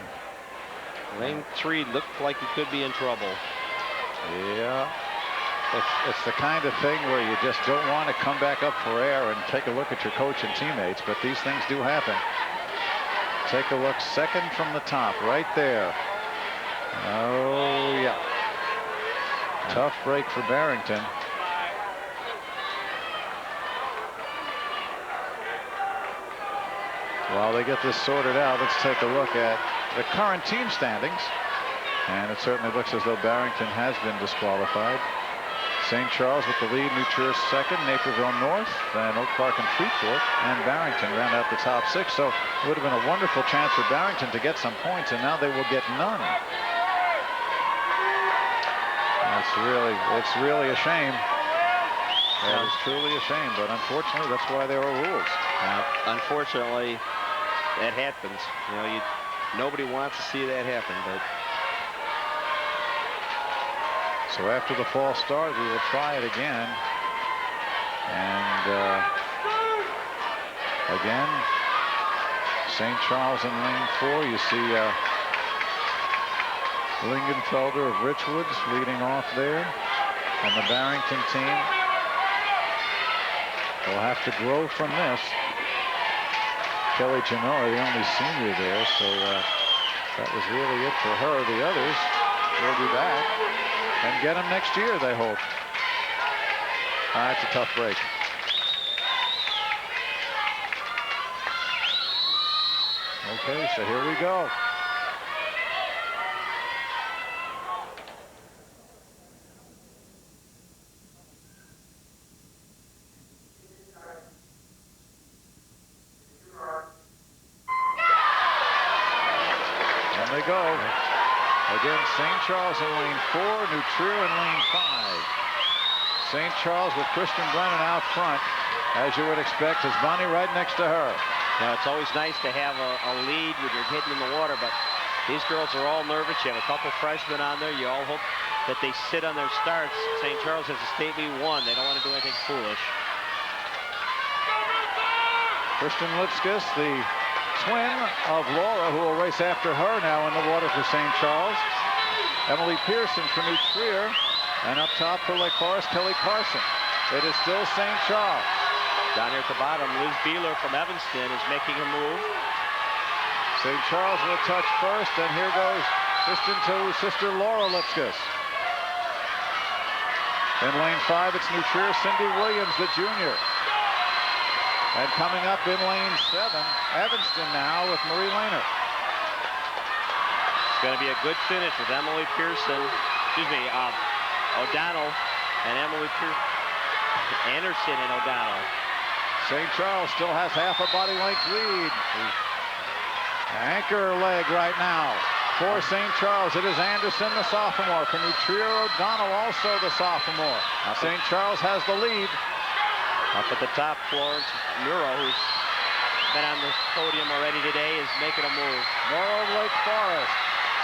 Lane 3 looked like he could be in trouble. Yeah. It's the kind of thing where you just don't want to come back up for air and take a look at your coach and teammates, but these things do happen. Take a look, second from the top, right there. Oh, yeah. Tough break for Barrington. While they get this sorted out, let's take a look at the current team standings. And it certainly looks as though Barrington has been disqualified. St. Charles with the lead, New Trier second, Naperville North, then Oak Park and Freeport, and Barrington round out the top 6. So it would have been a wonderful chance for Barrington to get some points, and now they will get none. It's really a shame. That is truly a shame, but unfortunately, that's why there are rules. Unfortunately, that happens. You know, nobody wants to see that happen, but. So after the false start, we will try it again. And again, St. Charles in lane 4. You see Lingenfelder of Richwoods leading off there. And the Barrington team will have to grow from this. Kelly Janora, the only senior there, so that was really it for her. The others will be back and get them next year, they hope. That's a tough break. Okay, so here we go. And they go. Again, St. Charles in lane 4, New Trier in lane 5. St. Charles with Kristen Brennan out front, as you would expect, is Bonnie right next to her. Now, it's always nice to have a lead when you're hitting in the water, but these girls are all nervous. You have a couple freshmen on there. You all hope that they sit on their starts. St. Charles has a state lead 1. They don't want to do anything foolish. Kristen Lipskis, the twin of Laura, who will race after her now in the water for St. Charles. Emily Pearson for New Trier. And up top for Lake Forest, Kelly Carson. It is still St. Charles. Down here at the bottom, Liz Beeler from Evanston is making a move. St. Charles will touch first, and here goes Kristen to sister Laura Lipskis. In lane 5, it's New Trier, Cindy Williams, the junior. And coming up in lane 7, Evanston now with Marie Lehner. It's going to be a good finish with Emily Pearson, O'Donnell and Emily Anderson and O'Donnell. St. Charles still has half a body length lead. Anchor leg right now for St. Charles. It is Anderson, the sophomore. For New Trier, O'Donnell, also the sophomore. St. Charles has the lead. Up at the top, Florence Muro, who's been on the podium already today, is making a move. Muro of Lake Forest.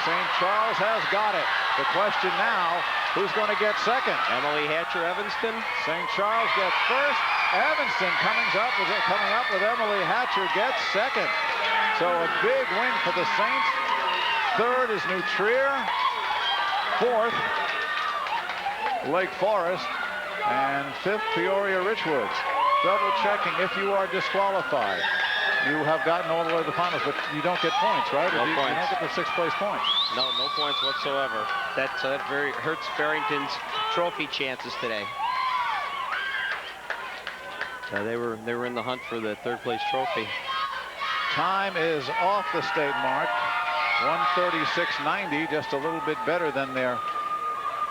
St. Charles has got it. The question now, who's going to get second? Emily Hatcher, Evanston. St. Charles gets first. Evanston coming up with Emily Hatcher gets second. So a big win for the Saints. Third is New Trier. Fourth, Lake Forest. And 5th, Peoria Richwoods. Double checking if you are disqualified. You have gotten all the way to the finals, but you don't get points, right? No you points. don't get the 6th place points. No points whatsoever. That very hurts Barrington's trophy chances today. They were in the hunt for the 3rd place trophy. Time is off the state mark. 1:36.90, just a little bit better than their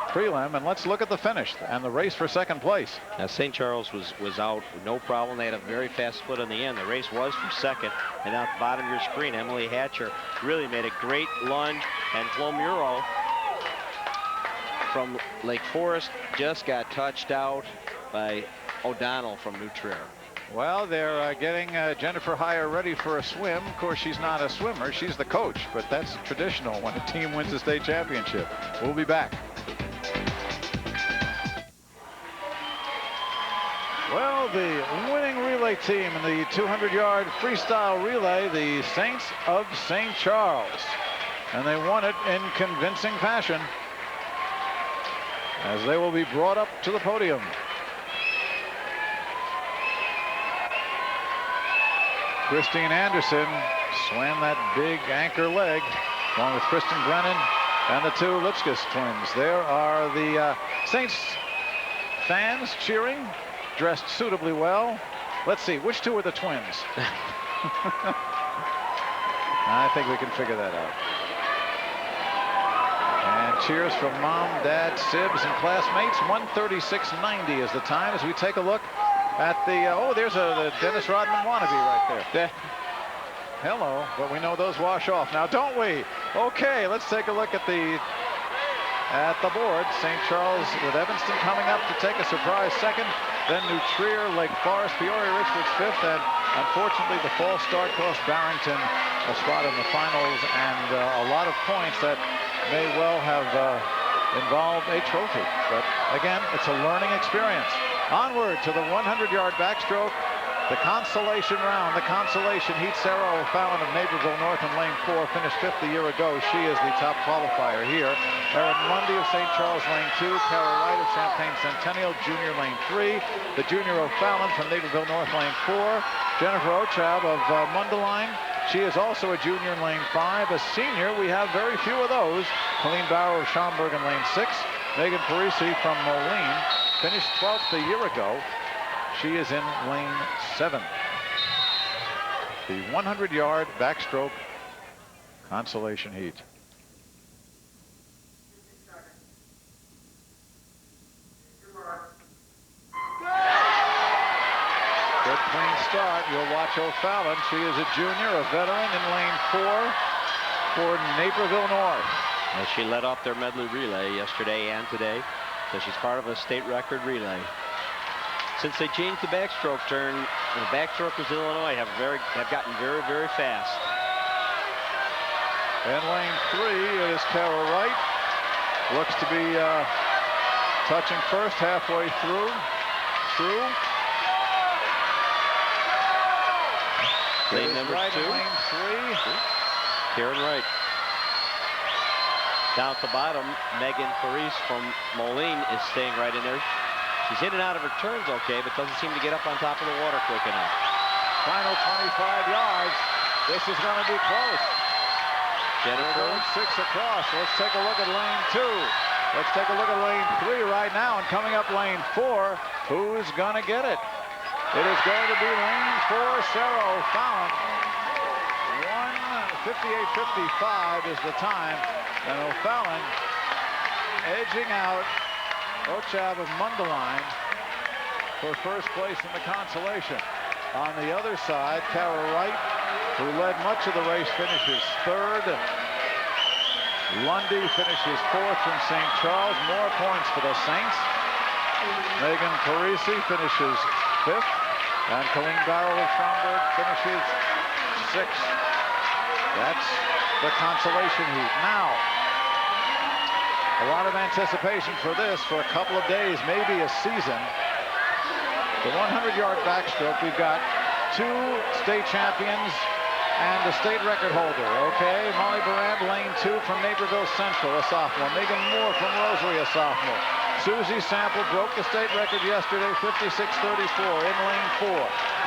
prelim. And let's look at the finish and the race for 2nd place. Now St. Charles was out, no problem. They had a very fast split in the end. The race was for 2nd. And at the bottom of your screen, Emily Hatcher really made a great lunge, and Flo Muro from Lake Forest just got touched out by O'Donnell from New Trier. Well, they're getting Jennifer Heyer ready for a swim. Of course, she's not a swimmer. She's the coach, but that's traditional when a team wins the state championship. We'll be back. Well, the winning relay team in the 200-yard freestyle relay, the Saints of St. Charles. And they won it in convincing fashion as they will be brought up to the podium. Christine Anderson swam that big anchor leg along with Kristen Brennan and the 2 Lipskus twins. There are the Saints fans cheering, dressed suitably well. Let's see, which 2 are the twins? I think we can figure that out. And cheers from mom, dad, sibs, and classmates. 1:36.90 is the time as we take a look at the, there's the Dennis Rodman wannabe right there. Hello, but we know those wash off now, don't we? Okay, let's take a look at the board. St. Charles with Evanston coming up to take a surprise 2nd. Then New Trier, Lake Forest, Peoria Richwoods 5th, and unfortunately the false start cost Barrington a spot in the finals and a lot of points that may well have involved a trophy. But again, it's a learning experience. Onward to the 100-yard backstroke, the consolation round, the consolation heat. Sarah O'Fallon of Naperville North in lane 4 finished 5th a year ago. She is the top qualifier here. Erin Mundy of St. Charles lane 2, Carol Wright of Champaign Centennial junior lane 3, the junior O'Fallon from Naperville North lane 4, Jennifer Ochab of Mundelein. She is also a junior in lane 5. A senior, we have very few of those. Colleen Barrow of Schaumburg in lane 6. Megan Parisi from Moline finished 12th a year ago. She is in lane 7. The 100-yard backstroke consolation heat. Good clean start. You'll watch O'Fallon. She is a junior, a veteran in lane 4 for Naperville North. Well, she led off their medley relay yesterday and today, so she's part of a state record relay. Since they changed the backstroke turn, the backstrokers in Illinois have gotten very, very fast. In lane 3, it is Carol Wright. Looks to be touching first halfway through. True. Lane number Wright 2. in lane 3. Karen Wright. Down at the bottom, Megan Parise from Moline is staying right in there. She's in and out of her turns okay, but doesn't seem to get up on top of the water quick enough. Final 25 yards. This is going to be close. Jennifer. 6 across. Let's take a look at lane 2. Let's take a look at lane 3 right now. And coming up lane 4, who's going to get it? It is going to be lane 4, Sarah O'Fallon. 1:58.55 is the time. And O'Fallon edging out Ochab of Mundelein for first place in the consolation. On the other side, Carol Wright, who led much of the race, finishes 3rd. Lundy finishes 4th from St. Charles. More points for the Saints. Megan Parisi finishes 5th. And Colleen Barrow of Schaumburg finishes 6th. That's the consolation heat. Now, a lot of anticipation for this for a couple of days, maybe a season. The 100-yard backstroke, we've got 2 state champions and a state record holder, okay? Molly Barand, lane 2 from Naperville Central, a sophomore. Megan Moore from Rosary, a sophomore. Susie Sample broke the state record yesterday, 56:34 in lane 4.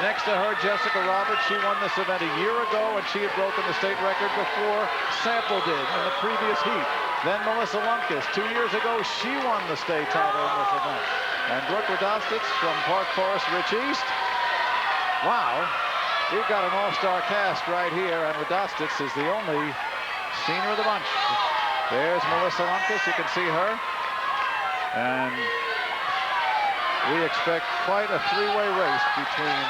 Next to her, Jessica Roberts. She won this event a year ago, and she had broken the state record before Sample did in the previous heat. Then Melissa Lumpkins, 2 years ago, she won the state title in this event. And Brooke Radostitz from Park Forest Rich East. Wow, we've got an all-star cast right here, and Radostitz is the only senior of the bunch. There's Melissa Lumpkins, you can see her. And we expect quite a three-way race between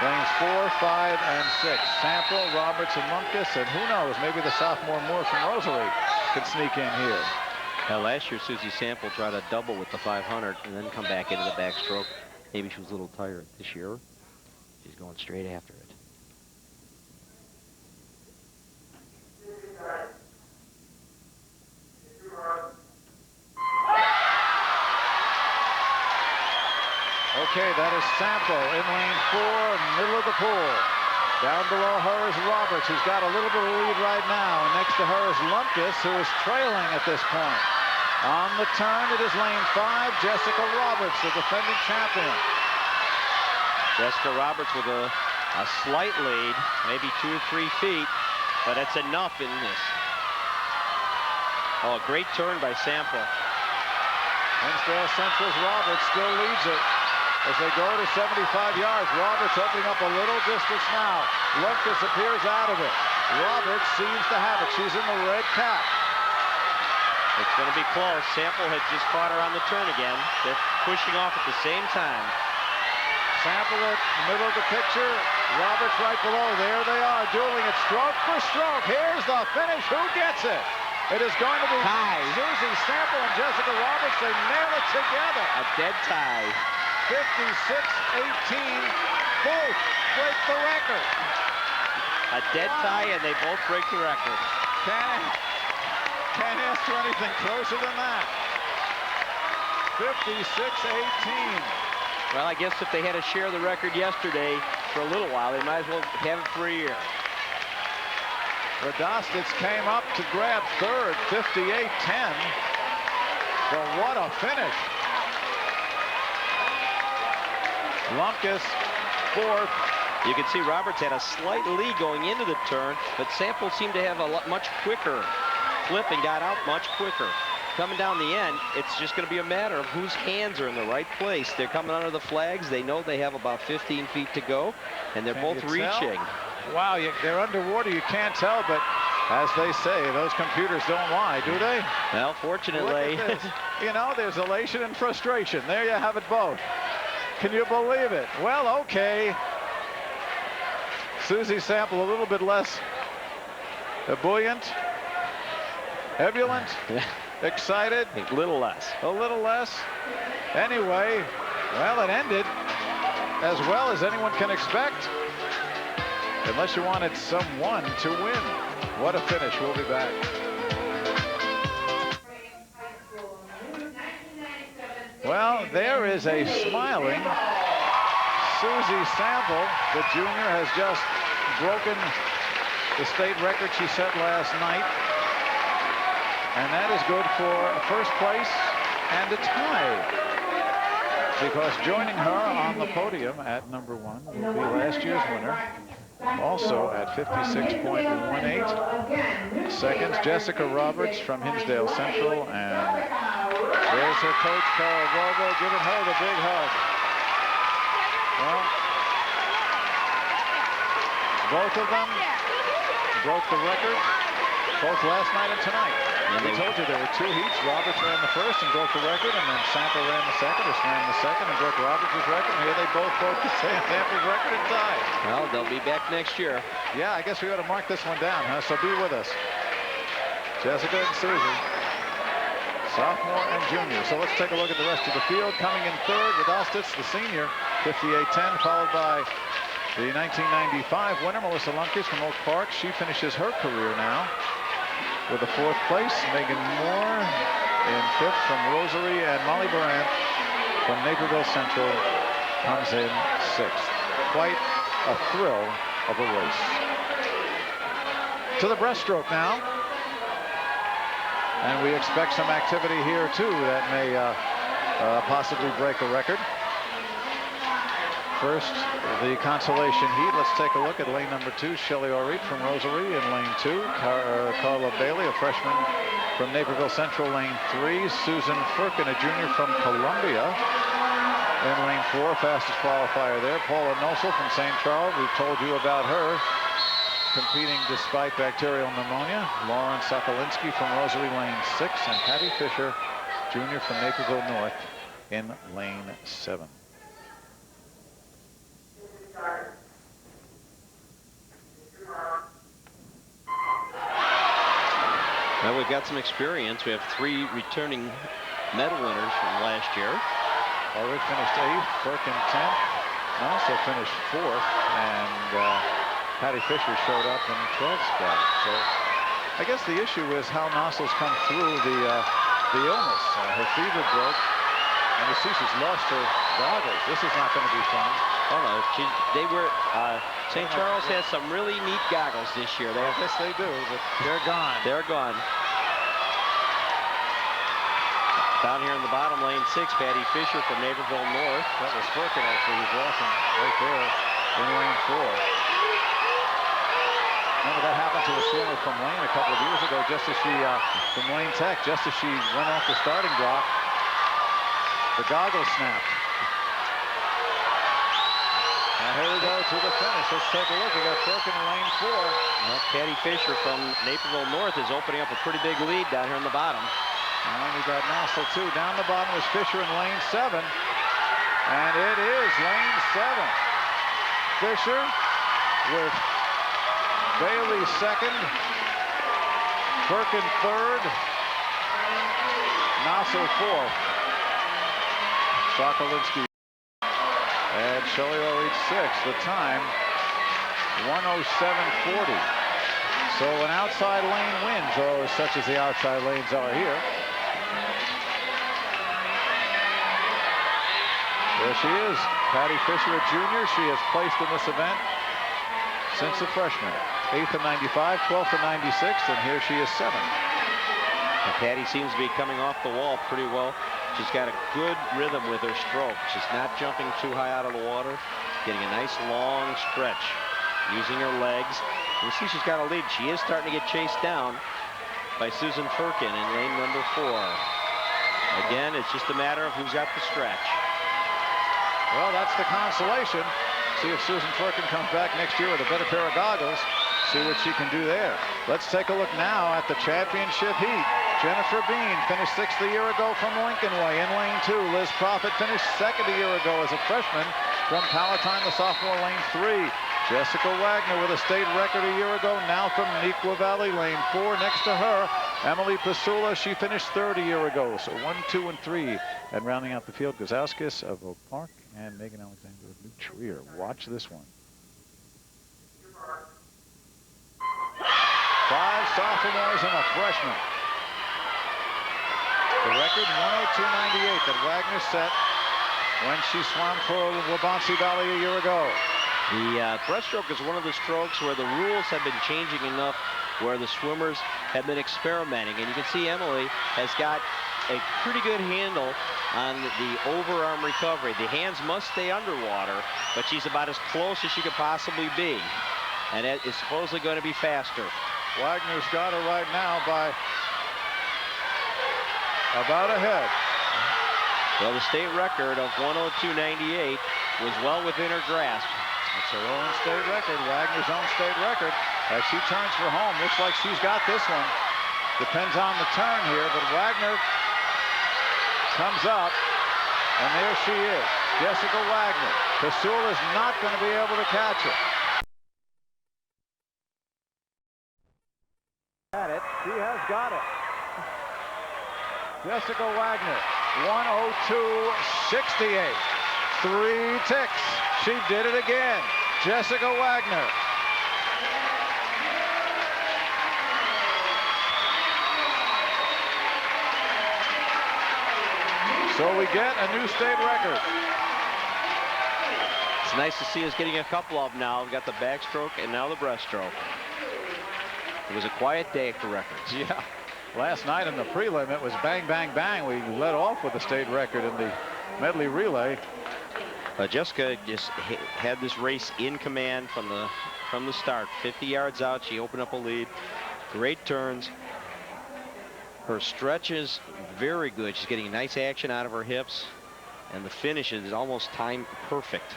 lanes 4, 5, and 6. Sample, Roberts, and Lumpkins, and who knows, maybe the sophomore Moore from Rosary could sneak in here. Last year, Susie Sample tried a double with the 500 and then come back into the backstroke. Maybe she was a little tired. This year, she's going straight after it. Okay, that is Sample in lane 4, middle of the pool. Down below her is Roberts, who's got a little bit of lead right now. And next to her is Lumpkins, who is trailing at this point. On the turn, it is lane 5, Jessica Roberts, the defending champion. Jessica Roberts with a slight lead, maybe 2 or 3 feet, but it's enough in this. Oh, a great turn by Sample. Hinsdale Central's Roberts still leads it. As they go to 75 yards, Roberts opening up a little distance now. Lumpkins appears out of it. Roberts seems to have it. She's in the red cap. It's going to be close. Sample had just caught her on the turn again. They're pushing off at the same time. Sample at the middle of the picture. Roberts right below. There they are, dueling it stroke for stroke. Here's the finish. Who gets it? It is going to be Susie Sample and Jessica Roberts. They nail it together. A dead tie. 56-18. Both break the record. A dead tie, and they both break the record. Can't ask for anything closer than that. 56-18. Well, I guess if they had to share the record yesterday for a little while, they might as well have it for a year. Radostitz came up to grab third, 58-10. But what a finish. Lumpkins fourth. You can see Roberts had a slight lead going into the turn, but Sample seemed to have a much quicker flip and got out much quicker. Coming down the end, it's just going to be a matter of whose hands are in the right place. They're coming under the flags. They know they have about 15 feet to go, and they're both reaching. Wow, they're underwater. You can't tell, but as they say, those computers don't lie, do they? Well, fortunately. You know, there's elation and frustration. There you have it both. Can you believe it? Well, okay. Susie Sample a little bit less ebullient, ebullient, excited. A little less. A little less. Anyway, well, it ended as well as anyone can expect. Unless you wanted someone to win. What a finish. We'll be back. Well, there is a smiling Susie Sample. The junior has just broken the state record she set last night. And that is good for a first place and a tie. Because joining her on the podium at number 1 will be last year's winner. Also at 56.18 seconds, Jessica Roberts from Hinsdale Central, and there's her coach, Carol Bobo, giving her the big hug. Well, both of them broke the record, both last night and tonight. And we told you there were 2 heats. Roberts ran the first and broke the record, and then Sample ran the second, or ran the second and broke Roberts' record. And here they both broke the Sample's record and tied. Well, they'll be back next year. Yeah, I guess we ought to mark this one down, huh? So be with us. Jessica and Susie, sophomore and junior. So let's take a look at the rest of the field. Coming in third with Radostitz, the senior, 58-10, followed by the 1995 winner, Melissa Lumpkins from Oak Park. She finishes her career now with the 4th place. Megan Moore in 5th from Rosary, and Molly Baran from Naperville Central comes in 6th. Quite a thrill of a race. To the breaststroke now. And we expect some activity here too that may possibly break a record. First, the consolation heat. Let's take a look at lane number 2. Shelley Oreet from Rosary in lane 2. Carla Bailey, a freshman from Naperville Central, lane 3. Susan Firkin, a junior from Columbia, in lane 4. Fastest qualifier there. Paula Nosel from St. Charles. We've told you about her competing despite bacterial pneumonia. Lauren Sokolinsky from Rosary, lane 6. And Patty Fisher, junior from Naperville North, in lane 7. Well, we've got some experience. We have 3 returning medal winners from last year. Oreet finished 8th, Firkin 10th, also finished 4th, and Patty Fisher showed up in 12th spot. So I guess the issue is how Nossel's come through the illness. Her fever broke, and you see she's lost her goggles. This is not going to be fun. Oh no, St. Charles has some really neat goggles this year. I guess they do, but they're gone. They're gone. Down here in the bottom, lane 6, Patty Fisher from Naperville North. That was Firkin, actually, who's walking right there in lane 4. Remember, that happened to a swimmer from Lane a couple of years ago, just as she, from Lane Tech, just as she went off the starting block, the goggles snapped. Now here we go to the finish. Let's take a look. We got Firkin in lane 4. Well, Patty Fisher from Naperville North is opening up a pretty big lead down here in the bottom. And we got Nossel, too. Down the bottom is Fisher in lane 7. And it is lane 7. Fisher with Bailey second. Firkin third. Nossel fourth. Sokolinsky and Shelley Oreet 6th. The time 1:07:40. So an outside lane wins, or such as the outside lanes are here. There she is, Patty Fisher, a junior. She has placed in this event since a freshman. 8th in 95, 12th in 96, and here she is 7th. And Patty seems to be coming off the wall pretty well. She's got a good rhythm with her stroke. She's not jumping too high out of the water, getting a nice long stretch, using her legs. You see she's got a lead. She is starting to get chased down by Susan Firkin in lane number 4. Again, it's just a matter of who's got the stretch. Well, that's the consolation. See if Susan Firkin comes back next year with a better pair of goggles. See what she can do there. Let's take a look now at the championship heat. Jennifer Bean finished 6th a year ago from Lincoln Way in lane 2. Liz Proffitt finished 2nd a year ago as a freshman from Palatine, the sophomore, lane 3. Jessica Wagner with a state record a year ago, now from Neuqua Valley, lane 4. Next to her, Emily Pasula. She finished 3rd a year ago. So 1, 2, and 3. And rounding out the field, Guzauskis of Oak Park and Megan Alexander of New Trier. Watch this one. 5 sophomores and a freshman. The record 1:02:98 that Wagner set when she swam for Waubonsee Valley a year ago. The breaststroke is one of the strokes where the rules have been changing enough where the swimmers have been experimenting. And you can see Emily has got a pretty good handle on the overarm recovery. The hands must stay underwater, but she's about as close as she could possibly be. And it is supposedly going to be faster. Wagner's got her right now by about a head. Well, the state record of 1:02:98 was well within her grasp. It's her own state record, Wagner's own state record. As she turns for home, looks like she's got this one. Depends on the turn here, but Wagner comes up, and there she is, Jessica Wagner. Pasula's not going to be able to catch her. At it, she has got it. Jessica Wagner, 1:02:68. 3 ticks. She did it again. Jessica Wagner. So we get a new state record. It's nice to see us getting a couple of them now. We've got the backstroke and now the breaststroke. It was a quiet day for records. Yeah. Last night in the prelim, it was bang, bang, bang. We led off with a state record in the medley relay. Jessica just had this race in command from the start. 50 yards out, she opened up a lead. Great turns. Her stretch is very good. She's getting nice action out of her hips, and the finish is almost time perfect.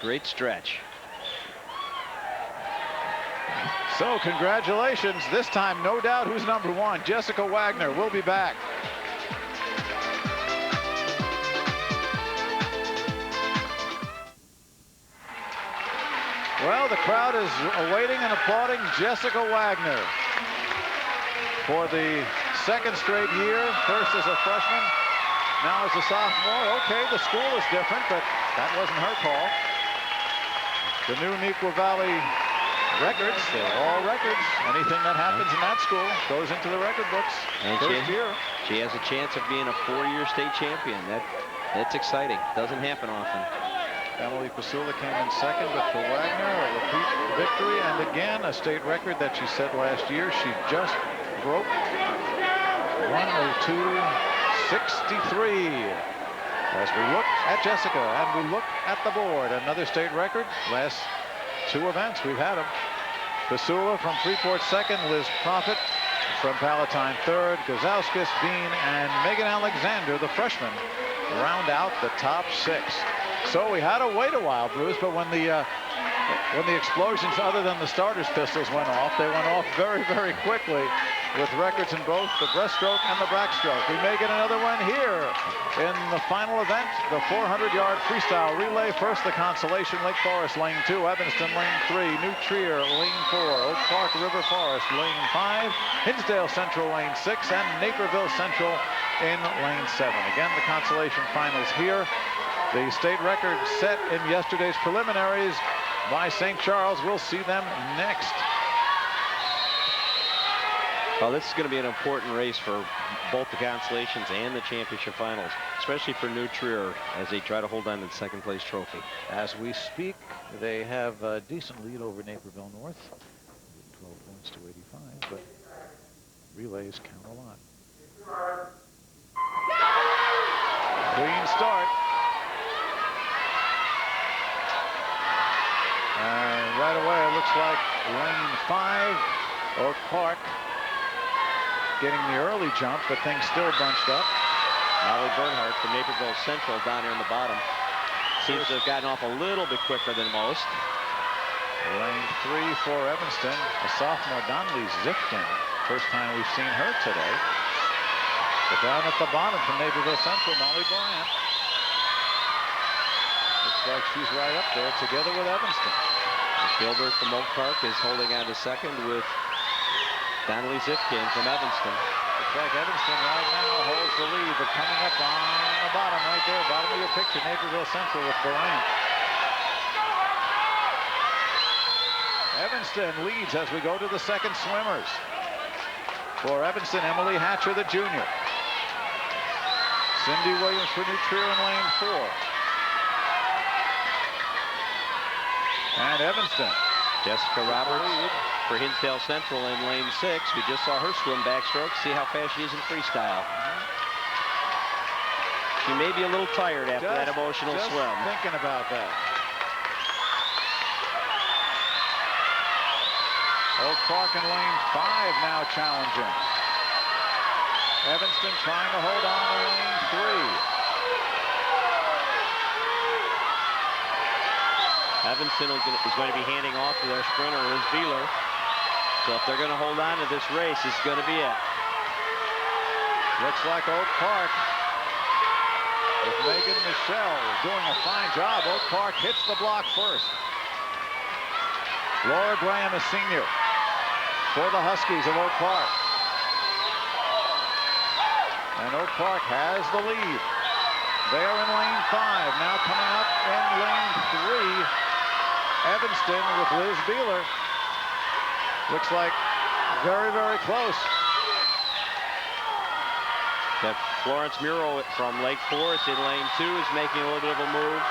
Great stretch. So congratulations. This time, no doubt who's number one. Jessica Wagner will be back. Well, the crowd is awaiting and applauding Jessica Wagner for the second straight year. First as a freshman, now as a sophomore. Okay, the school is different, but that wasn't her call. The new Neuqua Valley records, they're all records. Anything that happens in that school goes into the record books. And first year. She has a chance of being a 4-year state champion. That's exciting. Doesn't happen often. Emily Pasula came in second, but for Wagner, a repeat victory, and again a state record that she set last year. She just broke 1:02.63. As we look at Jessica and we look at the board, another state record. Last two events we've had them. Pasula from Freeport second, Liz Profit from Palatine third, Gazauskas, Bean, and Megan Alexander, the freshman, round out the top 6. So we had to wait a while, Bruce, but when the explosions other than the starters pistols went off, they went off very, very quickly with records in both the breaststroke and the backstroke. We may get another one here in the final event, the 400-yard freestyle relay. First, the consolation, Lake Forest, lane 2, Evanston, lane 3, New Trier, lane 4, Oak Park, River Forest, lane 5, Hinsdale Central, lane 6, and Naperville Central in lane 7. Again, the consolation finals here. The state record set in yesterday's preliminaries by St. Charles. We'll see them next. Well, this is going to be an important race for both the consolations and the championship finals, especially for New Trier as they try to hold on to the second place trophy. As we speak, they have a decent lead over Naperville North, 12 points to 85, but relays count a lot. Clean start. And right away, it looks like lane 5, Oak Park, getting the early jump, but things still bunched up. Molly Bernhardt from Naperville Central down here in the bottom. Seems to have gotten off a little bit quicker than most. Lane 3 for Evanston, a sophomore, Donnelly Zifkin. First time we've seen her today. But down at the bottom from Naperville Central, Molly Bryant. Looks like she's right up there together with Evanston. Gilbert from Oak Park is holding on to second with Donnelly Zifkin from Evanston. Looks like Evanston right now holds the lead, but coming up on the bottom right there, bottom of your picture, Naperville Central with Bryant. Evanston leads as we go to the second swimmers. For Evanston, Emily Hatcher, the junior. Cindy Williams for New Trier in lane 4. And Evanston. Jessica Roberts for Hinsdale Central in lane 6. We just saw her swim backstroke. See how fast she is in freestyle. She may be a little tired after that emotional swim. Thinking about that. Oak Park in lane 5 now challenging. Evanston trying to hold on in lane 3. Evanston is going to be handing off to their sprinter, Liz Beeler. So if they're going to hold on to this race, this is going to be it. Looks like Oak Park with Megan Michelle doing a fine job. Oak Park hits the block first. Laura Graham, a senior, for the Huskies of Oak Park. And Oak Park has the lead. They're in lane 5. Now coming up in lane 3. Evanston with Liz Beeler. Looks like very, very close. That Florence Muro from Lake Forest in lane 2 is making a little bit of a move.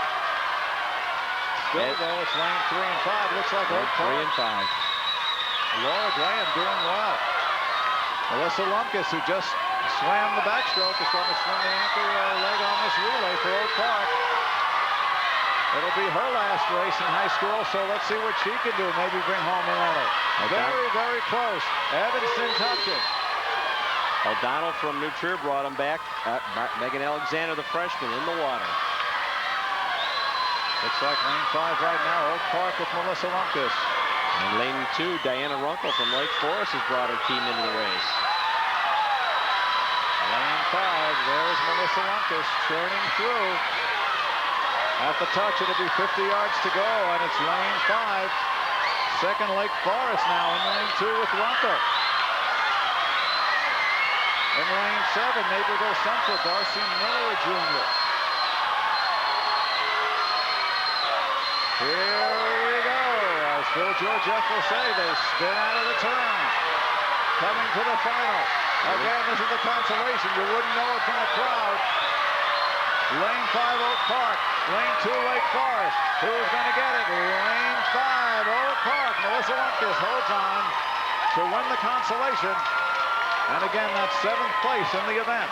Still though, it's lane 3 and 5. Looks like Oak Park. 3 and 5. Laura Graham doing well. Melissa Lumpkins, who just swam the backstroke, is going to swim the anchor leg on this relay for Oak Park. It'll be her last race in high school, so let's see what she can do. Maybe bring home a medal. Very, very close. Evanston Tumpkin. O'Donnell from New Trier brought him back. Megan Alexander, the freshman, in the water. Looks like lane 5 right now. Oak Park with Melissa Lumpkins. And lane 2, Diana Runkle from Lake Forest has brought her team into the race. Lane 5, there's Melissa Lumpkins churning through. At the touch, it'll be 50 yards to go, and it's lane 5. Second, Lake Forest now in lane 2 with Runkle. In lane 7, Naperville Central, Darcy Miller Jr. Here we go. As Phil Georgette will say, they spin out of the turn. Coming to the final. Again, this is the consolation. You wouldn't know it from the crowd. Lane 5, Oak Park. Lane 2, Lake Forest. Who's going to get it? Lane 5, Oak Park. Melissa Lumpkins holds on to win the consolation. And again, that's 7th place in the event.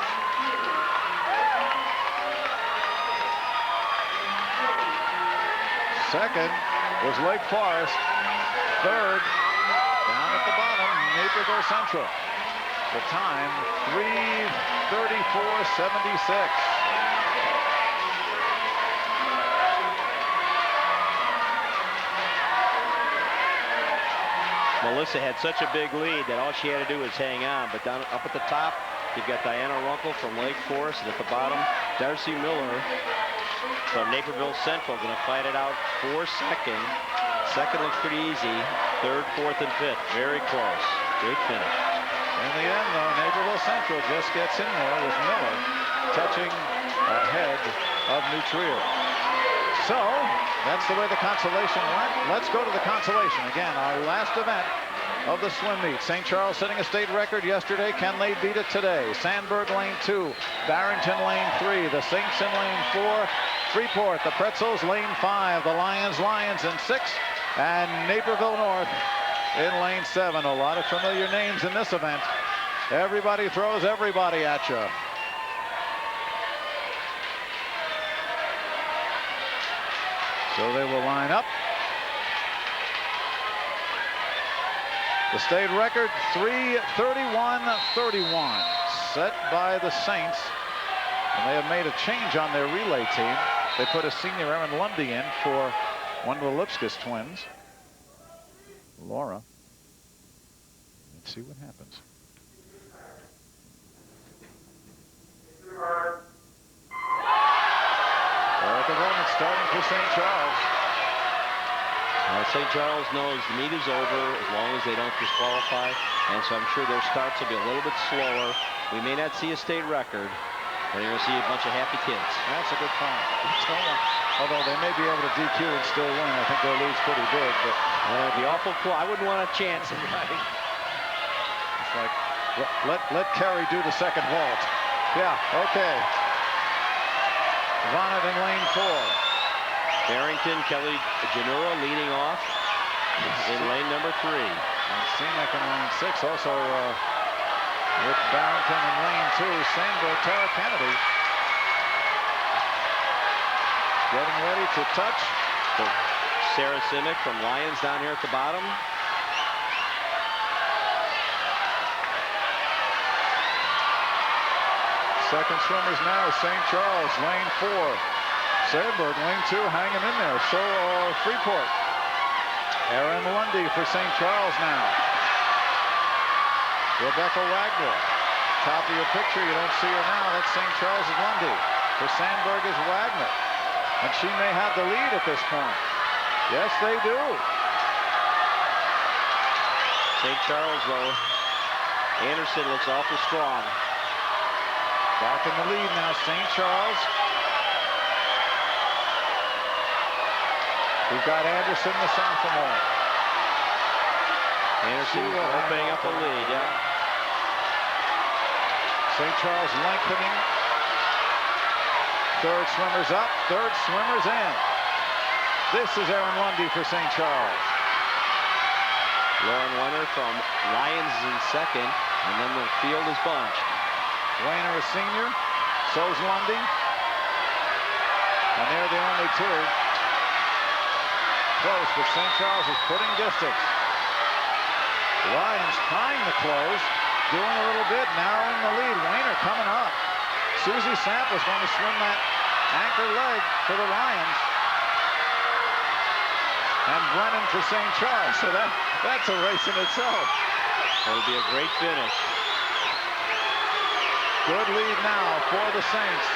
Second was Lake Forest. Third, down at the bottom, Naperville Central. The time, 3:34.76. Melissa had such a big lead that all she had to do was hang on. But down up at the top, you've got Diana Runkle from Lake Forest. And at the bottom, Darcy Miller from Naperville Central going to fight it out for second. Second looks pretty easy. Third, fourth, and fifth. Very close. Great finish. In the end, though, Naperville Central just gets in there with Miller touching ahead of New Trier. So, that's the way the consolation went. Let's go to the consolation. Again, our last event of the swim meet. St. Charles setting a state record yesterday. Can they beat it today? Sandburg lane 2, Barrington lane 3, the Saints in lane 4, Freeport, the Pretzels lane 5, the Lions in 6, and Naperville North in lane 7. A lot of familiar names in this event. Everybody throws everybody at you. So they will line up. The state record, 3:31.31, set by the Saints. And they have made a change on their relay team. They put a senior Erin Lundy in for one of the Lipskis twins, Laura. Let's see what happens. At the moment, starting for St. Charles. St. Charles knows the meet is over as long as they don't disqualify, and so I'm sure their starts will be a little bit slower. We may not see a state record, but you're going to see a bunch of happy kids. That's a good point. Although they may be able to DQ and still win. I think their lead's pretty big, but it'd be awful cool. I wouldn't want a chance. It's like, let Kerry do the second vault. Yeah, okay. Vonnet in lane 4. Barrington, Kelly Janura leading off in lane number 3. And Seamek in lane 6. Also with Barrington in lane 2. Sandberg, Tara Kennedy. Getting ready to touch. So Sarah Simic from Lions down here at the bottom. Second swimmers now, St. Charles, lane 4. Sandberg, lane 2, hanging in there. So Freeport. Erin Lundy for St. Charles now. Rebecca Wagner. Top of your picture, you don't see her now. That's St. Charles' Lundy. For Sandberg is Wagner. And she may have the lead at this point. Yes, they do. St. Charles, though, Anderson looks awful strong. Back in the lead now, St. Charles. We've got Anderson, the sophomore. Anderson opening up the lead, yeah. St. Charles lengthening. Third swimmer's up, third swimmer's in. This is Erin Lundy for St. Charles. Lauren Leonard from Lions in second. And then the field is bunched. Weiner, a senior. So's Lundy. And they're the only two. Close, but St. Charles is putting distance. Lyons trying to close, doing a little bit, narrowing the lead. Weiner coming up. Susie Sample's going to swim that anchor leg for the Lions. And Brennan for St. Charles. So that's a race in itself. It'll be a great finish. Good lead now for the Saints.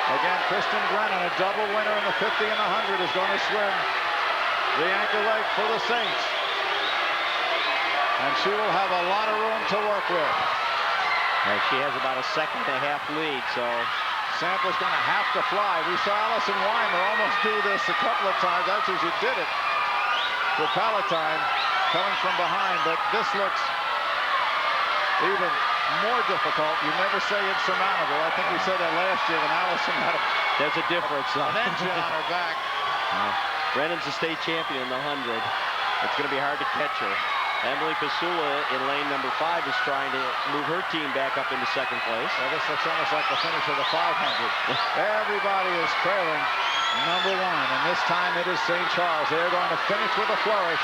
Again, Kristen Brennan, a double winner in the 50 and 100, is going to swim the anchor leg for the Saints. And she will have a lot of room to work with. And she has about a 1.5 second lead, so Sample's going to have to fly. We saw Allison Weimer almost do this a couple of times. Actually, she did it for Palatine coming from behind, but this looks even more difficult. You never say insurmountable. I think we said that last year when Allison had there's a difference. an engine on her back. Brennan's the state champion in the 100. It's going to be hard to catch her. Emily Pasula in lane number 5 is trying to move her team back up into second place. Well, this looks almost like the finish of the 500. Everybody is trailing number 1, and this time it is St. Charles. They're going to finish with a flourish.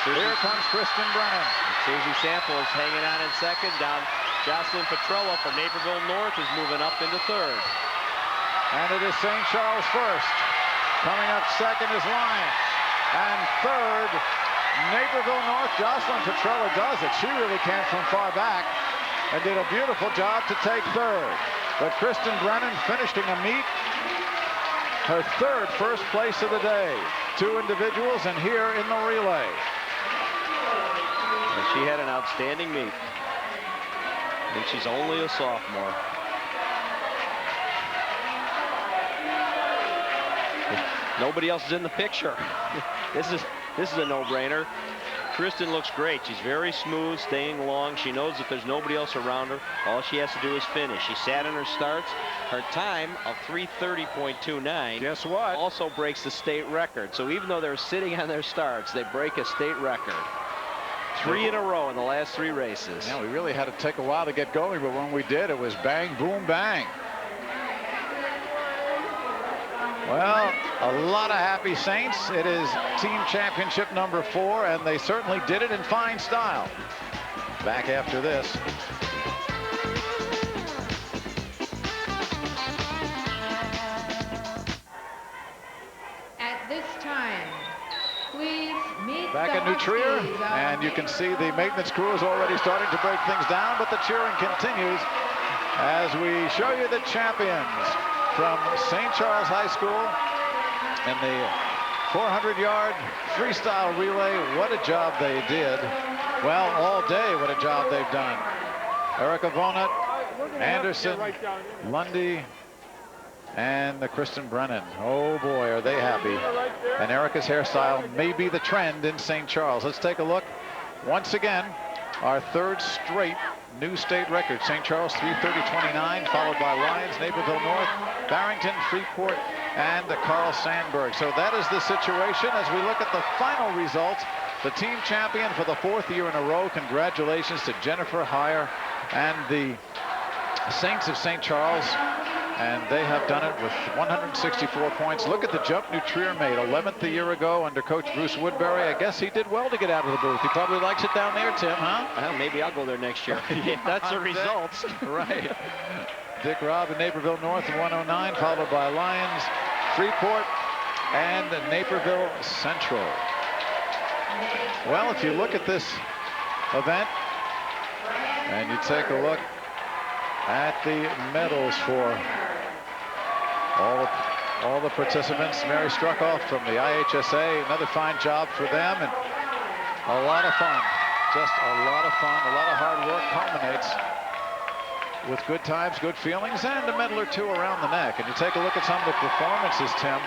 Here comes Kristen Brennan. Susie Sample is hanging on in second. Down Jocelyn Petrella from Naperville North is moving up into third. And it is St. Charles first. Coming up second is Lyons. And third, Naperville North. Jocelyn Petrella does it. She really came from far back and did a beautiful job to take third. But Kristen Brennan finishing a meet, her third first place of the day. 2 individuals and here in the relay. And she had an outstanding meet. And she's only a sophomore. Nobody else is in the picture. This is a no-brainer. Kristen looks great. She's very smooth, staying long. She knows that there's nobody else around her. All she has to do is finish. She sat in her starts. Her time of 3:30.29. Guess what? Also breaks the state record. So even though they're sitting on their starts, they break a state record. 3 in a row in the last 3 races. Yeah, we really had to take a while to get going, but when we did, it was bang, boom, bang. Well, a lot of happy Saints. It is team championship number 4, and they certainly did it in fine style. Back after this. At this time, please meet Back at New Trier, and you can see the maintenance crew is already starting to break things down, but the cheering continues as we show you the champions from St. Charles High School in the 400-yard freestyle relay. What a job they did. Well, all day, what a job they've done. Erica Vonut, Anderson, Lundy, and the Kristen Brennan. Oh boy, are they happy. And Erica's hairstyle may be the trend in St. Charles. Let's take a look. Once again, our third straight new state record. St. Charles 3:30.29, followed by Lyons, Naperville North, Barrington, Freeport, and Carl Sandburg. So that is the situation as we look at the final results. The team champion for the 4th year in a row. Congratulations to Jennifer Heyer and the Saints of St. Charles. And they have done it with 164 points. Look at the jump New Trier made, 11th a year ago under Coach Bruce Woodbury. I guess he did well to get out of the booth. He probably likes it down there, Tim, huh? Well, maybe I'll go there next year. If that's the results. Right. Dick Robb in Naperville North in 109, followed by Lyons, Freeport, and Naperville Central. Well, if you look at this event and you take a look at the medals for all the participants. Mary Struckoff from the IHSA, another fine job for them, and a lot of fun. Just a lot of fun, a lot of hard work culminates with good times, good feelings, and a medal or 2 around the neck. And you take a look at some of the performances, Tim.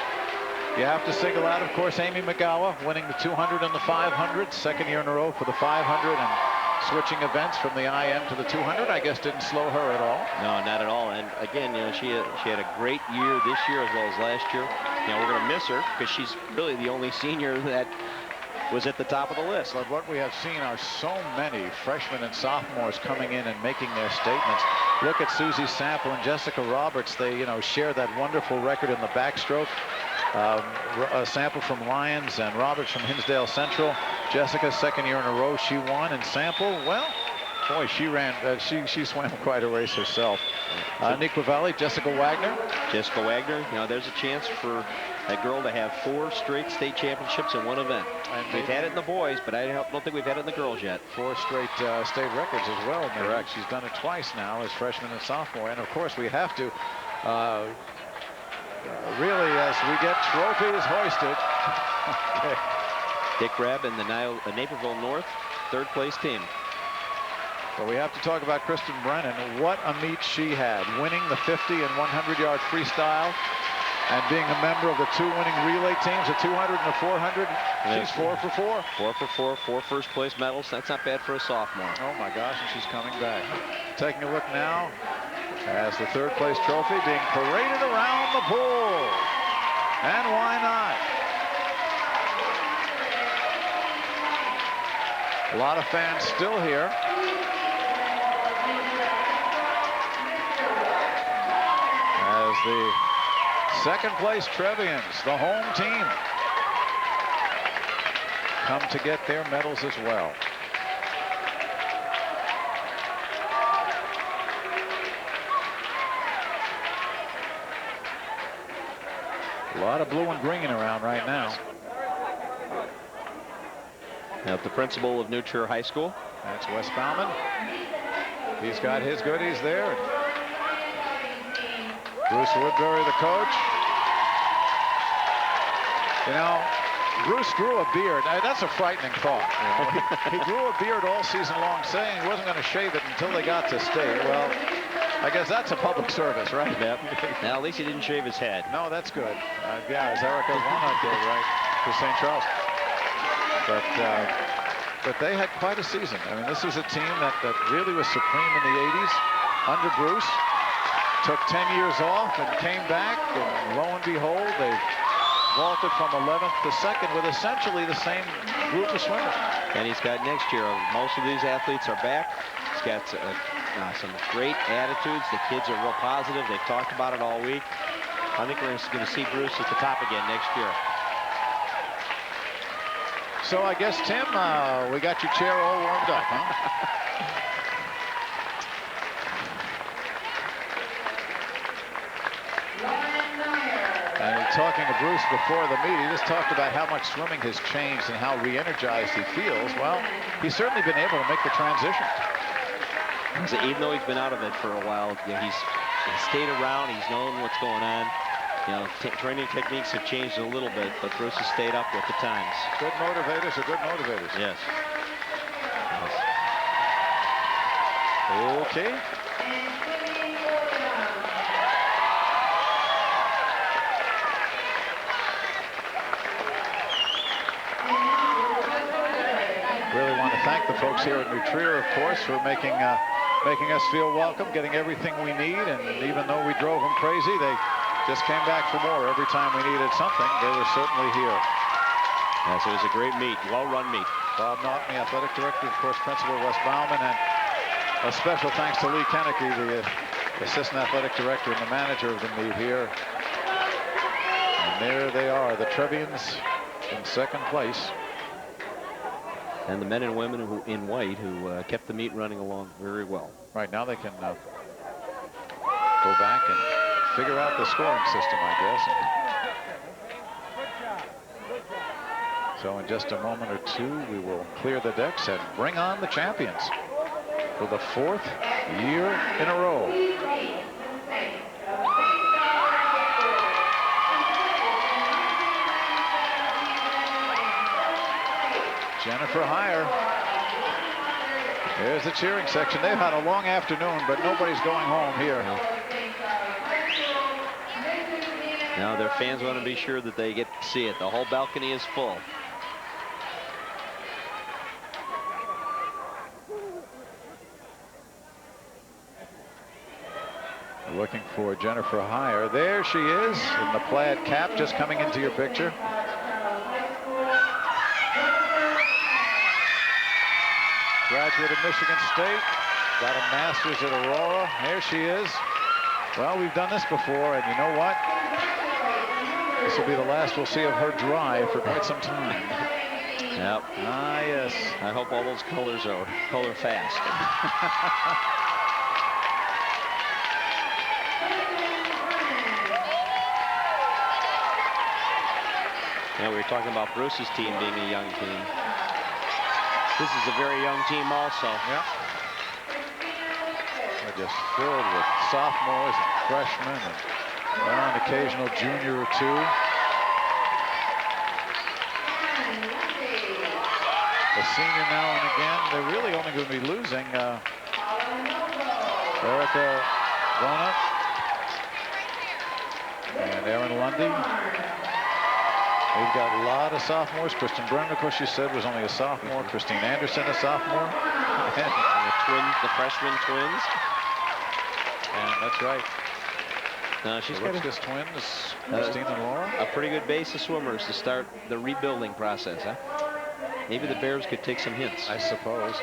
You have to single out, of course, Amy McGowan winning the 200 and the 500, 2nd year in a row for the 500, and switching events from the IM to the 200, I guess, didn't slow her at all. No, not at all. And again, you know, she had a great year this year as well as last year. You know, we're going to miss her because she's really the only senior that was at the top of the list. But what we have seen are so many freshmen and sophomores coming in and making their statements. Look at Susie Sample and Jessica Roberts. They, you know, share that wonderful record in the backstroke. Sample from Lyons and Roberts from Hinsdale Central. Jessica's second year in a row she won, and Sample, well, boy, she ran, she swam quite a race herself. Neuqua Valley, Jessica Wagner. Jessica Wagner, you know, there's a chance for that girl to have 4 straight state championships in one event. And we've had it in the boys, but I don't think we've had it in the girls yet. 4 straight state records as well. Correct. She's done it twice now as freshman and sophomore. And of course, we have to really, as we get trophies hoisted. Okay. Dick Rebb and the Naperville North 3rd place team. But we have to talk about Kristen Brennan. What a meet she had, winning the 50 and 100-yard freestyle and being a member of the 2 winning relay teams, the 200 and the 400. She's 4 for 4. 4 for 4, 4 first place medals. That's not bad for a sophomore. Oh my gosh, and she's coming back. Taking a look now as the 3rd place trophy being paraded around the pool. And why not? A lot of fans still here. As the 2nd place Trevians, the home team, come to get their medals as well. A lot of blue and green around right now. Now the principal of New Trier High School. That's Wes Bauman. He's got his goodies there. Bruce Woodbury, the coach. You know, Bruce grew a beard. That's a frightening thought. You know? He grew a beard all season long, saying he wasn't going to shave it until they got to state. Well, I guess that's a public service, right? Yep. Now, at least he didn't shave his head. No, that's good. Yeah, as Erica Walnut did, right, for St. Charles. But they had quite a season. I mean, this was a team that really was supreme in the 80s under Bruce. Took 10 years off and came back, and lo and behold, they vaulted from 11th to 2nd with essentially the same group of swimmers. And he's got next year, most of these athletes are back. He's got some great attitudes. The kids are real positive. They've talked about it all week. I think we're going to see Bruce at the top again next year. So I guess, Tim, we got your chair all warmed up, huh? And talking to Bruce before the meet, he just talked about how much swimming has changed and how re-energized he feels. Well, he's certainly been able to make the transition. So even though he's been out of it for a while, you know, he's stayed around. He's known what's going on. You know, training techniques have changed a little bit, but Bruce has stayed up with the times. Good motivators are good motivators. Yes. Okay. Really want to thank the folks here at New Trier, of course, for making us feel welcome, getting everything we need, and even though we drove them crazy, they just came back for more every time we needed something. They were certainly here. Yes, it was a great meet, well-run meet. Bob Naughton, the athletic director, of course, Principal Wes Bauman, and a special thanks to Lee Kennecke, the assistant athletic director and the manager of the meet here. And there they are, the Trevians in 2nd place. And the men and women in white who kept the meet running along very well. Right now they can go back and figure out the scoring system, I guess. So in just a moment or two, we will clear the decks and bring on the champions for the 4th year in a row. Jennifer Heyer. There's the cheering section. They've had a long afternoon, but nobody's going home here. Now their fans want to be sure that they get to see it. The whole balcony is full. Looking for Jennifer Heyer. There she is in the plaid cap, just coming into your picture. graduate of Michigan State. Got a master's at Aurora. There she is. Well, we've done this before, and you know what? This will be the last we'll see of her dry for quite some time. Yep. Ah, yes. I hope all those colors are color fast. Yeah, we were talking about Bruce's team being a young team. This is a very young team also. Yeah. They're just filled with sophomores and freshmen and an occasional junior or two. A senior now and again. They're really only going to be losing Erica Rona and Erin Lundy. We've got a lot of sophomores. Kristen Brennan, of course, you said, was only a sophomore. Christine Anderson, a sophomore. And the freshman twins. And that's right. She's the got Lipscomb twins, Christine and Laura. a pretty good base of swimmers to start the rebuilding process, huh? Maybe the Bears could take some hints. I suppose.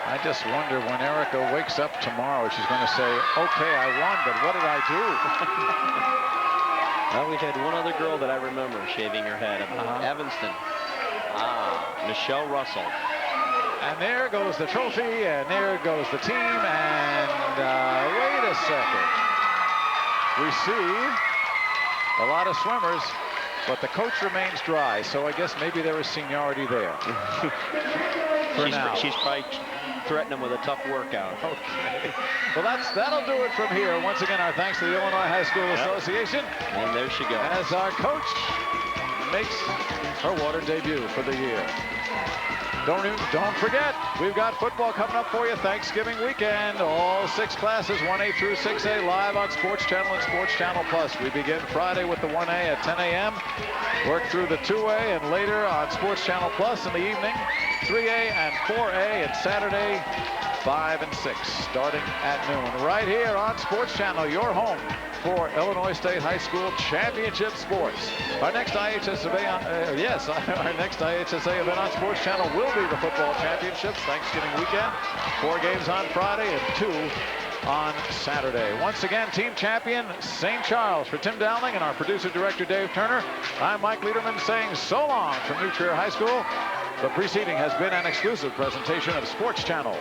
I just wonder when Erica wakes up tomorrow, she's going to say, okay, I won, but what did I do? Well, we've had one other girl that I remember shaving her head. Evanston. Michelle Russell. And there goes the trophy, and there goes the team, and wait a second. We see a lot of swimmers, but the coach remains dry, so I guess maybe there is seniority there. She's probably threatening them with a tough workout. Okay. Well, that'll do it from here. Once again, our thanks to the Illinois High School Association. And there she goes. As our coach makes her water debut for the year. Don't forget, we've got football coming up for you Thanksgiving weekend. All 6 classes, 1A through 6A, live on Sports Channel and Sports Channel Plus. We begin Friday with the 1A at 10 a.m. Work through the 2A, and later on Sports Channel Plus in the evening, 3A and 4A, and Saturday, 5 and 6, starting at noon. Right here on Sports Channel, your home for Illinois State High School Championship Sports. Our next IHSA our next IHSA event on Sports Channel will be the football championships Thanksgiving weekend. 4 games on Friday and 2 on Saturday. Once again, team champion St. Charles. For Tim Dowling and our producer-director Dave Turner, I'm Mike Lederman saying so long from New Trier High School. The preceding has been an exclusive presentation of Sports Channel.